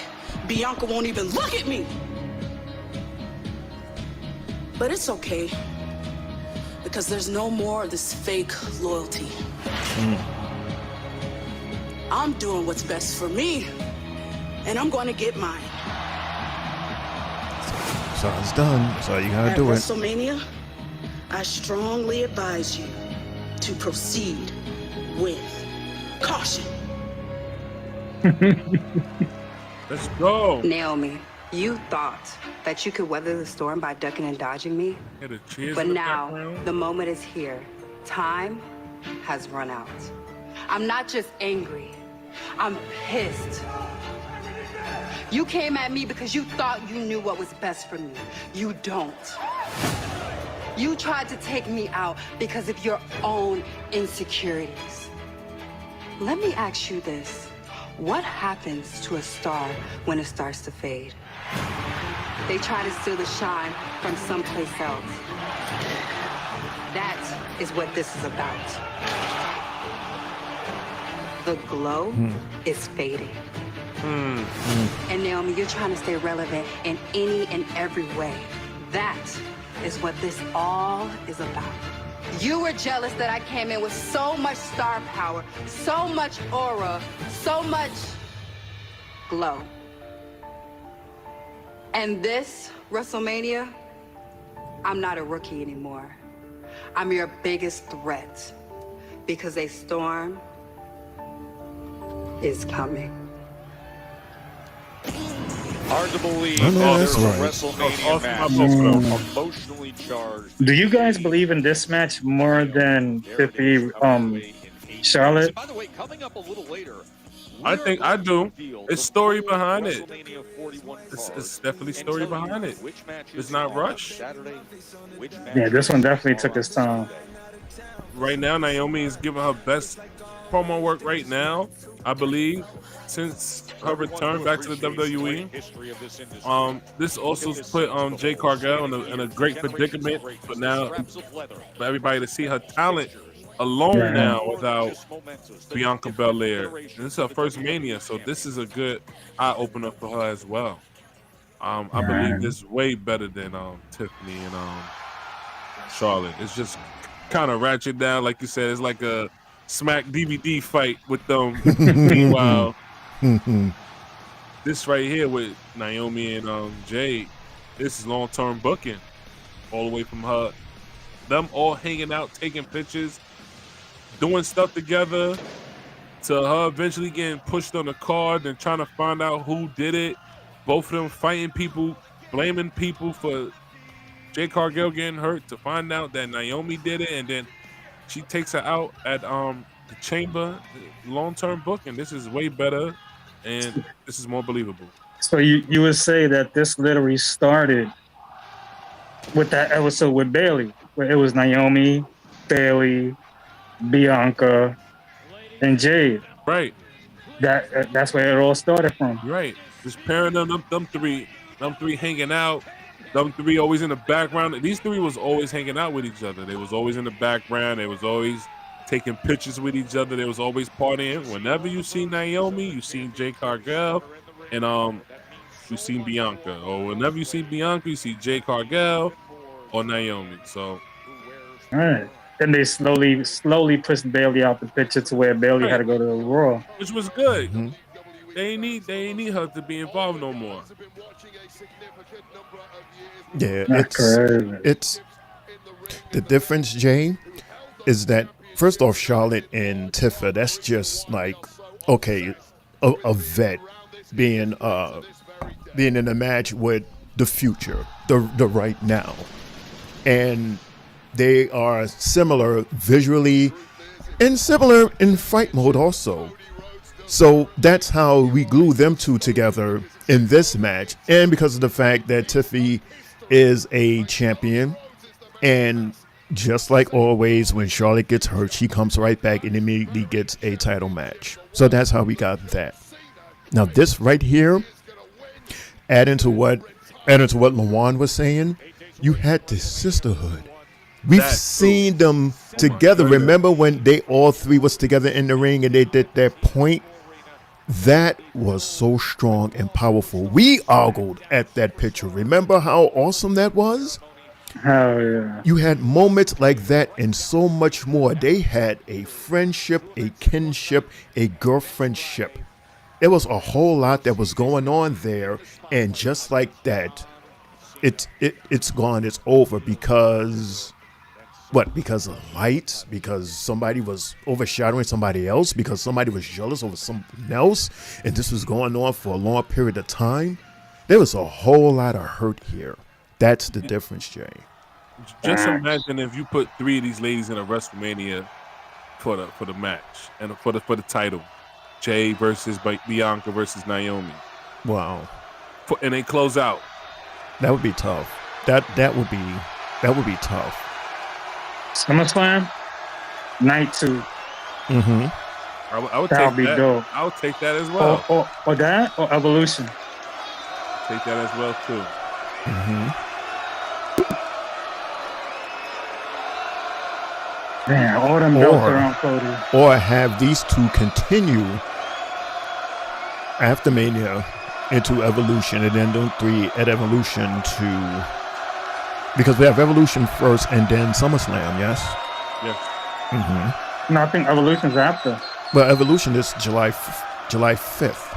Bianca won't even look at me. But it's okay, because there's no more of this fake loyalty. I'm doing what's best for me, and I'm going to get mine. So it's done. So you gotta do At it. WrestleMania, I strongly advise you to proceed with caution. Let's go. Naomi, you thought that you could weather the storm by ducking and dodging me, but now the moment is here. Time has run out. I'm not just angry, I'm pissed. You came at me because you thought you knew what was best for me. You don't. You tried to take me out because of your own insecurities. Let me ask you this. What happens to a star when it starts to fade? They try to steal the shine from someplace else. That is what this is about. The glow is fading. And Naomi, you're trying to stay relevant in any and every way. That is what this all is about. You were jealous that I came in with so much star power, so much aura, so much glow. And this WrestleMania, I'm not a rookie anymore. I'm your biggest threat because a storm is coming. Hard to believe I know that that's there's right. a WrestleMania match emotionally charged. Do you guys believe in this match more than Tiffany Charlotte? By the way, coming up a little later, I think I do. It's story behind it. It's definitely story behind it. It's not rushed. Yeah, this one definitely took its time. Right now, Naomi is giving her best promo work right now, I believe, since her return back to the WWE. This also put Jay Cargill in a great predicament for now, for everybody to see her talent alone now without Bianca Belair. And this is her first Mania, so this is a good eye opener for her as well. I believe this is way better than Tiffany and Charlotte. It's just kind of ratchet down, like you said. It's like a Smack DVD fight with them. Meanwhile, this right here with Naomi and Jade, this is long-term booking, all the way from her, them all hanging out, taking pictures, doing stuff together, to her eventually getting pushed on the card and trying to find out who did it. Both of them fighting people, blaming people for Jade Cargill getting hurt, to find out that Naomi did it, and then she takes her out at the Chamber. Long-term booking. This is way better, and this is more believable. So you would say that this literally started with that episode with Bayley, where it was Naomi, Bayley, Bianca, and Jade. Right. That's where it all started from. Right. Just pairing them three hanging out. Them three always in the background. These three was always hanging out with each other. They was always in the background. They was always taking pictures with each other. They was always partying. Whenever you see Naomi, you seen Jade Cargill, and you seen Bianca. Or whenever you see Bianca, you see Jade Cargill or Naomi. So, all right. Then they slowly pushed Bayley out the picture to where Bayley had to go to the Raw, which was good. Mm-hmm. They ain't need her to be involved no more. Yeah, it's the difference, Jay, is that first off, Charlotte and Tifa, that's just like, okay, a vet being in a match with the future, the right now, and they are similar visually and similar in fight mode also. So that's how we glue them two together in this match. And because of the fact that Tiffy is a champion, and just like always, when Charlotte gets hurt, she comes right back and immediately gets a title match. So that's how we got that. Now this right here, adding to what Lawan was saying, you had this sisterhood. We've seen them together. Remember when they all three was together in the ring and they did that point? That was so strong and powerful. We ogled at that picture. Remember how awesome that was? Hell yeah. You had moments like that and so much more. They had a friendship, a kinship, a girlfriendship. There was a whole lot that was going on there. And just like that, it's gone. It's over because... What? Because of lights? Because somebody was overshadowing somebody else? Because somebody was jealous over something else? And this was going on for a long period of time? There was a whole lot of hurt here. That's the difference, Jay. Just imagine if you put three of these ladies in a WrestleMania for the match and for the title. Jay versus Bianca versus Naomi. Wow. And they close out. That would be tough. That would be tough. SummerSlam, night 2. Mm-hmm. I would That'll take be that. dope. I would take that as well. Or that, or Evolution. Take that as well too. Mm-hmm. Man, all them belts are on Cody. Or have these two continue after Mania into Evolution, and then them three at Evolution to... Because we have Evolution first and then SummerSlam, yes? Yes. Mm-hmm. No, I think Evolution's after. Well, Evolution is July 5th.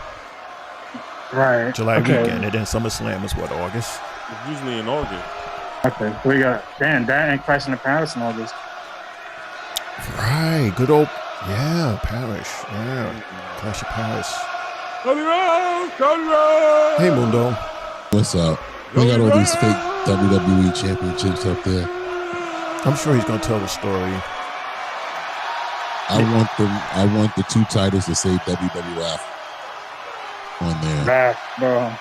Right. July weekend, and then SummerSlam is what, August? It's usually in August. Okay, we got that and Clash in the Paris in August. Right, good old, Paris. Yeah, Clash of Paris. Hey, Mundo. What's up? We got all these fake WWE championships up there. I'm sure he's gonna tell the story. I want the two titles to say WWF on there. Back, bro.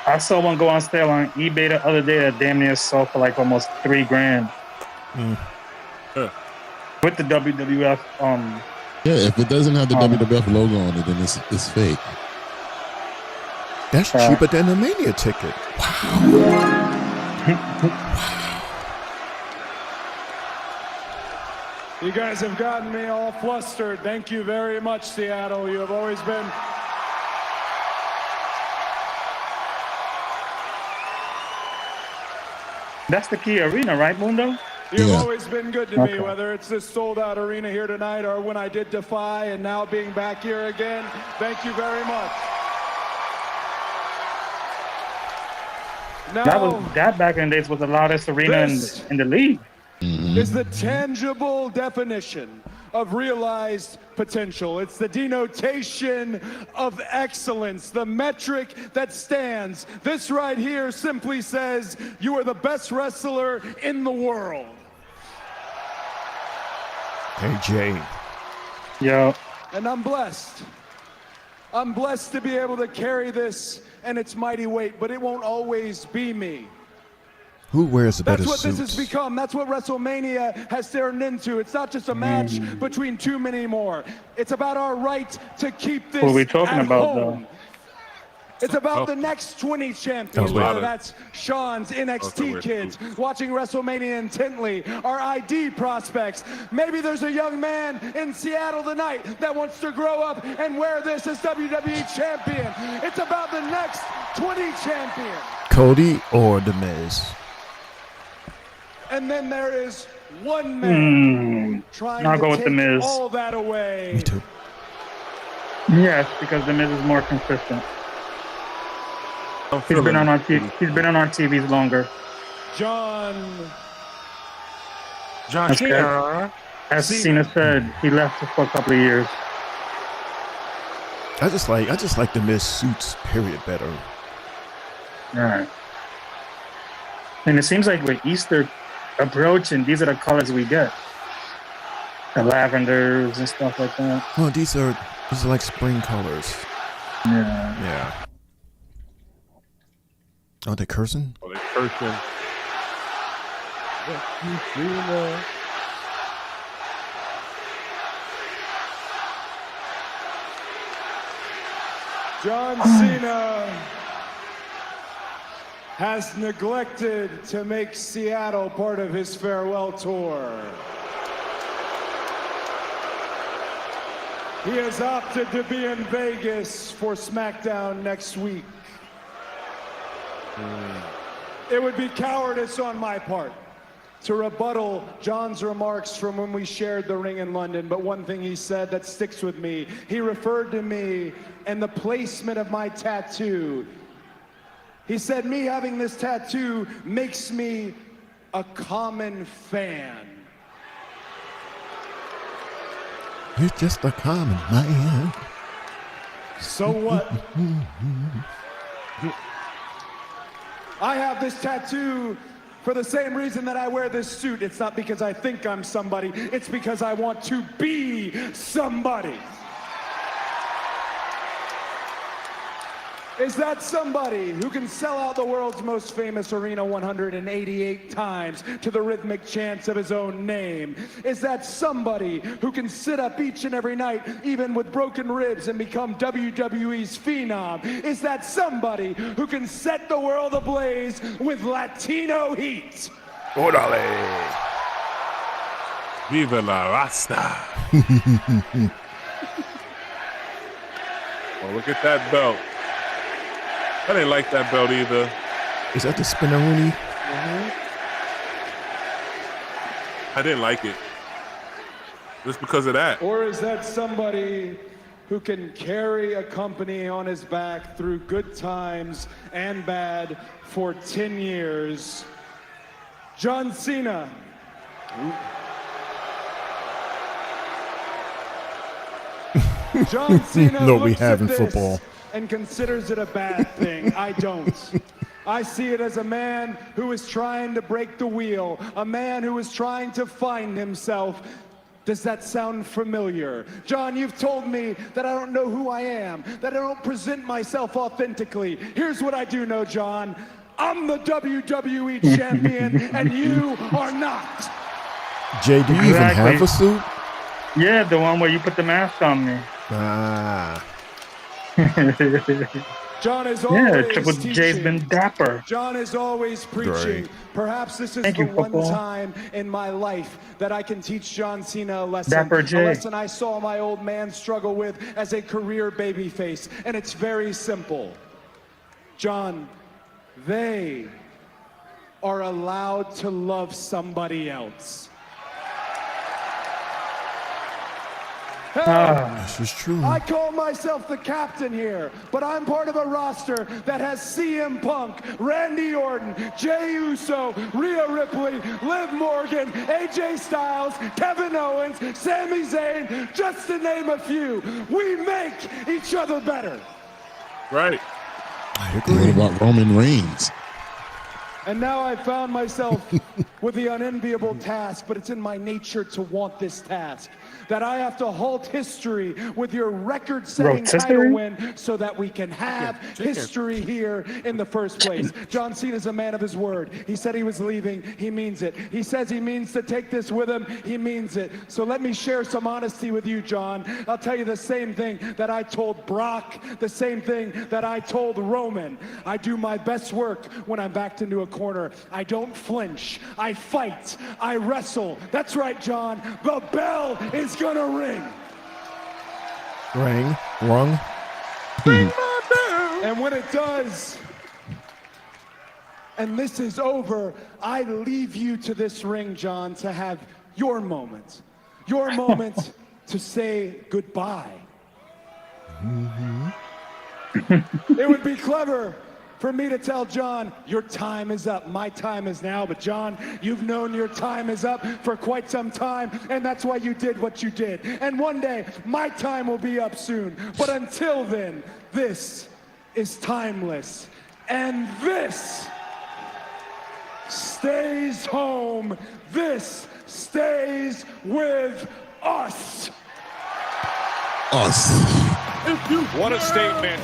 I saw one go on sale on eBay the other day that damn near sold for like almost $3,000. With the WWF. Yeah, if it doesn't have the WWF logo on it, then it's fake. That's cheaper than a Mania ticket. Wow. You guys have gotten me all flustered. Thank you very much, Seattle. You have always been... That's the key arena, right, Mundo? You've always been good to me, whether it's this sold-out arena here tonight or when I did Defy and now being back here again. Thank you very much. Now, That back in the days was the loudest arena in the league. Is the tangible definition of realized potential. It's the denotation of excellence, the metric that stands. This right here simply says you are the best wrestler in the world. Hey, Jay. Yo. And I'm blessed. I'm blessed to be able to carry this and its mighty weight, but it won't always be me. Who wears the better That's what suits? this has become. That's what WrestleMania has turned into. It's not just a match between two men anymore. It's about our right to keep this What are we talking at about, home. though? It's about the next 20 champions, whether that's Sean's NXT kids watching WrestleMania intently, our ID prospects. Maybe there's a young man in Seattle tonight that wants to grow up and wear this as WWE champion. It's about the next 20 champions. Cody or The Miz? And then there is one man trying I'll to go with take The Miz. all that away. Me too. Yes, because The Miz is more consistent. He's been on our TVs longer. John Cena. As Cena said, he left for a couple of years. I just like The Miz suits, period, better. All right. And it seems like with Easter approaching, these are the colors we get. The lavenders and stuff like that. Well, these are like spring colors. Yeah. Yeah. Oh, they cursing? Oh, they cursing. John Cena has neglected to make Seattle part of his farewell tour. He has opted to be in Vegas for SmackDown next week. It would be cowardice on my part to rebuttal John's remarks from when we shared the ring in London, but one thing he said that sticks with me, he referred to me and the placement of my tattoo. He said, me having this tattoo makes me a common fan. You're just a common man. So what? I have this tattoo for the same reason that I wear this suit. It's not because I think I'm somebody. It's because I want to be somebody. Is that somebody who can sell out the world's most famous arena 188 times to the rhythmic chants of his own name? Is that somebody who can sit up each and every night, even with broken ribs, and become WWE's phenom? Is that somebody who can set the world ablaze with Latino heat? Orale. Viva la Rasta. Oh, look at that belt. I didn't like that belt either. Is that the Spinaroonie? I didn't like it. Just because of that. Or is that somebody who can carry a company on his back through good times and bad for 10 years? John Cena. John Cena No, we looks have in at this football. and considers it a bad thing. I don't. I see it as a man who is trying to break the wheel, a man who is trying to find himself. Does that sound familiar? John, you've told me that I don't know who I am, that I don't present myself authentically. Here's what I do know, John. I'm the WWE champion, and you are not. Jay, do you even have a suit? Yeah, the one where you put the mask on me. Ah. John is Yeah, always Triple J's teaching. been dapper. John is always preaching. Right. Perhaps this is Thank the you, one football. time in my life that I can teach John Cena a lesson. Dapper A J. lesson I saw my old man struggle with as a career babyface. And it's very simple. John, they are allowed to love somebody else. This is true. I call myself the captain here, but I'm part of a roster that has CM Punk, Randy Orton, Jey Uso, Rhea Ripley, Liv Morgan, AJ Styles, Kevin Owens, Sami Zayn, just to name a few. We make each other better. Right. I What agree. about Roman Reigns? And now I found myself with the unenviable task, but it's in my nature to want this task. That I have to halt history with your record-setting title win so that we can have history here in the first place. John Cena's a man of his word. He said he was leaving. He means it. He says he means to take this with him. He means it. So let me share some honesty with you, John. I'll tell you the same thing that I told Brock, the same thing that I told Roman. I do my best work when I'm backed into a corner. I don't flinch. I fight. I wrestle. That's right, John. The bell is gonna ring. Ring. Rung. And when it does, and this is over, I leave you to this ring, John, to have your moment. Your moment to say goodbye. It would be clever for me to tell John, your time is up. My time is now. But John, you've known your time is up for quite some time, and that's why you did what you did. And one day, my time will be up soon. But until then, this is timeless. And this stays home. This stays with us. What a statement.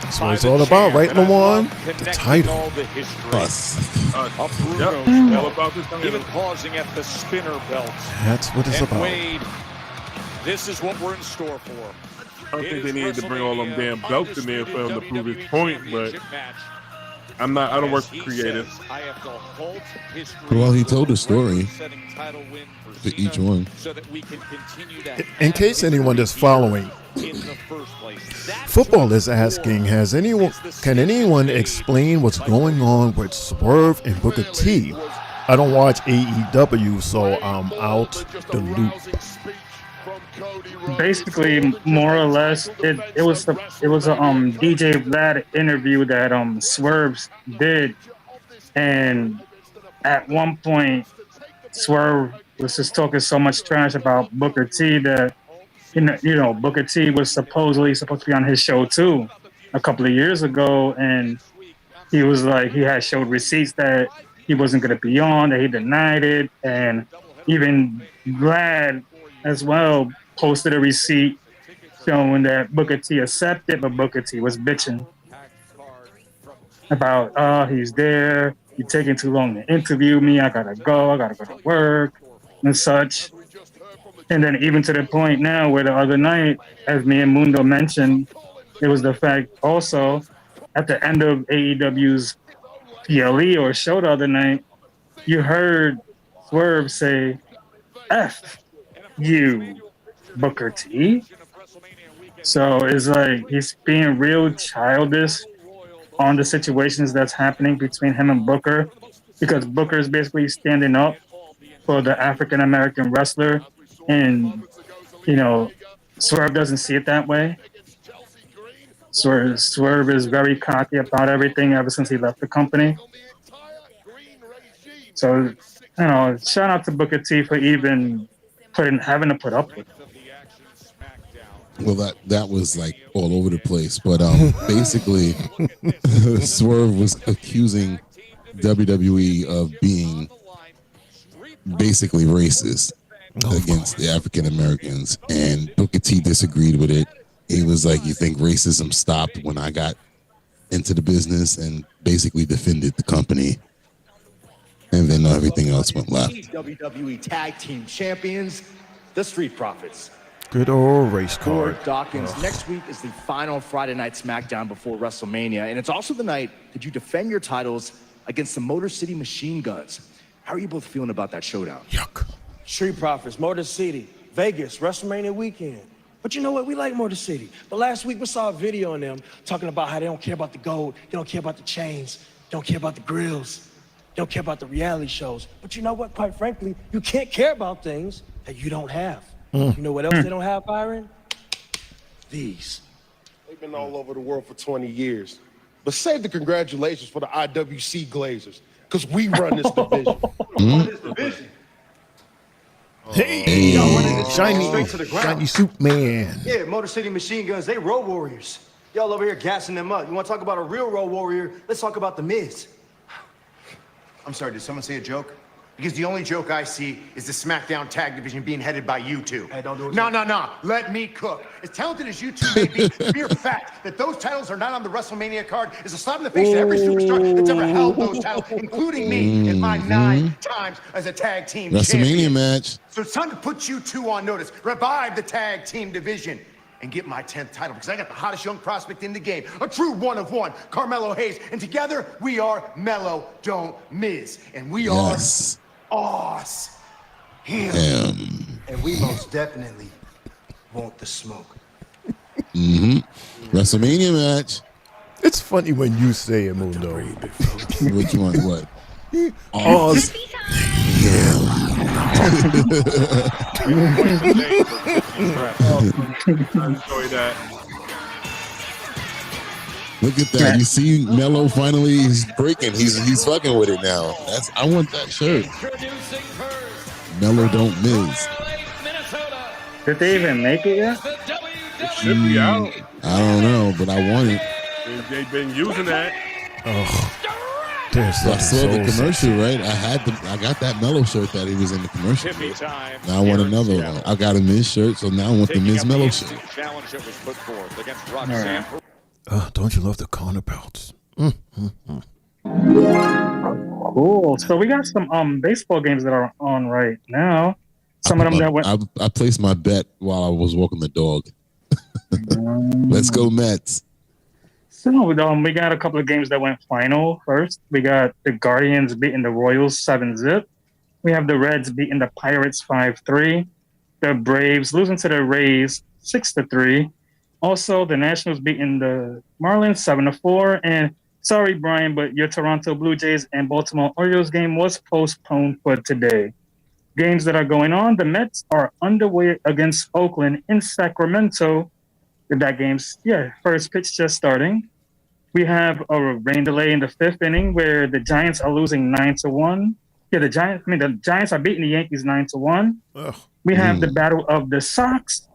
That's what it's all about, right, Lawan? The title. Us. Yep. All about this even pausing at the spinner belt. That's what it's about. Wade, this is what we're in store for. I don't think they needed to bring all them damn belts in there for him to prove his point, but I don't work for creative. Well, he told a story for each one. In case anyone is following, football is asking, can anyone explain what's going on with Swerve and Booker T? I don't watch AEW, so I'm out the loop. Basically, more or less, it was a DJ Vlad interview that Swerve did, and at one point, Swerve was just talking so much trash about Booker T that you know Booker T was supposed to be on his show too a couple of years ago, and he was like he had showed receipts that he wasn't going to be on, that he denied it, and even Vlad as well posted a receipt showing that Booker T accepted, but Booker T was bitching about, he's there, you're taking too long to interview me, I gotta go to work, and such. And then even to the point now where the other night, as me and Mundo mentioned, it was the fact also, at the end of AEW's PLE or show the other night, you heard Swerve say, F you, Booker T. So it's like he's being real childish on the situations that's happening between him and Booker, because Booker is basically standing up for the African American wrestler, and you know Swerve doesn't see it that way. Swerve is very cocky about everything ever since he left the company. So you know, shout out to Booker T for even having to put up with it. Well, that was like all over the place, but basically, Swerve was accusing WWE of being basically racist against the African Americans, and Booker T disagreed with it. He was like, "You think racism stopped when I got into the business?" and basically defended the company, and then everything else went left. WWE Tag Team Champions, the Street Profits. Good old race Ford card. Dawkins. Next week is the final Friday Night SmackDown before WrestleMania, and it's also the night that you defend your titles against the Motor City Machine Guns. How are you both feeling about that showdown? Yuck. Street Profits, Motor City, Vegas, WrestleMania weekend. But you know what? We like Motor City. But last week we saw a video on them talking about how they don't care about the gold, they don't care about the chains, don't care about the grills, don't care about the reality shows. But you know what? Quite frankly, you can't care about things that you don't have. You know what else they don't have, Byron? These. They've been all over the world for 20 years. But save the congratulations for the IWC Glazers, because we run this division. Hey, shiny suit man. Yeah, Motor City Machine Guns, they road warriors. Y'all over here gassing them up. You want to talk about a real road warrior? Let's talk about The Miz. I'm sorry, did someone say a joke? Because the only joke I see is the SmackDown Tag Division being headed by you two. Hey, don't do it. No. Let me cook. As talented as you two may be, the mere fact that those titles are not on the WrestleMania card is a slap in the face to every superstar that's ever held those titles, including me in my 9 times as a tag team WrestleMania champion. match. So it's time to put you two on notice. Revive the tag team division and get my 10th title, because I got the hottest young prospect in the game, a true one of one, Carmelo Hayes. And together we are Mellow Don't Miz. And we are Oz. And we most definitely want the smoke. WrestleMania match. It's funny when you say it, Mundo. Which one? What? Oz. Enjoy that. Look at that. You see Mello finally is breaking. He's fucking with it now. I want that shirt. Mello Don't Miz. Did they even make it yet? It should be out. I don't know, but I want it. They've been using that. Oh, I saw the commercial, right? I got that Mello shirt that he was in the commercial. Now I want another one. I got a Miz shirt, so now I want the Miz Mello shirt. Challenge that was put forth against Roxanne. Don't you love the corner belts? Cool. So we got some baseball games that are on right now. Some of them that went. I placed my bet while I was walking the dog. Let's go Mets. So we got a couple of games that went final first. We got the Guardians beating the Royals 7-0. We have the Reds beating the Pirates 5-3. The Braves losing to the Rays 6-3. Also, the Nationals beating the Marlins 7-4. And sorry, Brian, but your Toronto Blue Jays and Baltimore Orioles game was postponed for today. Games that are going on, the Mets are underway against Oakland in Sacramento. That game's, first pitch just starting. We have a rain delay in the 5th inning where the Giants are losing 9-1. The Giants are beating the Yankees 9-1. We have the Battle of the Sox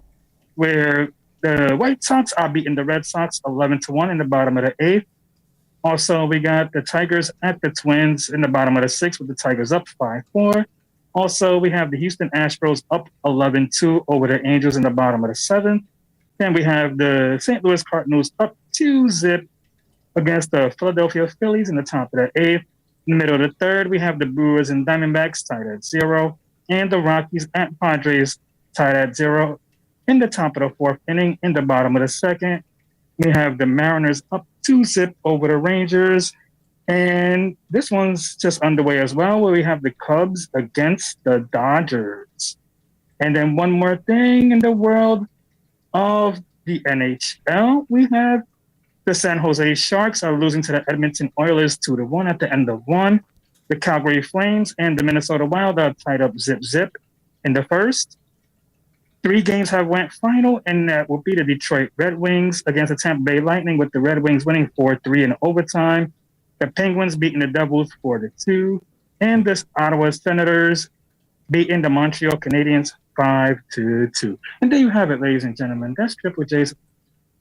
where the White Sox are beating the Red Sox 11-1 in the bottom of the 8th. Also, we got the Tigers at the Twins in the bottom of the 6th with the Tigers up 5-4. Also, we have the Houston Astros up 11-2 over the Angels in the bottom of the 7th. Then we have the St. Louis Cardinals up 2-0 against the Philadelphia Phillies in the top of the 8th. In the middle of the 3rd, we have the Brewers and Diamondbacks tied at 0, and the Rockies at Padres tied at 0 in the top of the 4th inning. In the bottom of the 2nd, we have the Mariners up 2-0 over the Rangers. And this one's just underway as well, where we have the Cubs against the Dodgers. And then one more thing in the world of the NHL, we have the San Jose Sharks are losing to the Edmonton Oilers 2-1 at the end of 1. The Calgary Flames and the Minnesota Wild are tied up 0-0 in the first. 3 games have went final, and that will be the Detroit Red Wings against the Tampa Bay Lightning, with the Red Wings winning 4-3 in overtime. The Penguins beating the Devils 4-2, and the Ottawa Senators beating the Montreal Canadiens 5-2. And there you have it, ladies and gentlemen. That's Triple J's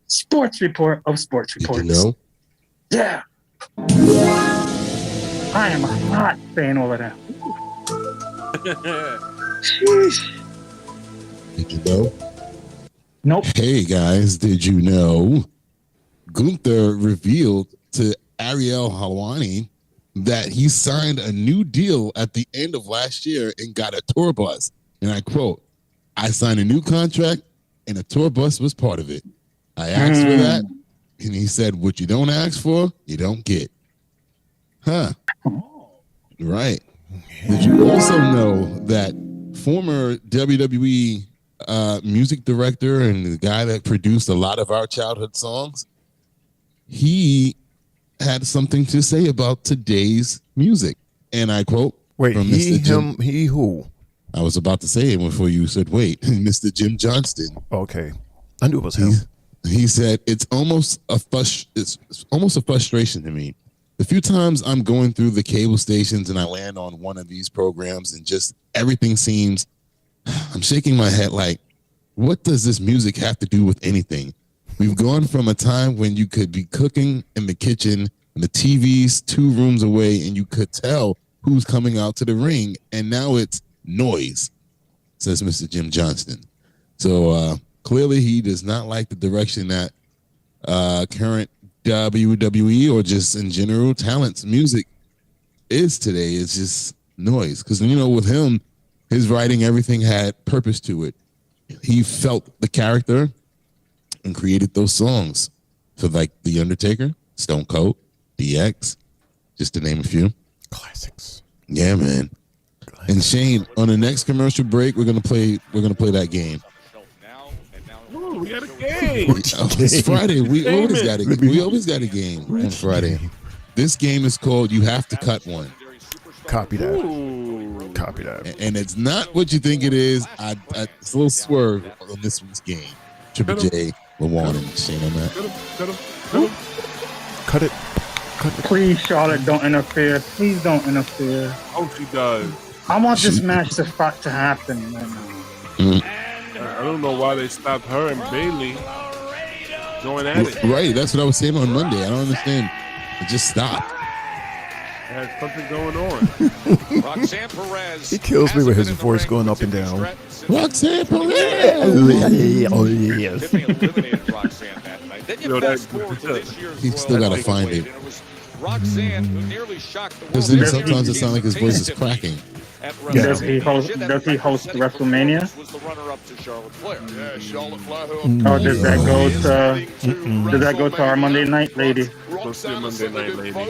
Sports Report of Sports Reports. Did you know? Yeah. I am hot saying all of that. Sheesh. Did you know? Nope. Hey guys, did you know? Gunther revealed to Ariel Helwani that he signed a new deal at the end of last year and got a tour bus. And I quote, "I signed a new contract and a tour bus was part of it. I asked for that, and he said, "What you don't ask for, you don't get." Huh? Right. Did you also know that former WWE music director and the guy that produced a lot of our childhood songs, he had something to say about today's music, and I quote, "Wait, from he, Mr. Jim, him, he, who?" I was about to say it before you said, "Wait," Mr. Jim Johnston. Okay, I knew it was him. He said, it's almost a frustration to me. The few times I'm going through the cable stations and I land on one of these programs and just everything seems, I'm shaking my head like, what does this music have to do with anything? We've gone from a time when you could be cooking in the kitchen and the TV's 2 rooms away and you could tell who's coming out to the ring, and now it's noise, says Mr. Jim Johnston. So clearly he does not like the direction that current WWE or just in general talent's music is today. It's just noise. Because, you know, with him, his writing, everything had purpose to it. He felt the character and created those songs for, like, The Undertaker, Stone Cold, DX, just to name a few. Classics. Yeah, man. Classics. And Shane, on the next commercial break, we're gonna play that game. Ooh, we got a game. It's Friday. We always got a game on Friday. This game is called You Have to Cut One. Copy that. Ooh. Copy that. And it's not what you think it is. It's a little swerve on this week's game. Triple J, LaJuan, and Shane on that. Cut it. Please, Charlotte, don't interfere. Please don't interfere. Oh, she does. I want this match to happen. I don't know why they stopped her and Bayley going at it. Right, that's what I was saying on Monday. I don't understand. It just stopped. There's something going on. Roxanne Perez. He kills me with his voice going up and down. Roxanne Perez. Oh, yes. Tiffany eliminated Roxanne that night. Then you fast forward to this year's He's still got to find it. And it was Roxanne who nearly shocked the world. Because sometimes it sounds like his voice is cracking. Yeah. Does he host WrestleMania? Was the runner-up to Charlotte Flair. Yeah, Charlotte Flair. Or does that go to our Monday night lady?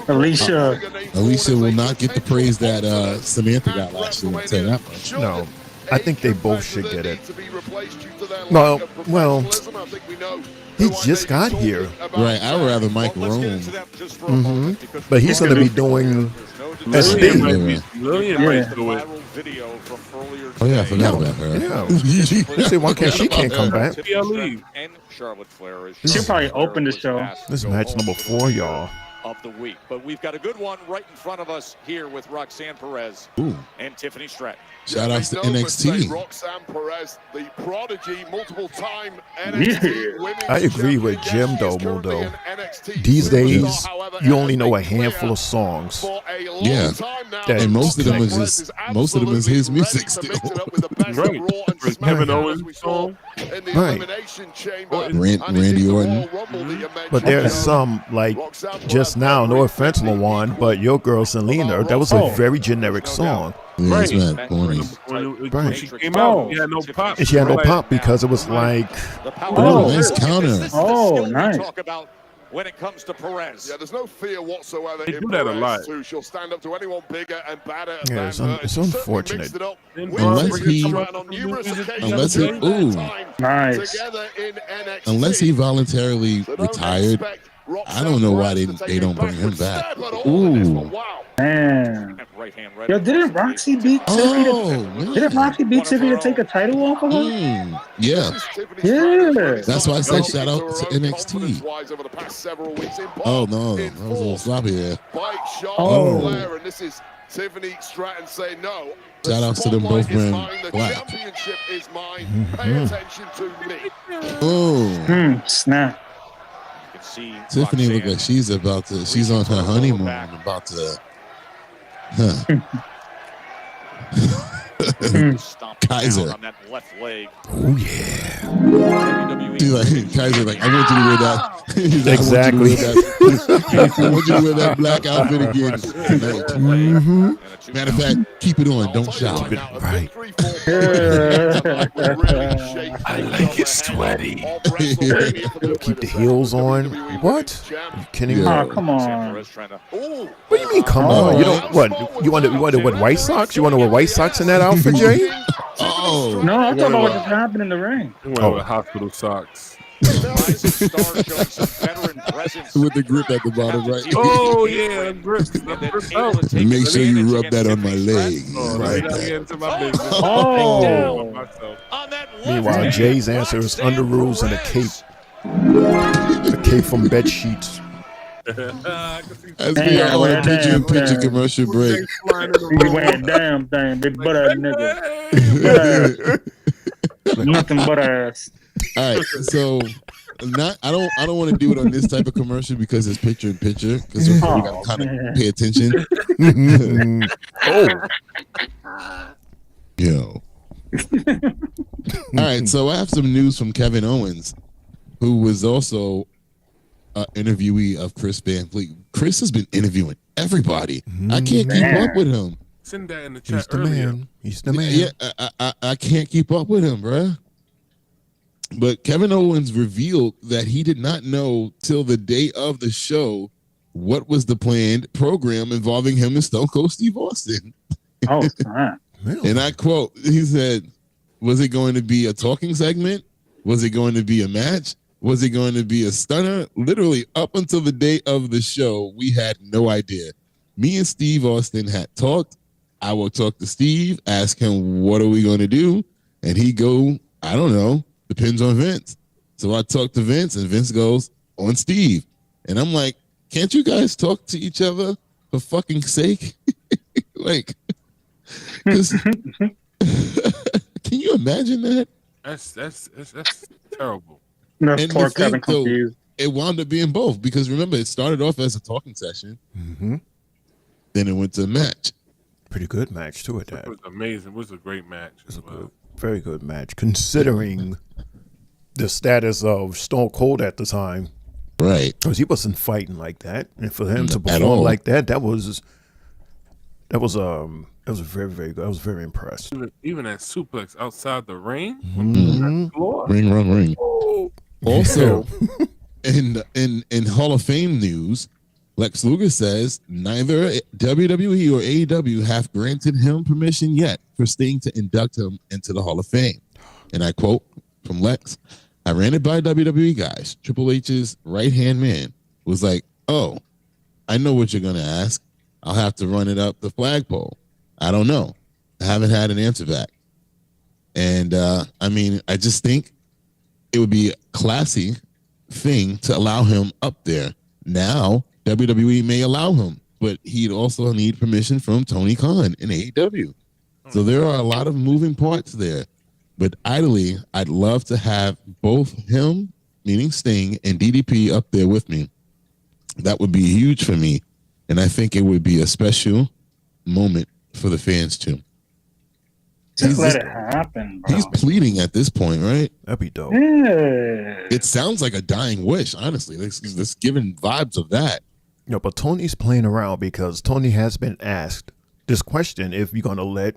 Alicia will not get the praise that Samantha got last year. I'll tell you that much. No, I think they both should get it. Well, he just got here. Right, I would rather Mike Rome. But he's going to be doing Lillian SD. might do it. Oh yeah, I forgot about her. Yeah. See, why she can't come back? She'll probably open the show. This is match number 4, y'all. Of the week, but we've got a good one right in front of us here with Roxanne Perez and Tiffany Stratton. Shout out to NXT. Roxanne Perez, the prodigy, multiple-time NXT women's I agree with Jim though, Mundo. These days, you only know a handful of songs. Yeah, and most of them is his music still. Right. Kevin Owens song. Right. Randy Orton. But there's some, like, just now, no offense, LaJuan, but your girl Zelina, that was a very generic song. Yeah, it's not corny. When she came out, she had no pop. And she had no pop because it was like, nice counter. Oh, nice. When it comes to Perez. Yeah, there's no fear whatsoever. They do that a lot. She'll stand up to anyone bigger and badder. Yeah, it's unfortunate. Unless he voluntarily retired, I don't know why they don't bring him back. Ooh. Man. Yo, didn't Roxy beat Tiffany to take a title off of her? Yeah. Yeah. That's why I said shout out to NXT. Oh no, that was a little sloppy there. And this is Tiffany Stratton saying no. Shout outs to them both wearing The black. championship is mine. Pay attention to me. Oh. Snap. Tiffany look like she's on her honeymoon, about to. Kaiser. On that left leg. Oh yeah. He's like, Kaiser, like, I want you to wear that. He's like, Exactly. I want you to wear that black outfit again tonight. Matter of fact, keep it on. Don't shop. Keep it right. I like it sweaty. Keep the heels on. What? Are you kidding me? Oh, come on. What do you mean, come on? You don't what? You want to what? White socks? You want to wear white socks in that outfit, Jay? Oh No, I'm talking about what just happened in the ring. With hospital socks. With the grip at the bottom, right? Oh yeah, grip. And make sure you rub that on my leg. Right. Oh. Meanwhile, Jay's answer is underoos and a cape. A cape from bed sheets. As we are on a picture commercial break. You wearing damn thing, big butt ass nigga. Nothing but ass. All right, so I don't want to do it on this type of commercial because it's picture in picture because we got to kind of pay attention. Yo. All right, so I have some news from Kevin Owens, who was also an interviewee of Chris Van Vliet. Chris has been interviewing everybody. I can't keep up with him. Send that in the chat He's the earlier. man. He's the man. Yeah, I can't keep up with him, bruh. But Kevin Owens revealed that he did not know till the day of the show what was the planned program involving him and Stone Cold Steve Austin. Oh, man. And I quote, he said, was it going to be a talking segment? Was it going to be a match? Was it going to be a stunner? Literally, up until the day of the show, we had no idea. Me and Steve Austin had talked. I will talk to Steve, ask him, what are we going to do? And he go, I don't know. Depends on Vince. So I talked to Vince, and Vince goes, on Steve. And I'm like, can't you guys talk to each other for fucking sake? Like, because can you imagine that? That's terrible. That's And poor the thing, Kevin confused. it wound up being both because remember, it started off as a talking session. Then it went to a match. Pretty good match too at that. It was amazing. It was a great match. It was a good, very good match considering the status of Stone Cold at the time. Right. Because he wasn't fighting like that. And for him to At perform all. like that, that was very, very good. I was very impressed. Even that suplex outside the ring. Ring, run, ring. Also, in Hall of Fame news, Lex Luger says neither WWE or AEW have granted him permission yet for Sting to induct him into the Hall of Fame. And I quote from Lex, I ran it by WWE guys. Triple H's right-hand man was like, oh, I know what you're going to ask. I'll have to run it up the flagpole. I don't know. I haven't had an answer back. And, I mean, I just think it would be a classy thing to allow him up there. Now, WWE may allow him, but he'd also need permission from Tony Khan in AEW. So there are a lot of moving parts there. But ideally, I'd love to have both him, meaning Sting, and DDP up there with me. That would be huge for me. And I think it would be a special moment for the fans too. Just let it happen, bro. He's pleading at this point, right? That'd be dope. Yeah. It sounds like a dying wish, honestly. It's giving vibes of that. No, but Tony's playing around because Tony has been asked this question if you're going to let,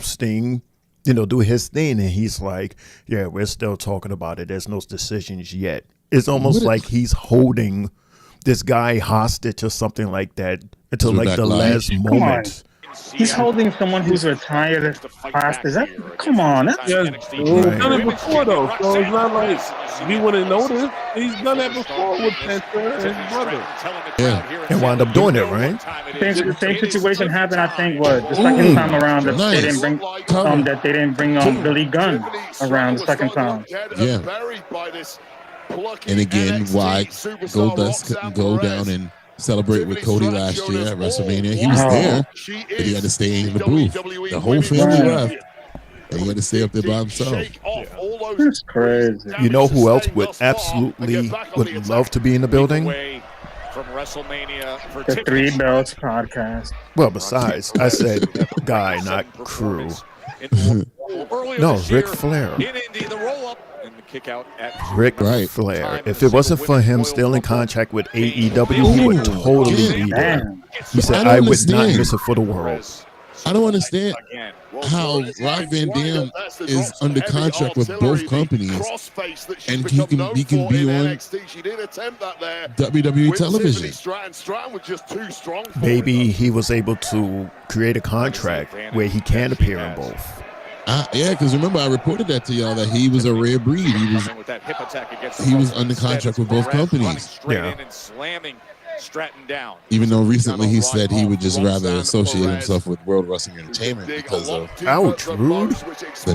Sting, do his thing. And he's like, yeah, we're still talking about it. There's no decisions yet. It's almost like he's holding this guy hostage or something like that until like the last moment. He's holding someone who's retired hostage. Come on. That's He's done it before, though. So it's not like he wouldn't notice. He's done that before with Penta and his brother. Yeah. And wound up doing it, right? The same situation happened, I think, the second time around that they didn't bring Billy Gunn around the second time. Yeah. And again, why Goldust couldn't go down and celebrate with Cody last year at WrestleMania. He was there, but he had to stay in the booth. The whole family left, and he had to stay up there by himself. That's crazy. You know who else would absolutely would love to be in the building? From WrestleMania for the Tiffany Three Bells podcast. Well, besides, I said guy, not crew. No, Ric Flair. In Indy, the roll-up and the kick out at Ric Flair. If it wasn't for him still in contract with AEW, he would totally be there. He said, I would not miss it for the world. I don't understand how Rob Van Dam is under contract with both companies and he can be on WWE television. Maybe he was able to create a contract where he can appear in both. Yeah, because remember I reported that to y'all that he was a rare breed. He was under contract with both companies. Yeah. Stratton down. Even though recently he said he would just rather associate himself with World Wrestling Entertainment because of the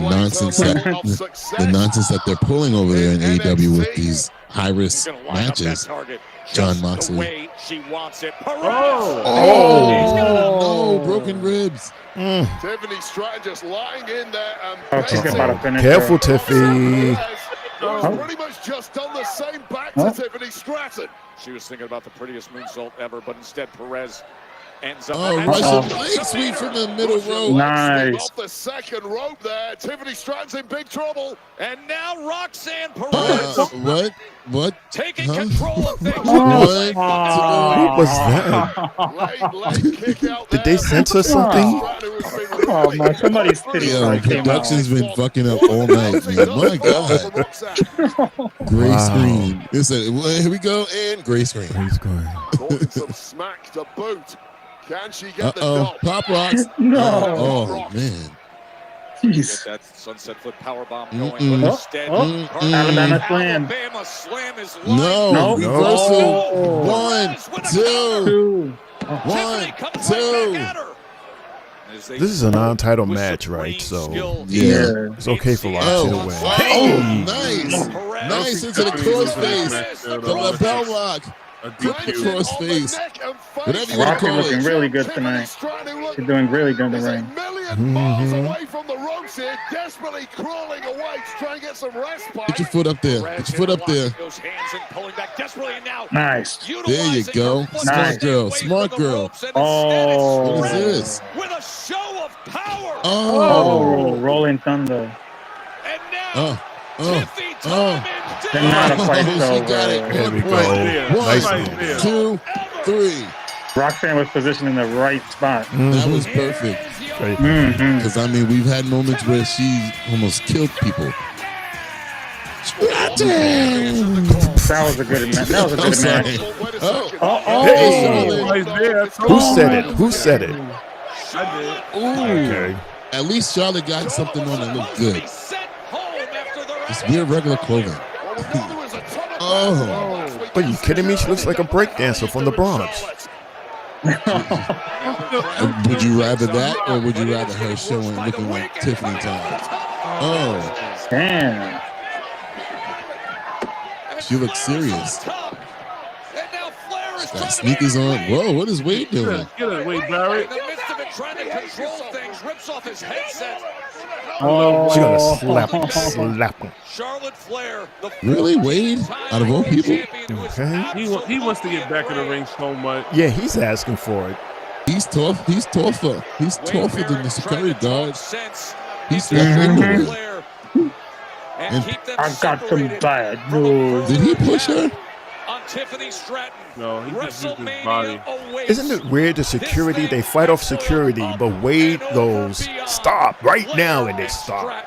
nonsense that they're pulling over there in AEW with these high risk matches. John Moxley. She wants it. No, broken ribs. Tiffany Stratton just lying in there. She's about to finish. Careful, Tiffany. Pretty much just done the same back to Tiffany Stratton. She was thinking about the prettiest moonsault ever, but instead Perez ends up. Russian leg sweep from the middle rope. Nice. Off the second rope there. Tiffany Stratton's in big trouble. And now Roxanne Perez. What? Taking control of things. What was that? Did they censor something? Oh man, somebody's titty. Production's been fucking up all night, man. My God. Gray screen. Here we go, and gray screen. Causing some smack to boot. Can she get the dot? Pop rocks. No. Oh man. Get that sunset flip powerbomb going, but instead, Alabama slam. Alabama slam is No, reversal. 1, 2. 1, 2. This is a non-title match, right? So yeah, it's okay for Roxanne to win. Nice into the crossface. The lapel lock. Flip the crossface. Whatever you want to call looking really good tonight. She's doing really good in the ring. Miles away from the ropes here, desperately crawling away to try and get some respite. Get your foot up there. Get your foot up there. Nice. There you go. Smart girl. Smart girl. Oh. What is this? With a show of power. Oh, Rolling Thunder. And now, They're not a fight She got it. There we go. One, Nice. 2, 3. Roxanne was positioned in the right spot. That was perfect. Because I mean, we've had moments where she almost killed people. That was a good match. That was a good match. Who said it? Who said it? I did. Okay. At least Charlotte got something on that looked good. Just wear regular clothing. Are you kidding me? She looks like a breakdancer from the Bronx. Would you rather that, or would you rather her showing looking like Tiffany Times? Oh, damn! She looks serious. She's got sneakers on. Whoa, what is Wade doing? Get it, Wade Barrett. In the midst of it, trying to control things, rips off his headset. She gonna slap him. Charlotte Flair, Really, Wade? Out of all people? Okay. He wants to get back in the ring so much. Yeah, he's asking for it. He's tough. He's tougher. He's tougher than the security guards. He's everywhere. And keep them I got some bad news. Did he push her? On Tiffany Stratton. No, he just used his body. Isn't it weird? The security, they fight off security, but Wade goes, stop right now, and they stop.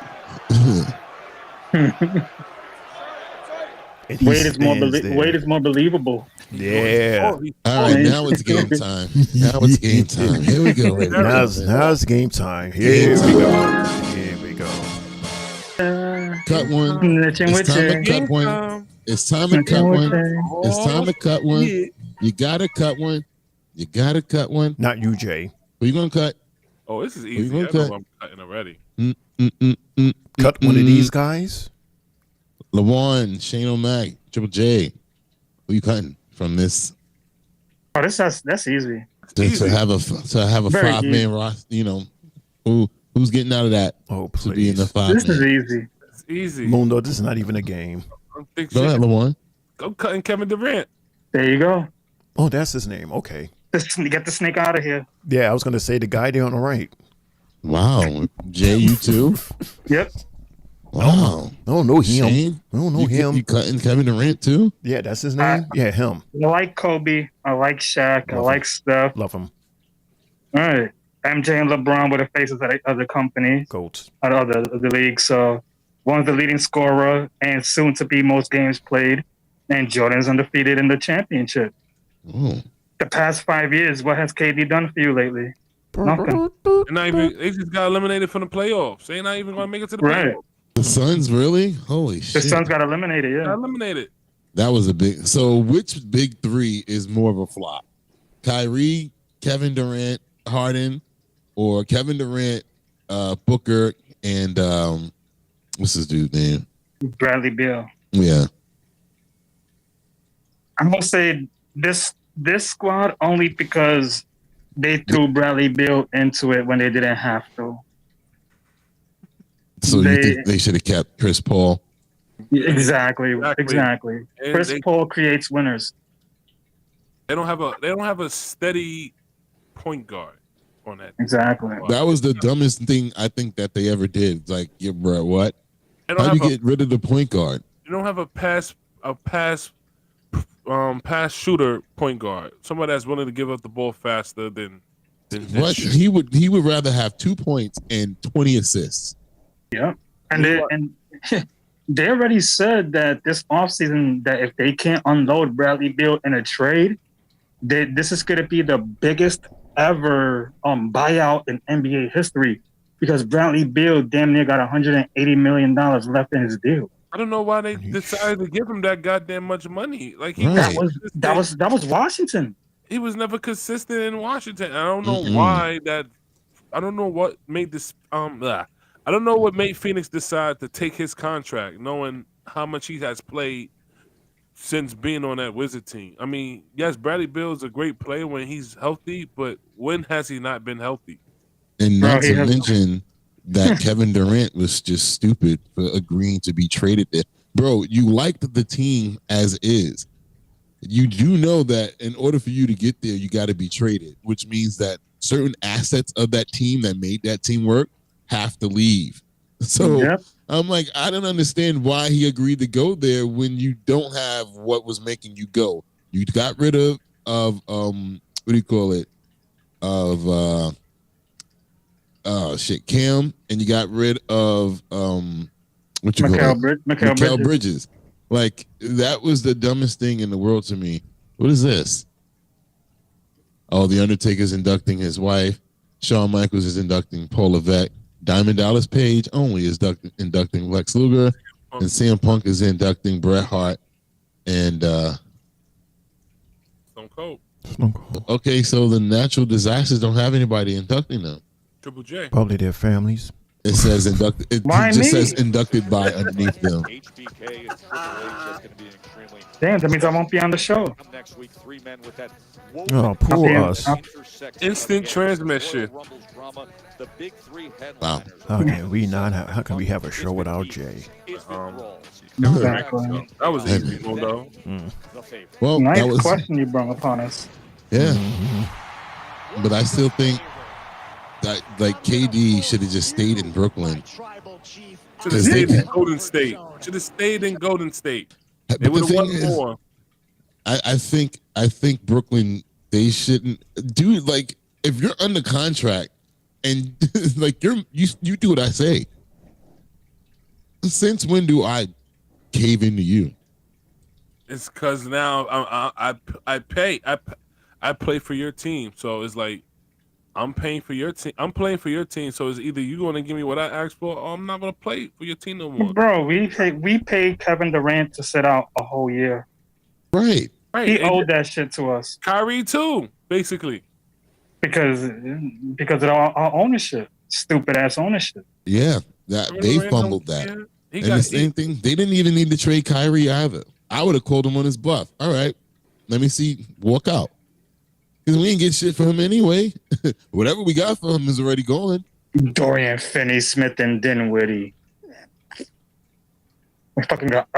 Wade is more believable. Yeah. All right, now it's game time. Now it's game time. Here we go. Now it's game time. Here we go. Here we go. Cut one. It's time to cut one. It's time to cut one. It's time to cut one. You gotta cut one. You gotta cut one. Not you, Jay. Who you gonna cut? Oh, this is easy. I know I'm cutting already. Cut one of these guys. LaJuan, Shane O'Mac, Triple J. Who you cutting from this? Oh, that's easy. To have a 5-man roster, you know, who's getting out of that? Oh, please. To be in the 5-man. This is easy. It's easy. Mundo, this is not even a game. Go ahead, LaJuan. I'm cutting Kevin Durant. There you go. Oh, that's his name. Okay. Get the snake out of here. Yeah, I was gonna say the guy there on the right. Wow. Jay, you too? Yep. Wow. I don't know him. Shane? I don't know him. You cutting Kevin Durant too? Yeah, that's his name. Yeah, him. I like Kobe. I like Shaq. I like Steph. Love him. All right. MJ and LeBron were the faces of the other companies, Goats. of the league. So one's the leading scorer and soon to be most games played, and Jordan's undefeated in the championship. Oh. The past 5 years, what has KD done for you lately? Nothing. They just got eliminated from the playoffs. They're not even going to make it to the Right. playoffs. The Suns, really? Holy shit. The Suns got eliminated, yeah. Got eliminated. That was a big. So, which big three is more of a flop? Kyrie, Kevin Durant, Harden, or Kevin Durant, Booker, and what's his dude's name? Bradley Beal. Yeah. I'm gonna say this squad only because they threw Bradley Beal into it when they didn't have to. So you think they should have kept Chris Paul? Exactly. And Chris Paul creates winners. They don't have a steady point guard on that. Exactly. That was the dumbest thing I think that they ever did. Like, yeah, bro, what? How do you get rid of the point guard? You don't have a pass shooter point guard. Somebody that's willing to give up the ball faster than What? He would rather have 2 points and 20 assists. Yeah. And they already said that this offseason that if they can't unload Bradley Beal in a trade, this is going to be the biggest ever buyout in NBA history because Bradley Beal damn near got $180 million left in his deal. I don't know why they decided to give him that goddamn much money. Like that was Washington. He was never consistent in Washington. I don't know why that. I don't know what made this. I don't know what made Phoenix decide to take his contract, knowing how much he has played since being on that Wizard team. I mean, yes, Bradley Beal is a great player when he's healthy, but when has he not been healthy? And not to mention that Kevin Durant was just stupid for agreeing to be traded there. Bro, you liked the team as is. You do know that in order for you to get there, you got to be traded, which means that certain assets of that team that made that team work have to leave. So I'm like, I don't understand why he agreed to go there when you don't have what was making you go. You got rid of what do you call it? Of Cam, and you got rid of Mikal Bridges. Like, that was the dumbest thing in the world to me. What is this? Oh, The Undertaker's inducting his wife. Shawn Michaels is inducting Paul Levesque. Diamond Dallas Page only is inducting Lex Luger. And CM Punk is inducting Bret Hart. And Stone Cold. Okay, so the natural disasters don't have anybody inducting them. Triple J. Probably their families. It says inducted. It just says inducted by underneath them. Damn, that means I won't be on the show. Oh, poor us. Instant transmission. Wow. How can we have a show without Jay? Exactly. That was easy, though. Well, nice that was question you brought upon us. Yeah. But I still think that KD should have just stayed in Brooklyn. Should have stayed in Golden State. Should have stayed in Golden State. They would have won more. I think Brooklyn, they shouldn't do, like, if you're under contract and like you do what I say. Since when do I cave into you? It's because now I play for your team, so it's like I'm paying for your team. I'm playing for your team, so it's either you going to give me what I asked for, or I'm not going to play for your team no more. Bro, we paid Kevin Durant to sit out a whole year. Right. He owed that shit to us. Kyrie too, basically. Because of our ownership, stupid ass ownership. Yeah, they fumbled that. And the same thing, they didn't even need to trade Kyrie either. I would have called him on his bluff. All right, let me see, walk out. Because we ain't get shit for him anyway. Whatever we got for him is already gone. Dorian Finney-Smith and Dinwiddie. We fucking got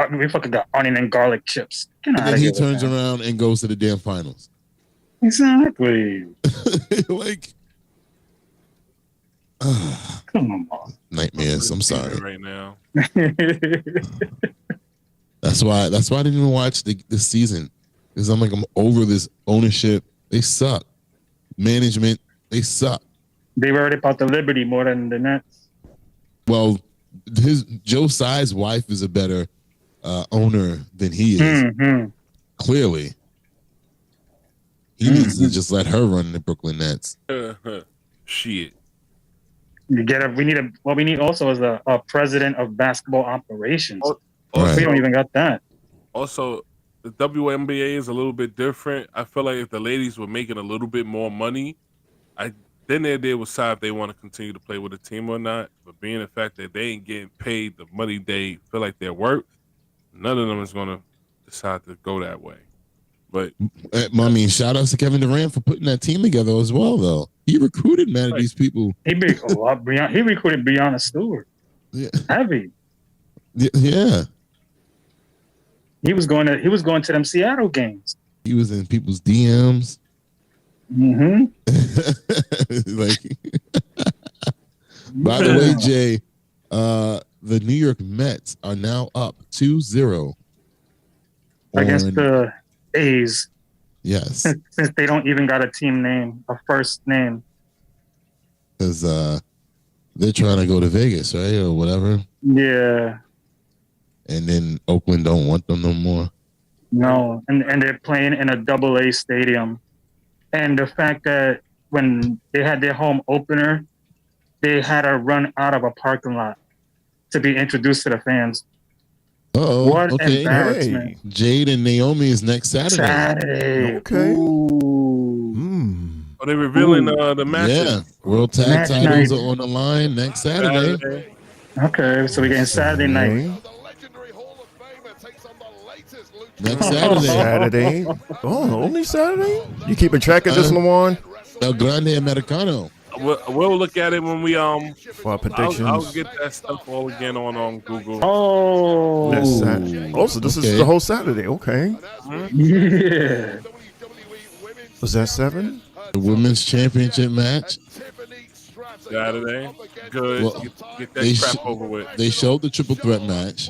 onion and garlic chips. And then he turns around and goes to the damn finals. Exactly. Like, Come on. Nightmares. I'm sorry. Right now. That's why I didn't even watch this season. Because I'm over this ownership. They suck. Management, they suck. They worried about the Liberty more than the Nets. Well, Joe Tsai's wife is a better owner than he is. Mm-hmm. Clearly. He needs to just let her run the Brooklyn Nets. Shit. We need also is a president of basketball operations. Also, we don't even got that. Also, the WNBA is a little bit different. I feel like if the ladies were making a little bit more money, then they would decide if they want to continue to play with a team or not. But being the fact that they ain't getting paid the money they feel like they're worth, none of them is going to decide to go that way. But I mean, shout outs to Kevin Durant for putting that team together as well, though. He recruited these people. He recruited Breonna Stewart. Yeah. Heavy. Yeah. He was going to them Seattle games. He was in people's DMs. Mm-hmm. By the way, Jay, the New York Mets are now up 2-0 against the A's. Yes. Since they don't even got a team name, a first name. Because they're trying to go to Vegas, right? Or whatever. Yeah. And then Oakland don't want them no more. No. And they're playing in a AA stadium. And the fact that when they had their home opener, they had to run out of a parking lot to be introduced to the fans. Uh-oh. What embarrassment. Hey. Jade and Naomi is next Saturday. Okay. Are they revealing the matches? Yeah. World Tag Titles are on the line next Saturday. Okay, so we're getting Saturday night. Next Saturday. Oh, only Saturday? You keeping track of this, Lawan? El Grande Americano. We'll look at it when we for our predictions. I'll get that stuff all again on Google. Oh, so this is the whole Saturday. Okay. Yeah. Was that 7? The women's championship match. Saturday. Good. Well, get that crap over with. They showed the triple threat match.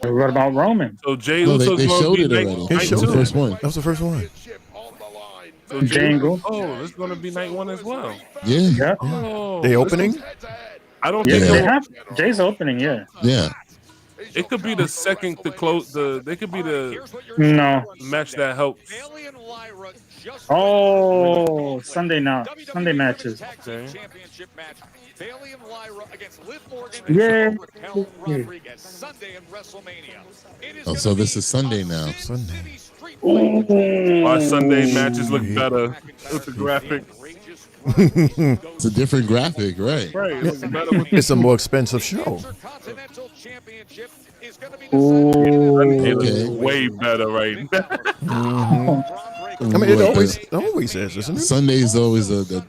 What about Roman? So Jay they showed it already. They showed the first one. That was the first one. So Jangle. Oh, it's going to be night 1 as well. Yeah. Oh, they opening? I don't think they have Jay's opening. Yeah. Yeah. It could be the second to close the. They could be the match that helps. Oh, Sunday matches. Okay. Yeah. Oh, so this is Sunday now. Sunday. Our Sunday matches look better with the graphic. It's a different graphic, right? Right. It looks better with It's a more expensive show. It looks way better right now. I mean, it always is, isn't it? Sunday's always the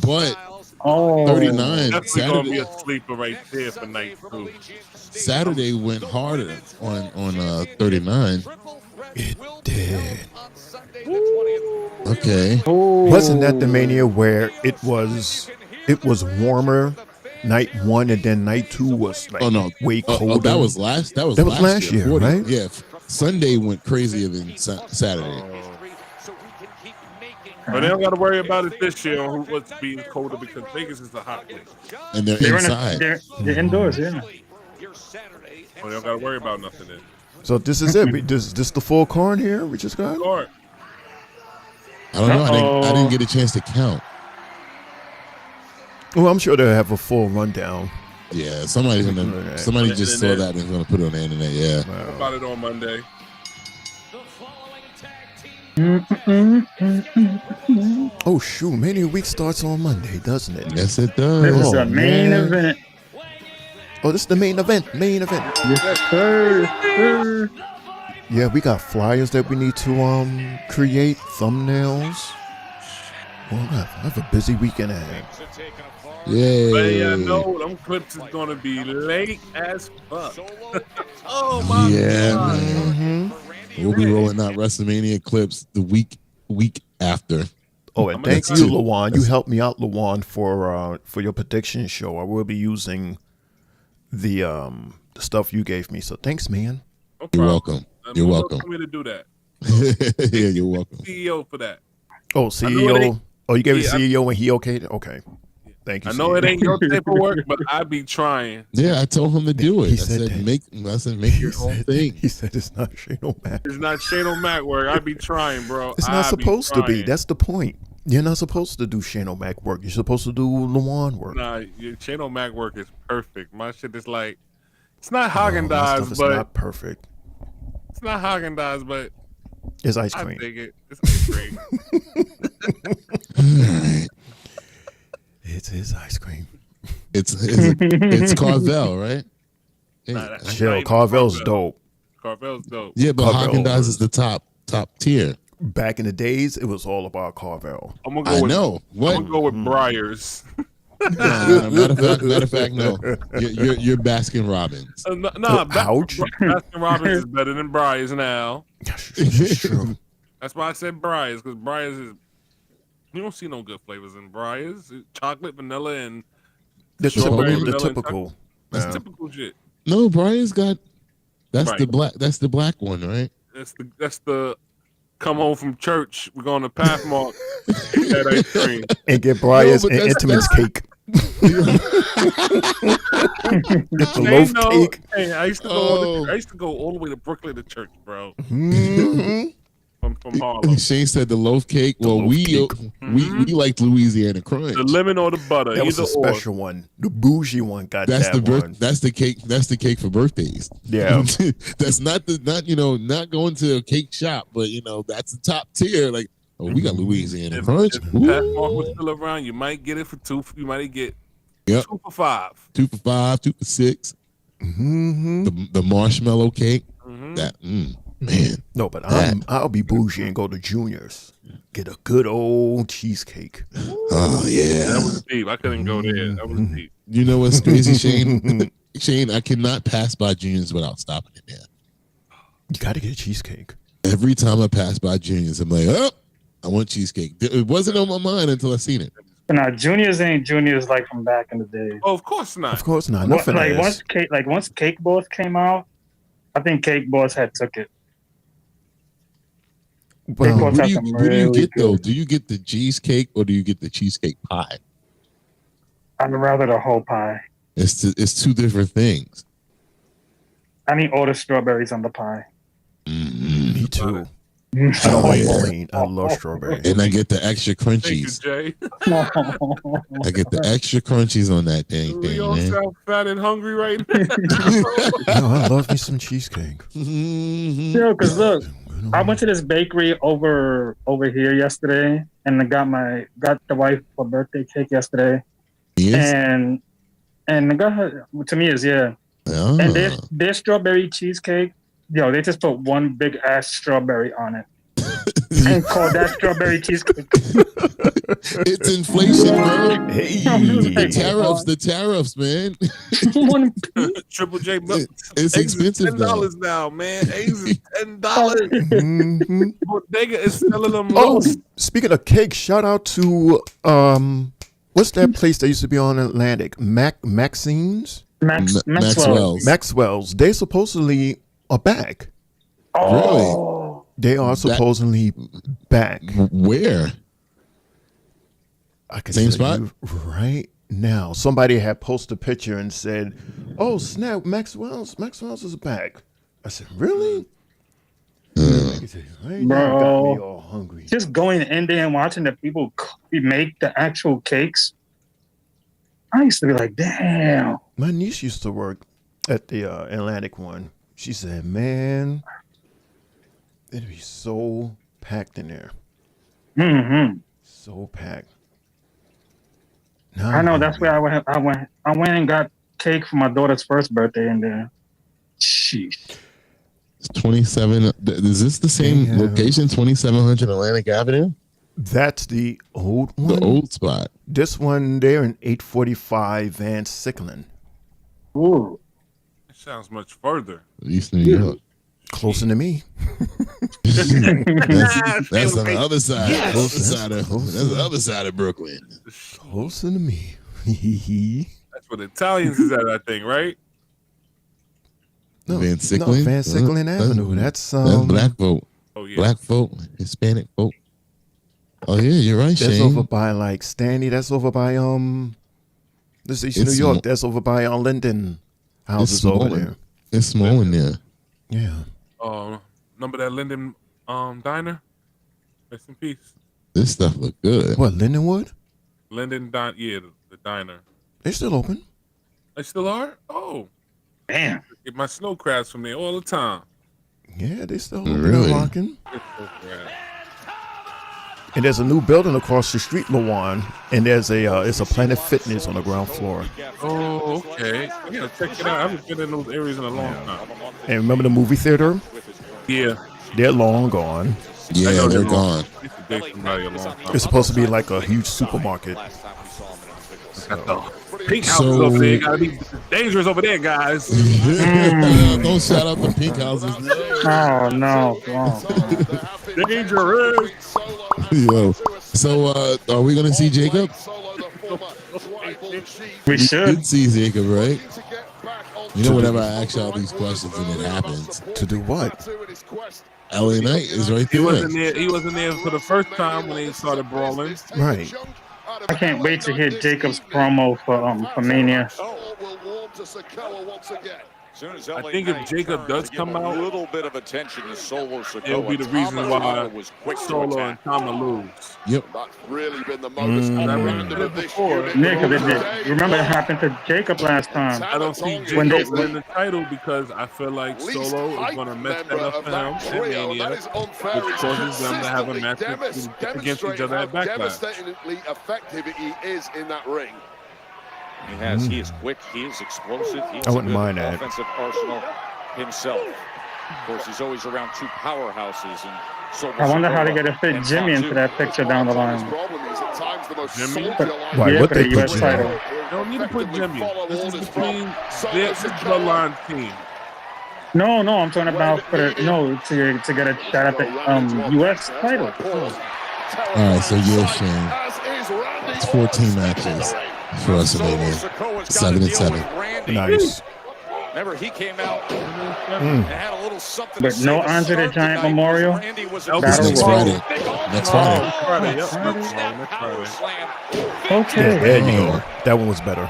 but 39 That's gonna be Saturday. a sleeper right there for night 2. Saturday went harder on 39. It did. Okay. Wasn't that the Mania where it was warmer night 1 and then night 2 was like way colder? Oh, that was last year, 40. right? Yeah. Sunday went crazier than Saturday. But they don't got to worry about it this year on what's being colder because Vegas is a hot place. And they're inside. They're indoors, yeah. Well, they don't got to worry about nothing then. So this is it. This the full card here we just got? Card. I don't know. I didn't get a chance to count. Well, I'm sure they'll have a full rundown. Yeah, somebody just saw that and is gonna put it on the internet. Yeah. About it on Monday. Oh shoot, Mania Week starts on Monday, doesn't it? Yes, it does. This is the main event. Oh, this is the main event. Yes, sir. Yeah, we got flyers that we need to create, thumbnails. Well, I have a busy weekend ahead. Yeah. But yeah, no, them clips is gonna be late as fuck. Oh my god. Man. We'll be rolling out WrestleMania clips the week after. Oh, and thank you, Lawan. You helped me out, Lawan, for your prediction show. I will be using the stuff you gave me. So thanks, man. No You're welcome. You're welcome. For me to do that. Yeah, you're welcome. CEO for that. Oh, CEO. Oh, you gave it CEO and he okayed it? Okay. Thank you. I know CEO. it ain't your paperwork, but I be trying. Yeah, I told him to do it. He I said said, make your own thing. He said it's not Shane O'Mac. It's not Shane O'Mac work. I be trying, bro. It's not supposed to be. That's the point. You're not supposed to do Shane O'Mac work. You're supposed to do Lawan work. Nah, Shane O'Mac work is perfect. My shit is like, it's not Haagen-Dazs, It's but not perfect. it's not Haagen-Dazs, but It's ice cream. I dig it. It's ice cream. It's his ice cream. It's Carvel, right? Nah, Chill. Carvel's dope. Carvel's dope. Yeah, but Haagen-Dazs is the top tier. Back in the days, it was all about Carvel. I'm gonna go I'm gonna go with Briars. Matter of fact, no. You're Baskin Robbins. Ouch. Baskin Robbins is better than Briars now. True. That's why I said Briars, because Briars is, you don't see no good flavors in Briars. Chocolate, vanilla, and The strawberry, typical. The vanilla, and typical. That's Yeah. typical shit. No, Brian's got that's Right. the black one, right? That's the come home from church. We're going to Pathmark. Eat that ice cream. And get Briar's No, but and Intimates cake. Get the loaf cake. Hey, I used to go. I used to go all the way to Brooklyn to church, bro. Mm-hmm. From Harlem. Shane said the loaf cake. Well, we liked Louisiana Crunch. The lemon or the butter. That was a either or. special one. The bougie one got That's that one. That's the cake. That's the cake for birthdays. Yeah. That's not going to a cake shop, but that's the top tier. Like, oh, we got Louisiana Crunch. If Pathmark was still around, you might get it for $2. You might get 2 for $5. 2 for $5, 2 for $6. Mm-hmm. The marshmallow cake. Mm-hmm. That man. No, but I'll be bougie and go to Junior's. Get a good old cheesecake. Oh yeah. That was deep. I couldn't go there. That was deep. You know what's crazy, Shane? Shane, I cannot pass by Junior's without stopping in there. You got to get a cheesecake. Every time I pass by Junior's, I'm like, oh, I want cheesecake. It wasn't on my mind until I seen it. Now, Junior's ain't Junior's like from back in the day. Oh, of course not. Of course not. Nothing Once Cake Boss came out, I think Cake Boss had took it. Well, what do you get though? Do you get the cheesecake or do you get the cheesecake pie? I'd rather the whole pie. It's two different things. I need all the strawberries on the pie. Mm-hmm. Me too. I don't like plain. I love strawberry. And I get the extra crunchies. Thank you, Jay. I get the extra crunchies on that thing, We all man. sound fat and hungry right now. No, I love me some cheesecake. Yeah, because look, I went to this bakery over here yesterday, and I got the wife a birthday cake yesterday. Yes? And I got her, to me is Ah. and their strawberry cheesecake, they just put one big ass strawberry on it and call that strawberry cheesecake. It's inflation, bro. Hey. The tariffs, man. Triple J milk. It's expensive now. $10 now, man. Eggs is $10. Mm-hmm. Bodega is selling them Oh, low. speaking of cake, shout out to what's that place that used to be on Atlantic? Maxxine's? Maxwell's. Maxwell's. They supposedly are back. Really? They are supposedly back. Where? I can Same tell spot? you right now. Somebody had posted a picture and said, "Oh snap, Maxwell's is back." I said, "Really?" Right now, got me all hungry. Just going in there and watching the people make the actual cakes. I used to be like, damn. My niece used to work at the Atlantic one. She said, "Man, it'd be so packed in there. Mm-hmm. So packed." I know that's where I went and got cake for my daughter's first birthday in there. Sheesh. It's 27. Is this the same location? 2700 Atlantic Avenue? That's the old one. The old spot. This one there in 845 Van Sicklen. Ooh. It sounds much further. East New York. Closer to me. That's on the other side. That's the other side of Brooklyn. Closer to me. That's what Italians is at, I think, right? No, Van Sicklen? Van Sicklen Avenue. That's black folk. Oh, yeah. Black folk, Hispanic folk. Oh yeah, you're right, That's Shane. over by like Stanley. That's over by this is New York. That's over by Linden houses over there. It's small in there. Yeah. Remember that Linden diner? Rest in peace. This stuff look good. What, Lindenwood? Linden the diner. They're still open. They still are? Oh. Damn. Get my snow crabs from there all the time. Yeah, they still open Really? and rocking. And there's a new building across the street, Lawan, and there's it's a Planet Fitness on the ground floor. Oh, okay. I gotta check it out. I haven't been in those areas in a long time. And remember the movie theater? Yeah. They're long gone. Yeah, they're gone. I used to date somebody a long time. It's supposed to be like a huge supermarket. Pink houses over there. Gotta be dangerous over there, guys. Don't shout out the pink houses. Oh no. Dangerous. Yo. So are we gonna see Jacob? We should. Did see Jacob, right? You know, whenever I ask y'all these questions and it happens. To do what? LA Knight is right there. He wasn't there for the first time when they started brawling. Right. I can't wait to hear Jacob's promo for Mania. I think if Jacob does come out, a little bit of attention to Solo Sikoa. it'll be the reason why Solo and Tama lose. Yep. That's really been the modus operandi of this unit. Nick, remember it happened to Jacob last time. I don't see Jacob win the title because I feel like Solo is going to mess that up for him at Mania, which causes them to have a match against each other at Backlash. Devastatingly effective he is in that ring. He is quick, he is explosive, he has I wouldn't a good mind that. offensive arsenal himself. Of course, he's always around two powerhouses. And I wonder how they're going to fit Jimmy into that picture down the line. Jimmy? Why, Yeah, what for they the put US Jimmy? title. You don't need to put Jimmy. This is between their bloodline team. No, I'm talking about to get a shot at the US title. All right, so yeah, Shane. It's 14 matches for WrestleMania. 7-7. Nice. remember, he came out and had a little something. But no Andre the Giant Memorial. Next Friday. Next Friday. Okay. Yeah, there you go. That one was better.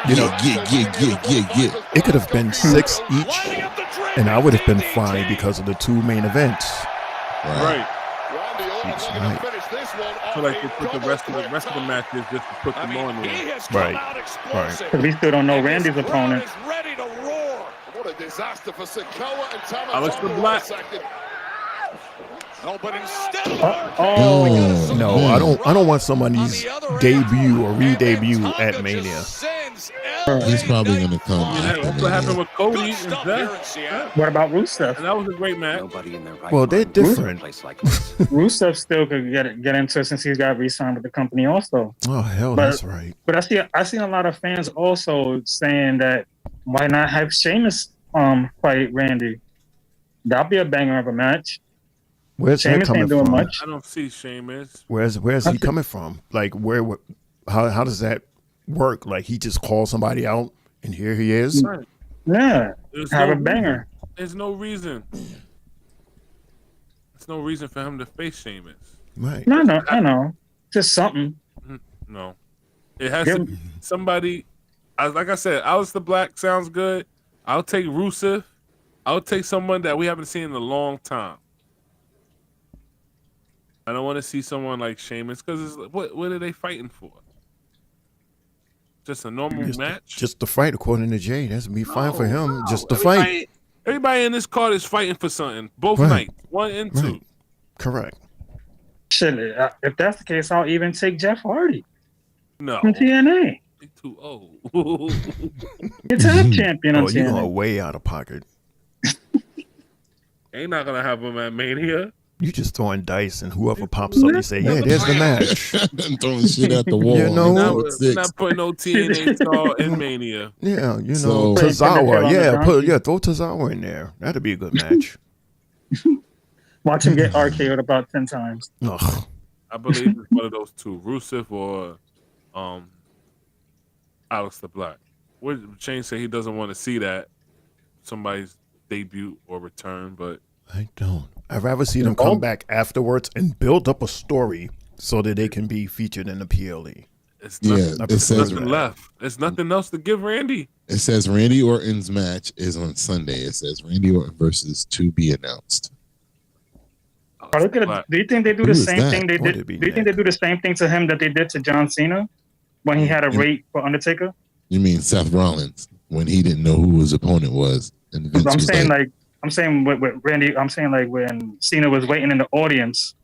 You know, it could have been 6 each, and I would have been fine because of the 2 main events. Right. Each night. So like they put the rest of the matches just to put them on there. Right. Because we still don't know Randy's opponent. What a disaster for Sikoa and Tama. Alex the Black. No, but instead No, I don't want somebody's debut or re-debut at Mania. He's probably going to come after That's what happened with Cody and Seth. What about Rusev? And that was a great match. Well, they're different. Rusev still could get into it since he's got re-signed with the company also. Oh hell, that's right. But I see a lot of fans also saying that why not have Sheamus fight Randy? That'll be a banger of a match. Where's that Sheamus coming ain't doing from? much. I don't see Sheamus. Where's he coming from? Like how does that work? Like he just calls somebody out and here he is? Right. Yeah. There's Have no a banger. There's no reason. There's no reason for him to face Sheamus. Right. No, I know. Just something. No. It has to be somebody. Like I said, Alex the Black sounds good. I'll take Rusev. I'll take someone that we haven't seen in a long time. I don't want to see someone like Sheamus because what are they fighting for? Just a normal match? Just the fight, according to Jay. That's be fine for him. Just the fight. Everybody in this card is fighting for something. Both nights, 1 and 2. Right. Correct. Shit, if that's the case, I'll even take Jeff Hardy. No. From TNA. He's too old. You're tag champion on You're TNA. going way out of pocket. Ain't not gonna have him at Mania. You just throwing dice, and whoever pops up, you say, "Yeah, there's the match." And throwing shit at the wall. You know, we're not putting no TNA star in Mania. Yeah, you know, Tozawa. Yeah, throw Tozawa in there. That'd be a good match. Watch him get RKO'd about 10 times. Ugh. I believe it's one of those two, Rusev or Aleister Black. Shane said he doesn't want to see that somebody's debut or return, but I don't. I'd rather see them come back afterwards and build up a story so that they can be featured in the PLE. It's nothing left. There's nothing else to give Randy. It says Randy Orton's match is on Sunday. It says Randy Orton versus to be announced. Do you think they do the same thing they did? Do you think they do the same thing to him that they did to John Cena when he had a rate for Undertaker? You mean Seth Rollins when he didn't know who his opponent was? And Vince I'm saying with Randy. I'm saying like when Cena was waiting in the audience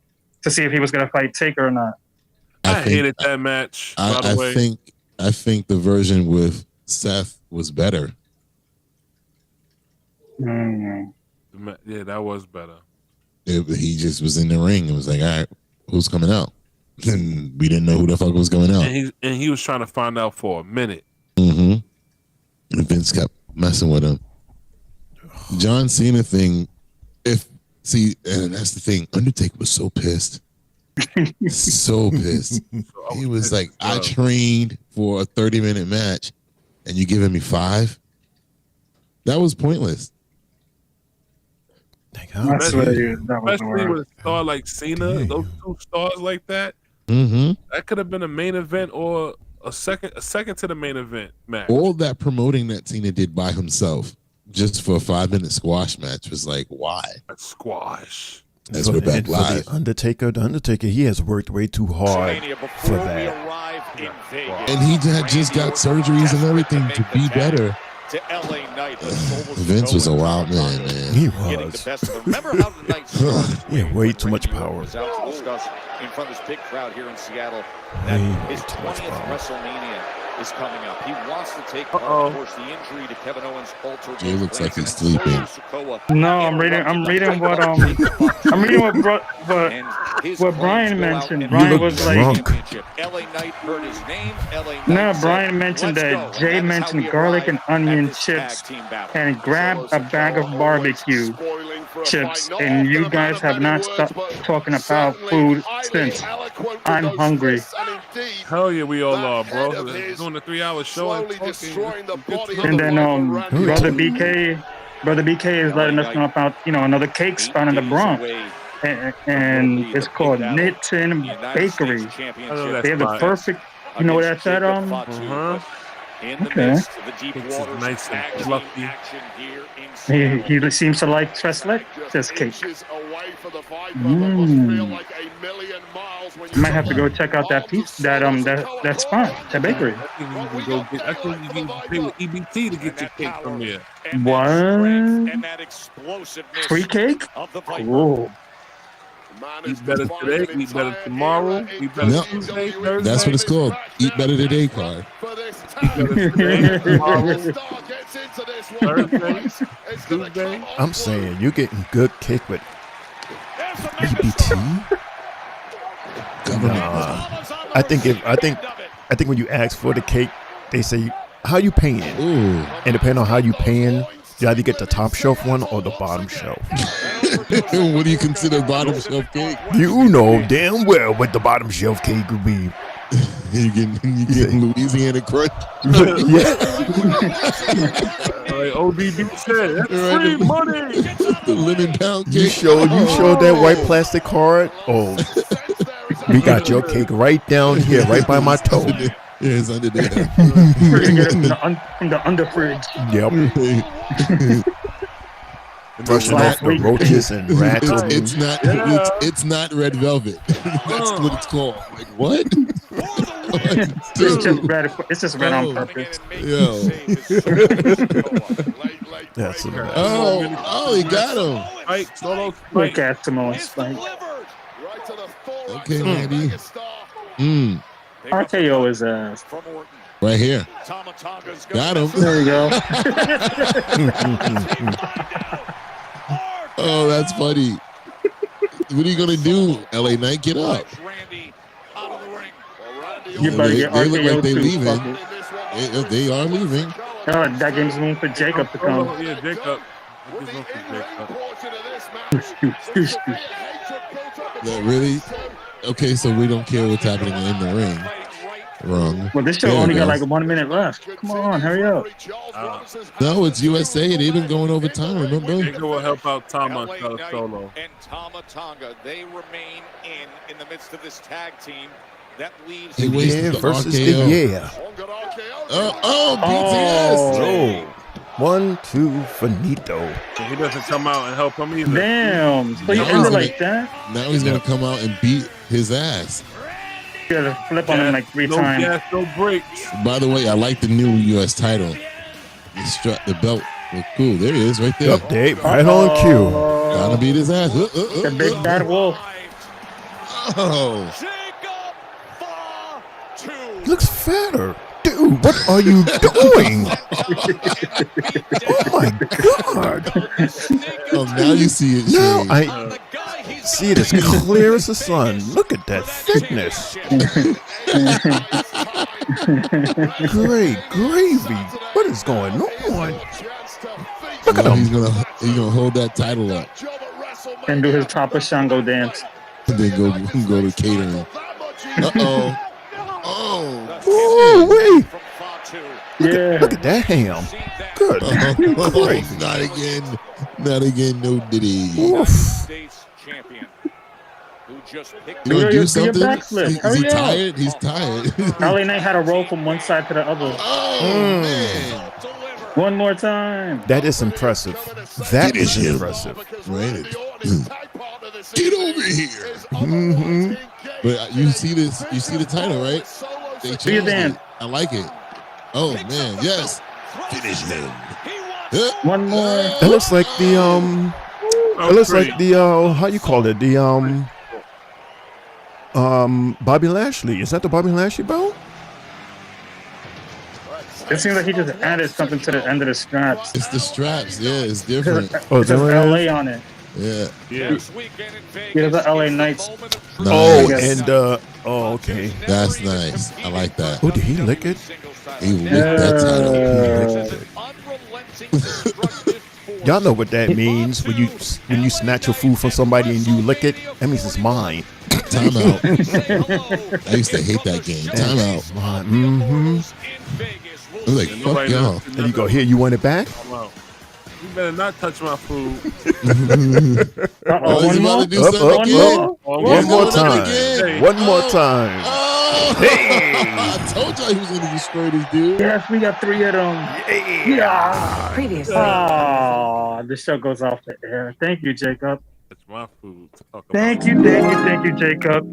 to see if he was going to fight Taker or not. I hated that match. By the way, I think the version with Seth was better. Yeah, that was better. He just was in the ring and was like, "All right, who's coming out?" And we didn't know who the fuck was coming out. And he was trying to find out for a minute. Mm-hmm. And Vince kept messing with him. John Cena thing, and that's the thing. Undertaker was so pissed. So pissed. He was like, I trained for a 30-minute match and you giving me 5? That was pointless. Especially with a star like Cena, those two stars like that, that could have been a main event or a second to the main event match. All that promoting that Cena did by himself just for a 5-minute squash match was like, why? Squash. As we're back live. The Undertaker, he has worked way too hard for that. And he had just got surgeries and everything to be better. Vince was a wild man. He was. He had way too much power. In front of this big crowd here in Seattle, that his 20th WrestleMania is coming up. He wants to take part, of course, the injury to Kevin Owens' alter. Jay looks like he's sleeping. No, I'm reading what Brian mentioned. Brian was like, Brian mentioned that Jay mentioned garlic and onion chips and grabbed a bag of barbecue chips, and you guys have not stopped talking about food since. I'm hungry. Hell yeah, we all are, bro. Doing a 3-hour show and then Brother BK is letting us know about another cake spot in the Bronx, and it's called Niven Bakery. They have the perfect. You know what that's at? Okay. Nice and fluffy. He seems to like this cake. You might have to go check out that piece, that spot, that bakery. I think you can pay with EBT to get your cake from there. What? Free cake? Whoa. Eat better today, eat better tomorrow, eat better Tuesday, Thursday. That's what it's called. Eat better today card. Tuesday. I'm saying you're getting good cake with EBT. I think when you ask for the cake, they say, "How you paying?" Ooh. And depending on how you paying, you either get the top shelf one or the bottom shelf. What do you consider bottom shelf cake? You know damn well what the bottom shelf cake would be. You get Louisiana crunch. Yeah. Like ODB said, that's free money. The lemon pound cake. You showed that white plastic card. Oh, we got your cake right down here, right by my toe. Yeah, it's under there. We're gonna get it from the under fridge. Yep. Brushing off the roaches and rats. It's not red velvet. That's what it's called. Like what? It's just red on purpose. Yo. That's he got him. Look at Samoan Spike. Okay, Randy. RKO is right here. Got him. There you go. Oh, that's funny. What are you gonna do, LA Knight? Get up. You better get They look RKO like they're too. leaving. They are leaving. Oh, that gives room for Jacob to come. Yeah, Jacob. That really? Okay, so we don't care what's happening in the ring. Wrong. Well, this show There only it got goes. like 1 minute left. Come on, hurry up. No, it's USA. They've been going overtime, remember? Jacob will help out Tama solo. And Tama Tonga, they remain in the midst of this tag team. That leaves He wasted the versus RKO. the yeah. BTS. Oh, 1, 2, finito. He doesn't come out and help him either. Damn. So you Now he's ended gonna- like that? Now he's gonna come out and beat his ass. You gotta flip on him like 3 no times. gas, no brakes. By the way, I like the new US title. The belt look cool. There he is, right there. Update, right on cue. Gotta beat his ass. The big bad wolf. Oh, Looks fatter. Dude, what are you doing? Oh my god. oh, now you see it. Now Shane. I see it as clear as the sun. Look at that thickness. Great gravy. What is going on? Look at Now him. he's gonna hold that title up And do his Papa Shango dance. and then go to catering. Uh-oh. Oh. Oh, wait. Yeah. Look at that ham. Good. Great. Not again. Not again. No diddy. Oof. States champion who just picked You gonna do your something? backflip. Is Hurry he up. tired? He's tired. LA Knight had to roll from one side to the other. Oh, man. One more time. That is impressive. That is impressive. Right? Get over here. Mm-hmm. But you see this? You see the title, right? They your changed dance. it. I like it. Oh man, yes. Finish him. One more. That looks like the It looks like the how you call it? The Bobby Lashley. Is that the Bobby Lashley belt? It seems like he just added something to the end of the straps. It's the straps. Yeah, it's different. Oh, It is that says what it is? LA on it. Yeah. He has the LA Knights. Oh, Nice. and oh, okay. That's nice. I like that. Oh, did he lick it? He licked that title. Y'all know what that means when you snatch your food from somebody and you lick it. That means it's mine. Time out. I used to hate that game. Time out. Mm-hmm. I was like, fuck y'all. And you go, here, you want it back? You better not touch my food. Oh, he's about to do Up, something up, again. up. One One more He's going up time. again. One more time. Oh. I told y'all he was going to destroy this dude. Yes, we got 3 of them. Yeah. Previously. Oh, the show goes off the air. Thank you, Jacob. Touch my food. Talk about Thank you, Jacob.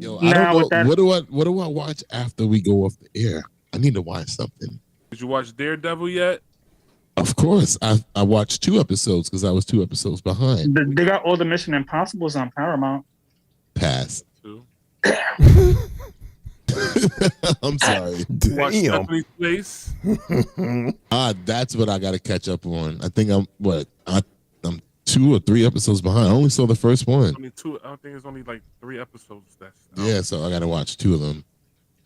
Yo, Now I with don't that- know. What do I watch after we go off the air? I need to watch something. Did you watch Daredevil yet? Of course, I watched 2 episodes because I was 2 episodes behind. They got all the Mission Impossibles on Paramount. Pass. Two. I'm sorry. Watch Damn. Stephanie's Place. That's what I got to catch up on. I think I'm 2 or 3 episodes behind. I only saw the first one. Only 2. I think it's only like 3 episodes. That's Yeah, so I got to watch 2 of them.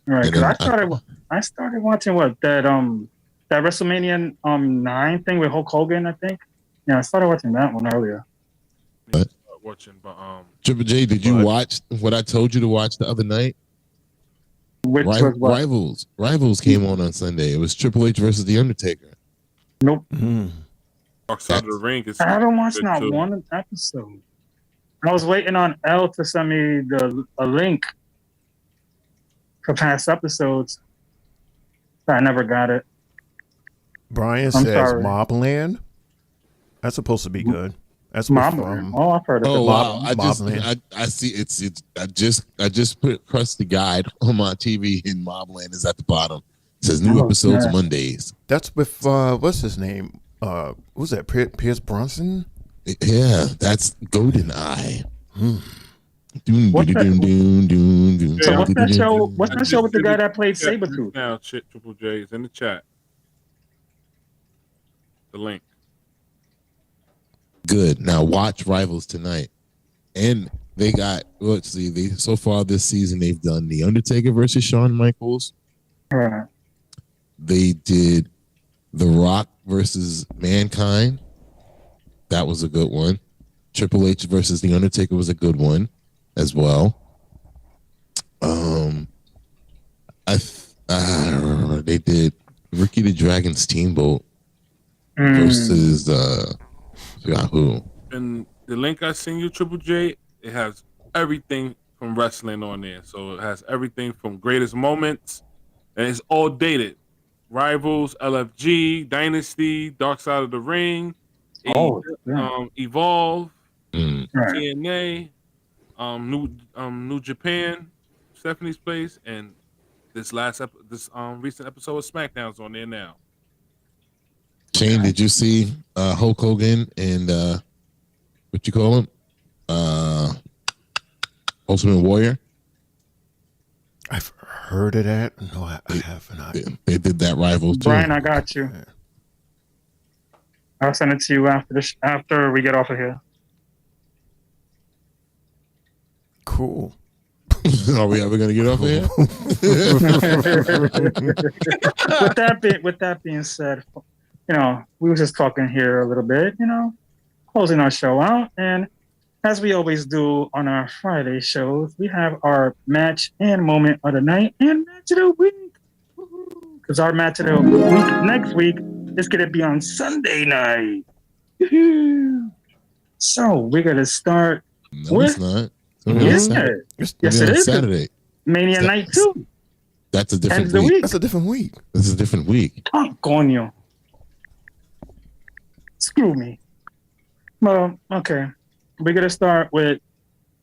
Right, And because then I started watching that WrestleMania 9 thing with Hulk Hogan, I think. Yeah, I started watching that one earlier. watching, but Triple J, did you watch what I told you to watch the other night? Which was what? Rivals came on Sunday. It was Triple H versus The Undertaker. Nope. Dark Side of the Ring is. I haven't watched good not too. one episode. I was waiting on L to send me a link for past episodes. But I never got it. Brian I'm says sorry. Mobland. That's supposed to be good. That's what Mobland. Oh, I've heard of Oh it. wow! Mobland. I see it's I just put pressed the guide on my TV and Mobland is at the bottom. It says new Oh, episodes yeah. Mondays. That's with what's his name? Was that Pierce Bronson? Yeah, that's Golden Eye. What's that- So what's that show? What's that show with the guy that played Sabretooth? Now, Triple J is in the chat. The link. Good. Now watch Rivals tonight. And They got, let's see, so far this season they've done The Undertaker versus Shawn Michaels. Right. They did The Rock versus Mankind. That was a good one. Triple H versus The Undertaker was a good one as well. They did Ricky the Dragon Steamboat versus forgot who. And the link I sent you, Triple J, it has everything from wrestling on there. So it has everything from greatest moments, and it's all dated. Rivals, LFG, Dynasty, Dark Side of the Ring, Evolve, TNA, New Japan, Stephanie's Place, and this recent episode of SmackDown's on there now. Shane, did you see Hulk Hogan and what you call him? Ultimate Warrior? I've heard of that. No, I have not. They did that rival too. Brian, I got you. I'll send it to you after we get off of here. Cool. Are we ever gonna get off of here? With that being said, we were just talking here a little bit, closing our show out, and as we always do on our Friday shows, we have our match and moment of the night and match of the week. Because our match of the week next week is going to be on Sunday night. So we're going to start it's not. Yes, it is. Saturday. Mania night too. That's a different week. That's a different week. This is a different week. Oh, coño. Screw me. Well, okay. We're going to start with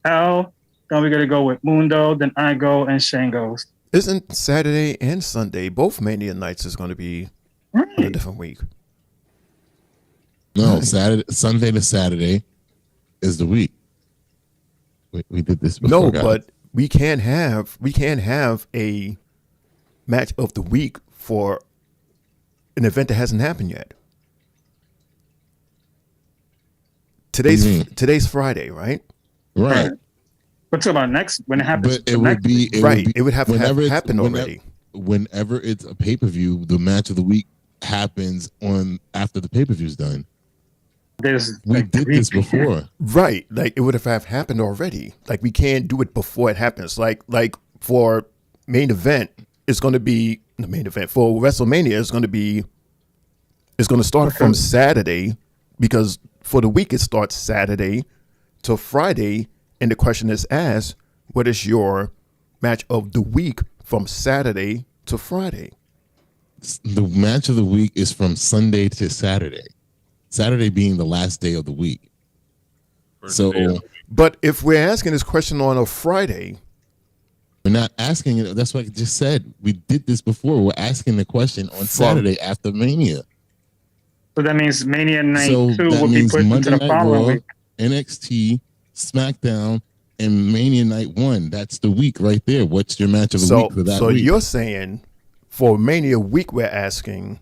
Al, then we're going to go with Mundo, then I go, and Shane goes. Isn't Saturday and Sunday, both Mania nights, is going to be a different week? No, Sunday to Saturday is the week. We did this before. No, guys. But we can't have a match of the week for an event that hasn't happened yet. Today's Friday, right? Right. What's about next when it happens? But it would be It would have to have happened already. Whenever it's a pay-per-view, the match of the week happens on after the pay-per-view's done. We did this before. Right. Like it would have happened already. Like we can't do it before it happens. Like for main event, it's going to be the main event. For WrestleMania, it's going to start from Saturday because for the week it starts Saturday to Friday. And the question is asked, what is your match of the week from Saturday to Friday? The match of the week is from Sunday to Saturday. Saturday being the last day of the week. But if we're asking this question on a Friday, we're not asking it. That's what I just said. We did this before. We're asking the question on Saturday after Mania. So that means Mania Night 2 will be put into the following week. NXT, SmackDown, and Mania Night 1. That's the week right there. What's your match of the week for that week? So you're saying for Mania week we're asking.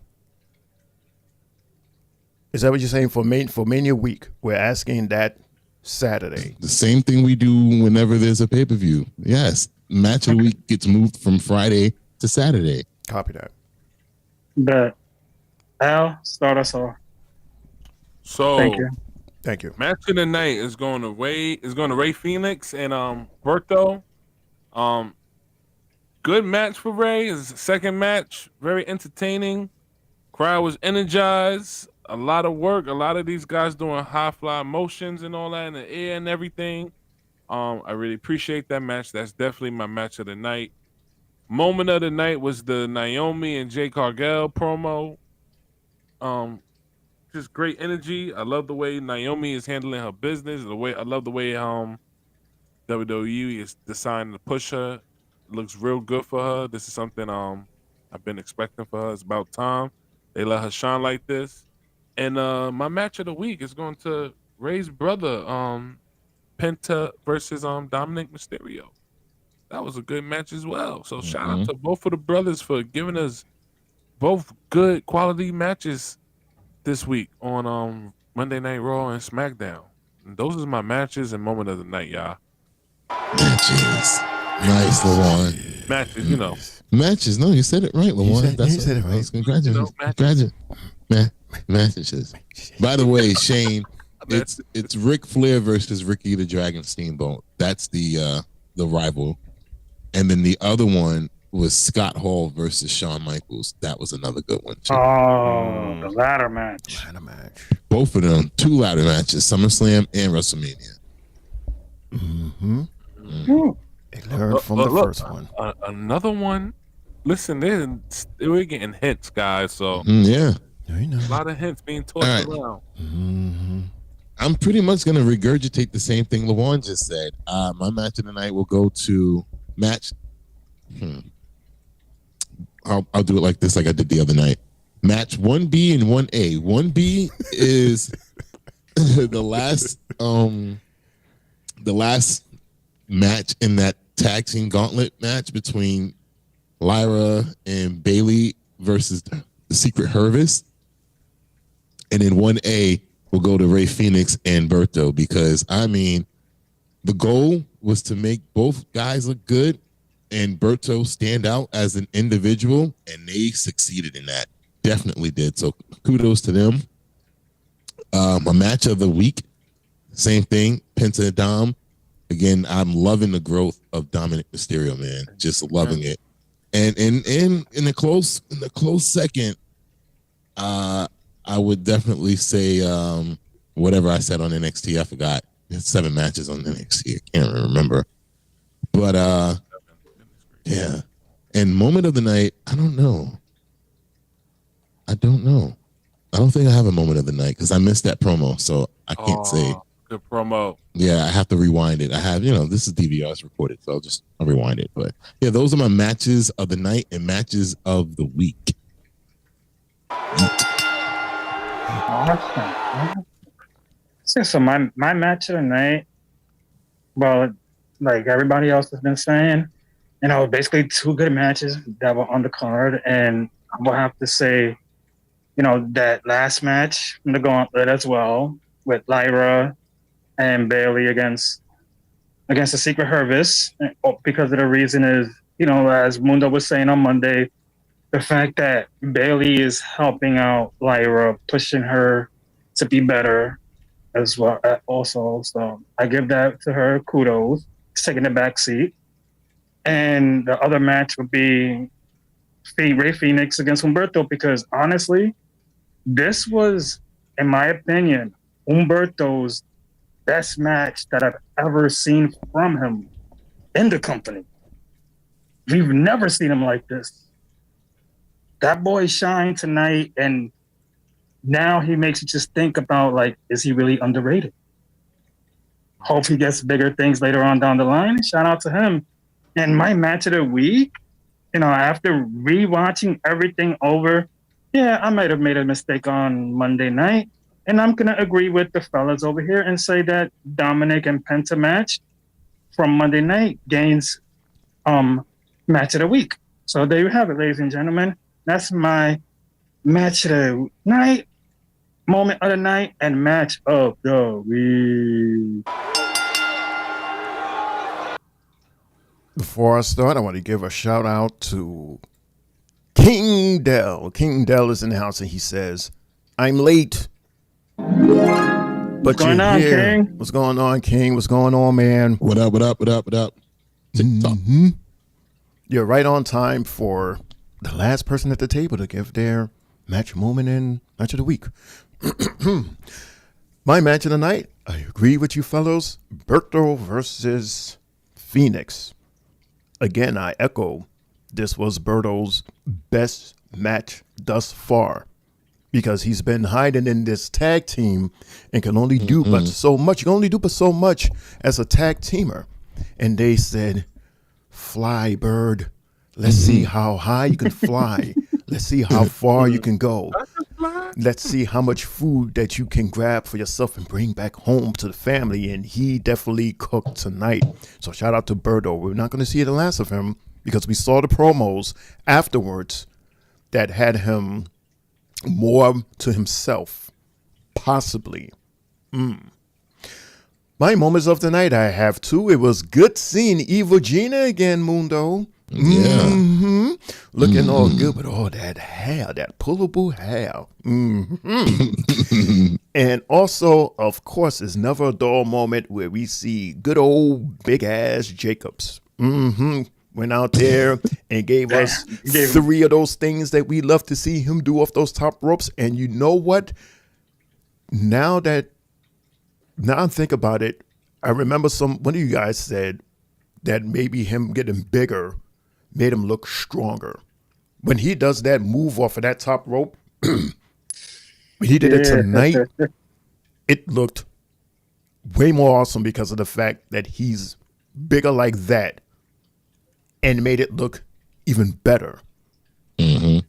Is that what you're saying for Mania week? We're asking that Saturday. The same thing we do whenever there's a pay-per-view. Yes. Match of the week gets moved from Friday to Saturday. Copy that. But Al, start us off. So Thank you. Match of the night is going to Rey Fenix and Berto. Good match for Rey. His second match, very entertaining. Crowd was energized. A lot of work. A lot of these guys doing high fly motions and all that in the air and everything. I really appreciate that match. That's definitely my match of the night. Moment of the night was the Naomi and Jay Cargill promo. Just great energy. I love the way Naomi is handling her business. I love the way WWE is deciding to push her. It looks real good for her. This is something I've been expecting for her. It's about time they let her shine like this. And my match of the week is going to Rey's brother, Penta versus Dominic Mysterio. That was a good match as well. So shout out to both of the brothers for giving us both good quality matches this week on Monday Night Raw and SmackDown. And those are my matches and moment of the night, y'all. Matches. Nice, LaJuan. Matches, you know. Matches. No, you said it right, LaJuan. You said it right. Congratulations. Matches. By the way, Shane, it's Ric Flair versus Ricky the Dragon Steamboat. That's the rival. And then the other one was Scott Hall versus Shawn Michaels. That was another good one too. Oh, the ladder match. Both of them, 2 ladder matches, SummerSlam and WrestleMania. They learned from the first one. Another one. Listen, we're getting hints, guys. So Yeah. a lot of hints being tossed around. I'm pretty much going to regurgitate the same thing LaJuan just said. My match of the night will go to match. I'll do it like this, like I did the other night. Match 1B and 1A. 1B is the last match in that tag team gauntlet match between Lyra and Bayley versus the Secret Hervis. And then 1A will go to Rey Fenix and Berto, because I mean, the goal was to make both guys look good and Berto stand out as an individual, and they succeeded in that. Definitely did. So kudos to them. My match of the week, same thing, Penta and Dom. Again, I'm loving the growth of Dominic Mysterio, man. Just loving it. And in the close second, I would definitely say whatever I said on NXT. I forgot. There's 7 matches on NXT. I can't remember. But yeah. And moment of the night, I don't know. I don't think I have a moment of the night because I missed that promo, so I can't say. Good promo. Yeah, I have to rewind it. I have, this is DVR, it's recorded, so I'll rewind it. But yeah, those are my matches of the night and matches of the week. Awesome. So my match of the night, well, like everybody else has been saying, basically 2 good matches that were on the card, and I will have to say, that last match in the Gauntlet as well with Lyra and Bayley against the Secret Hervis, because of the reason is, as Mundo was saying on Monday, the fact that Bayley is helping out Lyra, pushing her to be better as well. Also, so I give that to her. Kudos, taking the back seat. And the other match would be Rey Fenix against Humberto, because honestly, this was, in my opinion, Humberto's best match that I've ever seen from him in the company. We've never seen him like this. That boy shined tonight, and now he makes you just think about, is he really underrated? Hope he gets bigger things later on down the line. Shout out to him. And my match of the week, after rewatching everything over, yeah, I might have made a mistake on Monday night. And I'm going to agree with the fellas over here and say that Dominic and Penta match from Monday night gains match of the week. So there you have it, ladies and gentlemen. That's my match of the night, moment of the night, and match of the week. Before I start, I want to give a shout out to King Dell. King Dell is in the house and he says, I'm late. What's going on, King? What's going on, King? What's going on, man? What up? Mm-hmm. You're right on time for the last person at the table to give their match moment and match of the week. My match of the night, I agree with you fellows, Berto versus Fenix. Again, I echo, this was Berto's best match thus far, because he's been hiding in this tag team and can only do but so much. You can only do but so much as a tag teamer. And they said, fly, bird. Let's see how high you can fly. Let's see how far you can go. Let's see how much food that you can grab for yourself and bring back home to the family. And he definitely cooked tonight. So shout out to Berto. We're not going to see the last of him because we saw the promos afterwards that had him more to himself, possibly. My moments of the night, I have two. It was good seeing Evil Gina again, Mundo. Yeah. Mm-hmm. Looking all good with all that hair, that pullable hair. Mm-hmm. And also, of course, it's never a dull moment where we see good old big ass Jacobs. Mm-hmm. Went out there and gave us three of those things that we love to see him do off those top ropes. And you know what? Now I think about it, I remember one of you guys said that maybe him getting bigger made him look stronger. When he does that move off of that top rope, when he did it tonight, it looked way more awesome because of the fact that he's bigger like that and made it look even better. Mm-hmm.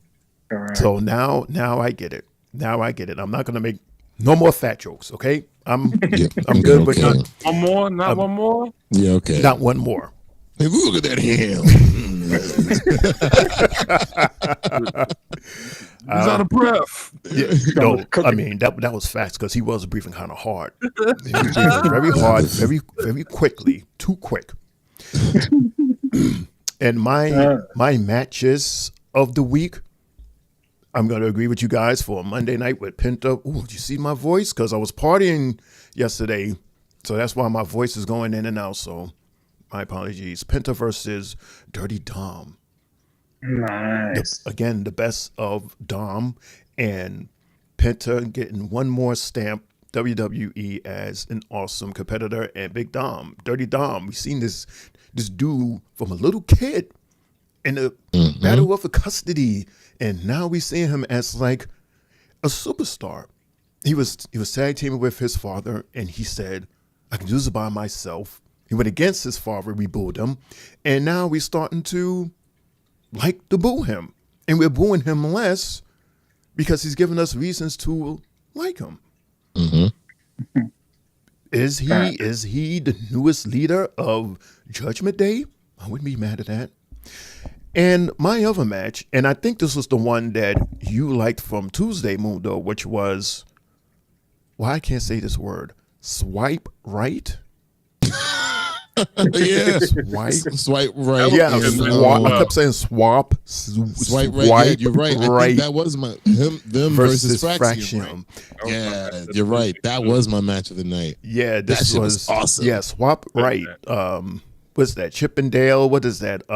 So now I get it. Now I get it. I'm not going to make no more fat jokes, okay? I'm good with it. One more? Not one more? Yeah, okay. Not one more. Hey, look at that ham. He's out of breath. Yeah, no, I mean that was fast because he was breathing kind of hard. He was breathing very hard, very very quickly, too quick. And my matches of the week, I'm going to agree with you guys for a Monday night with Penta. Ooh, did you see my voice? Because I was partying yesterday, so that's why my voice is going in and out. So my apologies. Penta versus Dirty Dom. Nice. Again, the best of Dom and Penta getting one more stamp WWE as an awesome competitor, and Big Dom, Dirty Dom. We've seen this dude from a little kid in the battle of custody, and now we see him as like a superstar. He was tag teaming with his father, and he said, "I can do this by myself." He went against his father, we booed him, and now we're starting to like to boo him, and we're booing him less because he's giving us reasons to like him. Mm-hmm. Is he the newest leader of Judgment Day? I wouldn't be mad at that. And my other match, and I think this was the one that you liked from Tuesday, Mundo, which was, well, I can't say this word, swipe right. Yeah, swipe right. Yeah, I kept saying swipe right. Yeah, you're right. I think that was them versus Fraxium. Yeah, you're right. That was my match of the night. Yeah, this was awesome. Yeah, swap right. What's that? Chippendale? What is that?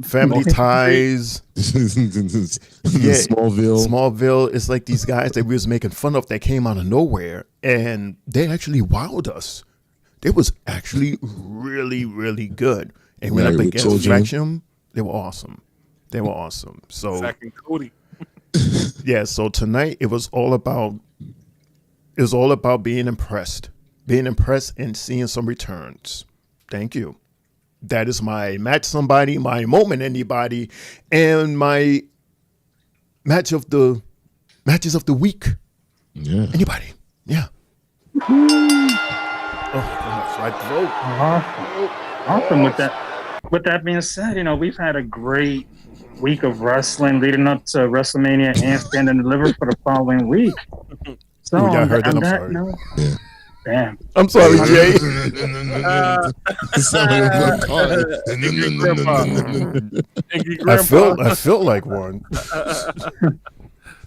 Family Ties. Yeah, Smallville. It's like these guys that we was making fun of that came out of nowhere, and they actually wowed us. It was actually really, really good. And when up against Fraxium, they were awesome. So Zach and Cody. yeah, so tonight it was all about being impressed and seeing some returns. Thank you. That is my match somebody, my moment anybody, and my matches of the week. Yeah. Anybody. Yeah. Oh, gosh, my throat. Awesome. With that being said, we've had a great week of wrestling leading up to WrestleMania and Stand and Deliver for the following week. So I heard that. I'm sorry. Yeah. Damn. I'm sorry, Jay. I feel like one.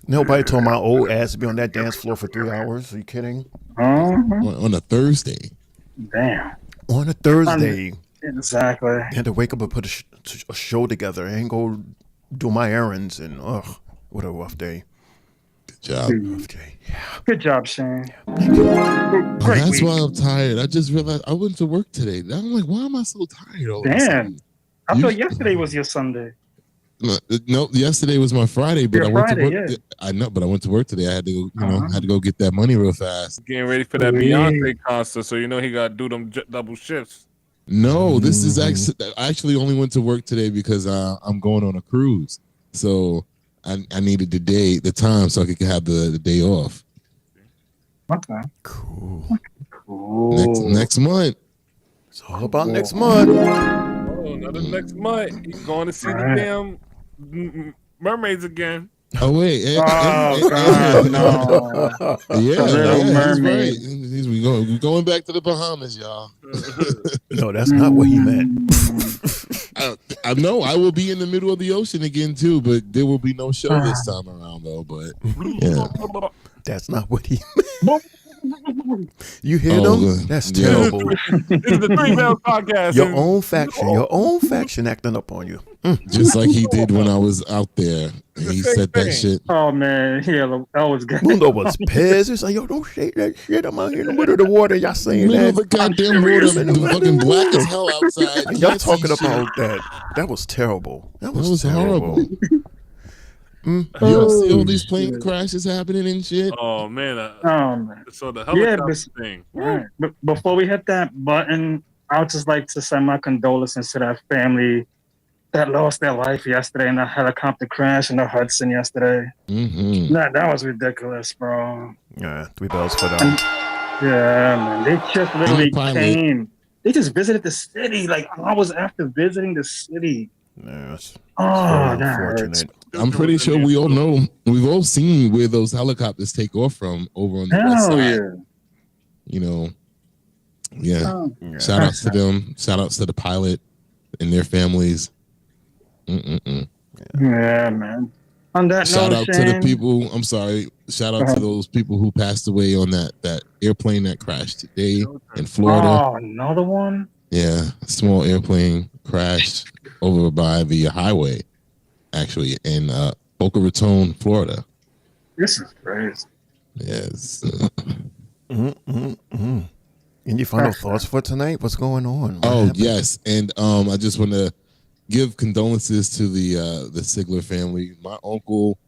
Nobody told my old ass to be on that dance floor for 3 hours. Are you kidding? On a Thursday. Damn. On a Thursday. Exactly. I had to wake up and put a show together and go do my errands, and what a rough day. Good job. Rough day. Yeah. Good job, Shane. That's why I'm tired. I just realized I went to work today. I'm like, why am I so tired? Damn. I thought yesterday was your Sunday. No, yesterday was my Friday, but I went to work. Yeah. I know, but I went to work today. I had to go, had to go get that money real fast. Getting ready for that Beyonce concert, so he got to do them double shifts. No, this is I actually only went to work today because I'm going on a cruise, so I needed the time so I could have the day off. Okay. Cool. Next month. It's all about next month. Oh, another next month. He's going to see the damn mermaids again. Oh wait! God, no. Yeah, he's right. We're going back to the Bahamas, y'all. No, that's not what he meant. I know I will be in the middle of the ocean again too, but there will be no show this time around though. But yeah, that's not what he meant. You hear them? Good. That's terrible. This is the Three Bells Podcast. Your own faction acting up on you. Just like he did when I was out there. He said that shit. Oh man, yeah, that was good. Mundo was pissed. He's like, yo, don't shake that shit. I'm out here in the middle of the water. Y'all saying Middle that? of the goddamn water, the fucking black as hell outside. Y'all talking about that? That was terrible. That was horrible. You see all these plane crashes happening and shit. Oh man. So the Yeah, helicopter thing. Right. But before we hit that button, I would just like to send my condolences to that family that lost their life yesterday in a helicopter crash in the Hudson yesterday. Mm-hmm. That was ridiculous, bro. Yeah, 3 bells for them. Yeah, man. They just literally came. They just visited the city like hours after visiting the city. Yes. Oh, that hurts. I'm pretty sure we all know. We've all seen where those helicopters take off from over on the west side. Yeah. You know. Yeah. Shout outs to them. Shout outs to the pilot and their families. Yeah, man. On that shout note, out to the people. I'm sorry. Shout out to those people who passed away on that airplane that crashed today in Florida. Oh, another one? Yeah, a small airplane crashed over by the highway, actually, in Boca Raton, Florida. This is crazy. Yes. Any final thoughts for tonight? What's going on? Yes, and I just want to give condolences to the Sigler family. My uncle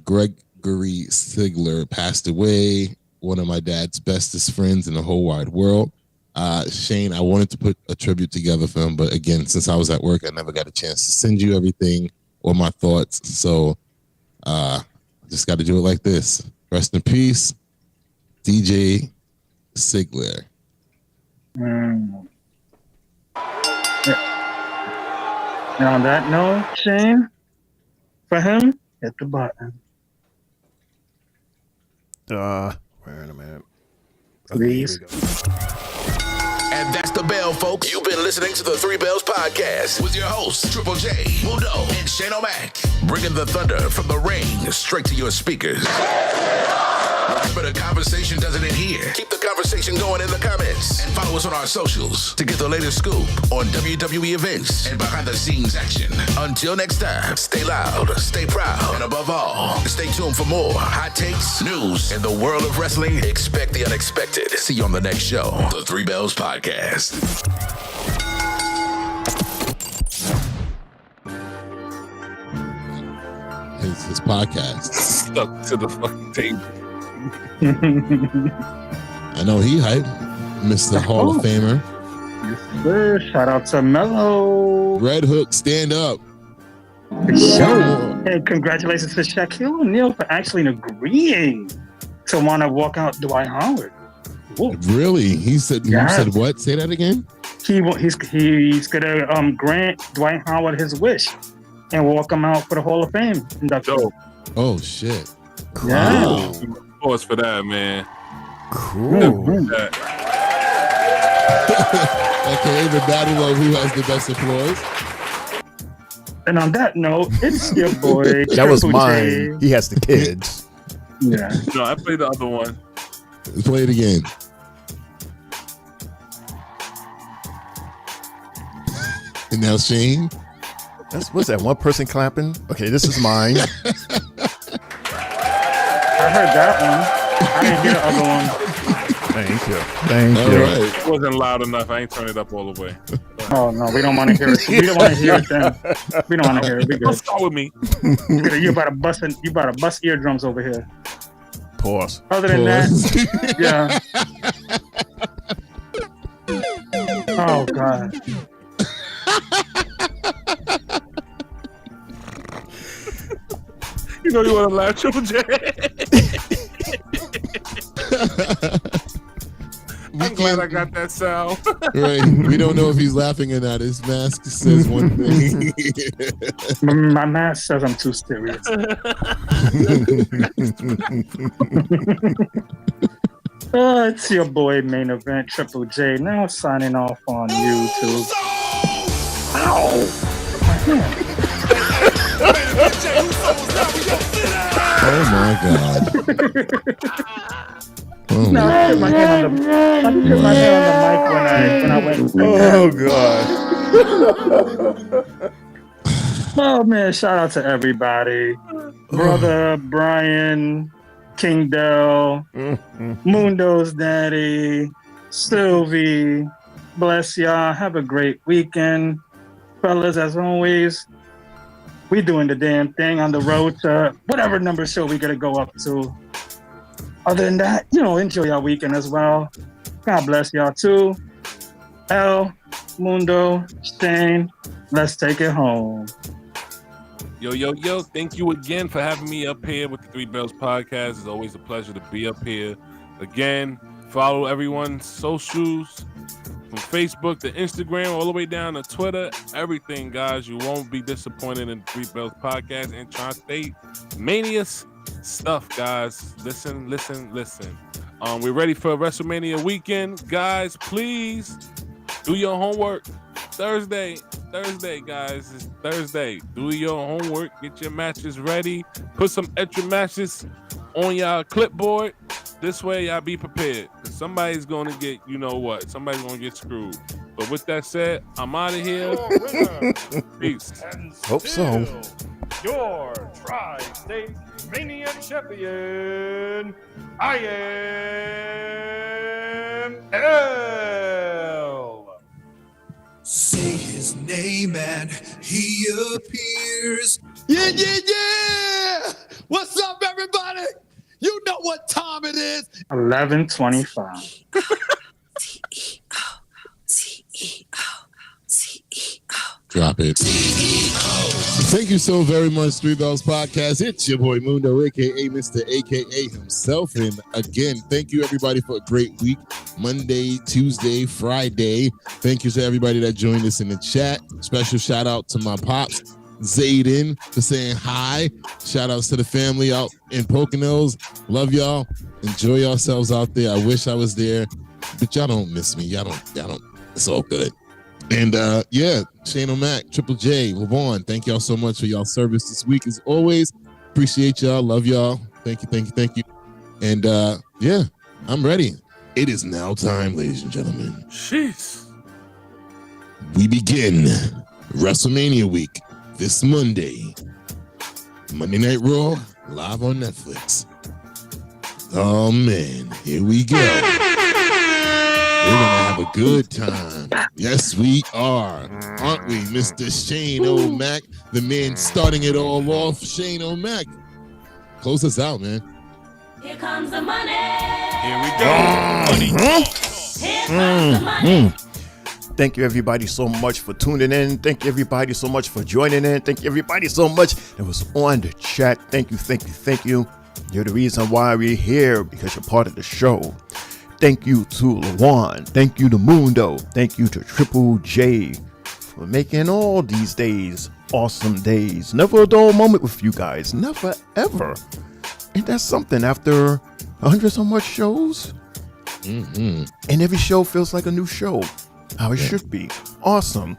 Gregory Sigler passed away. One of my dad's bestest friends in the whole wide world. Shane, I wanted to put a tribute together for him, but again, since I was at work, I never got a chance to send you everything or my thoughts. So just got to do it like this. Rest in peace, DJ Sigler. And on that note, Shane, for him, hit the button. Wait a minute. Please. And that's the bell, folks. You've been listening to the Three Bells Podcast with your hosts, Triple J, Mundo, and Shane O'Mac. Bringing the thunder from the ring straight to your speakers. Remember, the conversation doesn't end here. Keep the conversation going in the comments. And follow us on our socials to get the latest scoop on WWE events and behind-the-scenes action. Until next time, stay loud, stay proud, and above all, stay tuned for more hot takes, news, and the world of wrestling. Expect the unexpected. See you on the next show, the Three Bells Podcast. His podcast. Stuck to the fucking tape. I know he hyped. Mr. Hall of Famer. Yes, sir. Shout out to Mello. Red Hook, stand up. Hey, congratulations to Shaquille O'Neal for actually agreeing to want to walk out Dwight Howard. Whoa. Really? He said. Yes. You said what? Say that again. He's gonna grant Dwight Howard his wish and walk him out for the Hall of Fame induction. Oh shit! Yeah. Applause for that, man. Cool. Okay, the battle of who has the best applause. And on that note, it's your boy. That was Triple mine. J. He has the kids. Yeah. No, I played the other one. Let's play it again. And now Shane. What's that? One person clapping? Okay, this is mine. I heard that one. I didn't hear the other one. Thank you. Thank All you. right. It wasn't loud enough. I ain't turned it up all the way. Oh no, we don't want to hear it. We don't want to hear it then. We don't want to hear it. We Don't good. start with me. You about to bust eardrums over here. Pause. Other than that, yeah. Oh God. You know you want to laugh, Triple J. I'm glad I got that sound. Right. We don't know if he's laughing or not. His mask says one thing. My mask says I'm too serious. It's your boy Main Event Triple J, now signing off on YouTube. Ow! Oh my God. Oh, no, I put my hand on the mic when I went. Oh God. Oh man, shout out to everybody. Brother Brian, King Del, Mundo's daddy, Sylvie. Bless y'all. Have a great weekend. Fellas, as always, we doing the damn thing on the road to whatever number show we gotta go up to. Other than that, enjoy your weekend as well. God bless y'all too. El, Mundo, Shane, let's take it home. Yo. Thank you again for having me up here with the Three Bells Podcast. It's always a pleasure to be up here. Again, follow everyone's socials from Facebook to Instagram, all the way down to Twitter. Everything, guys. You won't be disappointed in the Three Bells Podcast and Tri-State Mania stuff, guys. Listen. We're ready for WrestleMania weekend. Guys, please do your homework. Thursday, guys. It's Thursday. Do your homework. Get your matches ready. Put some extra matches on your clipboard. This way, y'all be prepared. Somebody's going to get, somebody's going to get screwed. But with that said, I'm out of here. Peace. Hope so. Your Tri-State Mania champion, I am L. Say his name and he appears. Yeah. What's up, everybody? You know what time it is. 11:25. Drop it. Thank you so very much, Three Bells Podcast. It's your boy Mundo, a.k.a. Mr. A.K.A. himself. And again, thank you, everybody, for a great week. Monday, Tuesday, Friday. Thank you to everybody that joined us in the chat. Special shout out to my pops, Zayden, for saying hi. Shout outs to the family out in Poconos. Love y'all. Enjoy yourselves out there. I wish I was there, but y'all don't miss me. Y'all don't. It's all good. And Shane O'Mac, Triple J, Levon, thank y'all so much for y'all service this week. As always, appreciate y'all. Love y'all. Thank you. And I'm ready. It is now time, ladies and gentlemen. Jeez. We begin WrestleMania week this Monday. Monday Night Raw, live on Netflix. Oh man, here we go. We're gonna have a good time. Yes, we are. Aren't we, Mr. Shane O'Mac, the man starting it all off? Shane O'Mac, close us out, man. Here comes the money. Here we go. Here comes the money. Thank you, everybody, so much for tuning in. Thank you, everybody, so much for joining in. Thank you, everybody, so much that was on the chat. Thank you. You're the reason why we're here, because you're part of the show. Thank you to Lawan. Thank you to Mundo. Thank you to Triple J for making all these days awesome days. Never a dull moment with you guys. Never, ever. Ain't that something after 100 so much shows? And every show feels like a new show. How it should be. Awesome.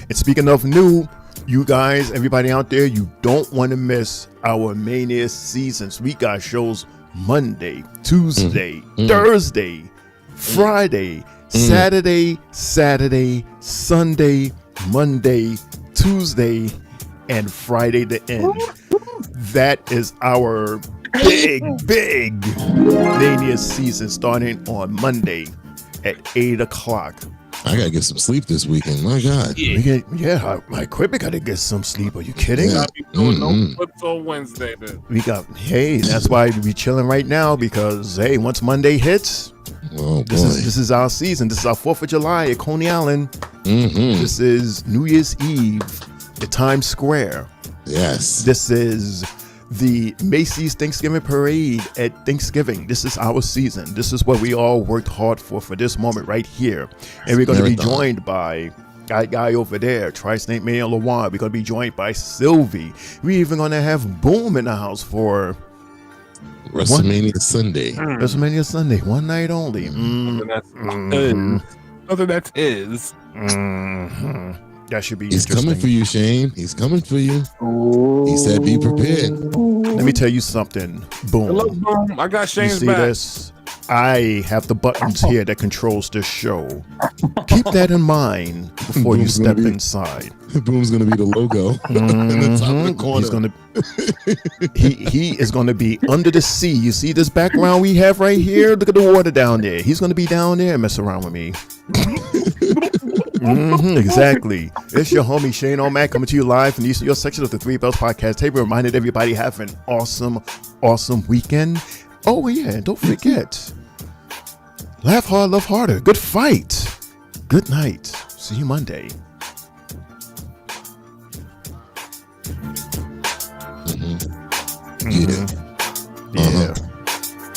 And speaking of new, you guys, everybody out there, you don't want to miss our Mania seasons. We got shows Monday, Tuesday, Thursday, Friday, Saturday, Sunday, Monday, Tuesday, and Friday the end. That is our big Mania season starting on Monday at 8 o'clock. I gotta get some sleep this weekend. My God. My equipment gotta get some sleep. Are you kidding? I'll be doing no flips on Wednesday, then. That's why we chilling right now, because once Monday hits, this is our season. This is our 4th of July at Coney Island. This is New Year's Eve at Times Square. Yes. This is the Macy's Thanksgiving Parade at Thanksgiving. This is our season. This is what we all worked hard for this moment right here. And we're going to be joined by guy over there, Tri-State Mayor Lawan. We're going to be joined by Sylvie. We're even going to have Boom in the house for WrestleMania Sunday. WrestleMania Sunday, one night only. Something that is. That should be He's interesting. coming for you, Shane. He's coming for you. He said be prepared. Let me tell you something. Boom. Hello, boom. I got Shane's you see back. this? I have the buttons here that controls this show. Keep that in mind before you step inside. Boom's gonna be the logo in the top of the corner. He is gonna be under the sea. You see this background we have right here? Look at the water down there. He's gonna be down there and mess around with me. Exactly. It's your homie Shane O'Mac coming to you live from your section of the Three Bells Podcast table. Reminded everybody have an awesome weekend. Oh yeah, and don't forget, laugh hard, love harder. Good fight. Good night. See you Monday.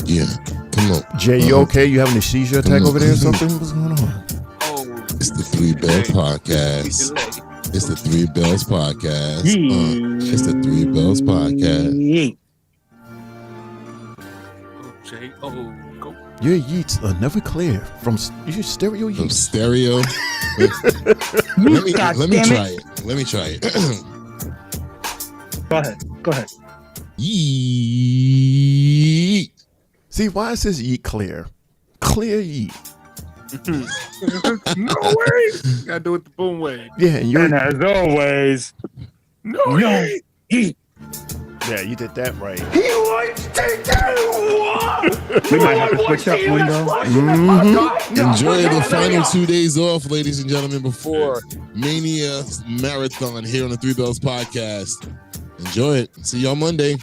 Yeah. Come on. Jay, you okay? You having a seizure attack over there or something? What's going on? It's the Three Bells Podcast. It's the Three Bells Podcast. It's the Three Bells Podcast. Go. Your yeets are never clear from your stereo yeets. From stereo. Let me try it. Let me try it. Go ahead. Yeet. See, why is this yeet clear? Clear yeet. No way. Gotta do it the boom way. Yeah, and as always, no yeet. Yeah, you did that right. He wants to do We might have to switch up, window. Enjoy the final 2 days off, ladies and gentlemen, before Mania Marathon here on the Three Bells Podcast. Enjoy it. See y'all Monday.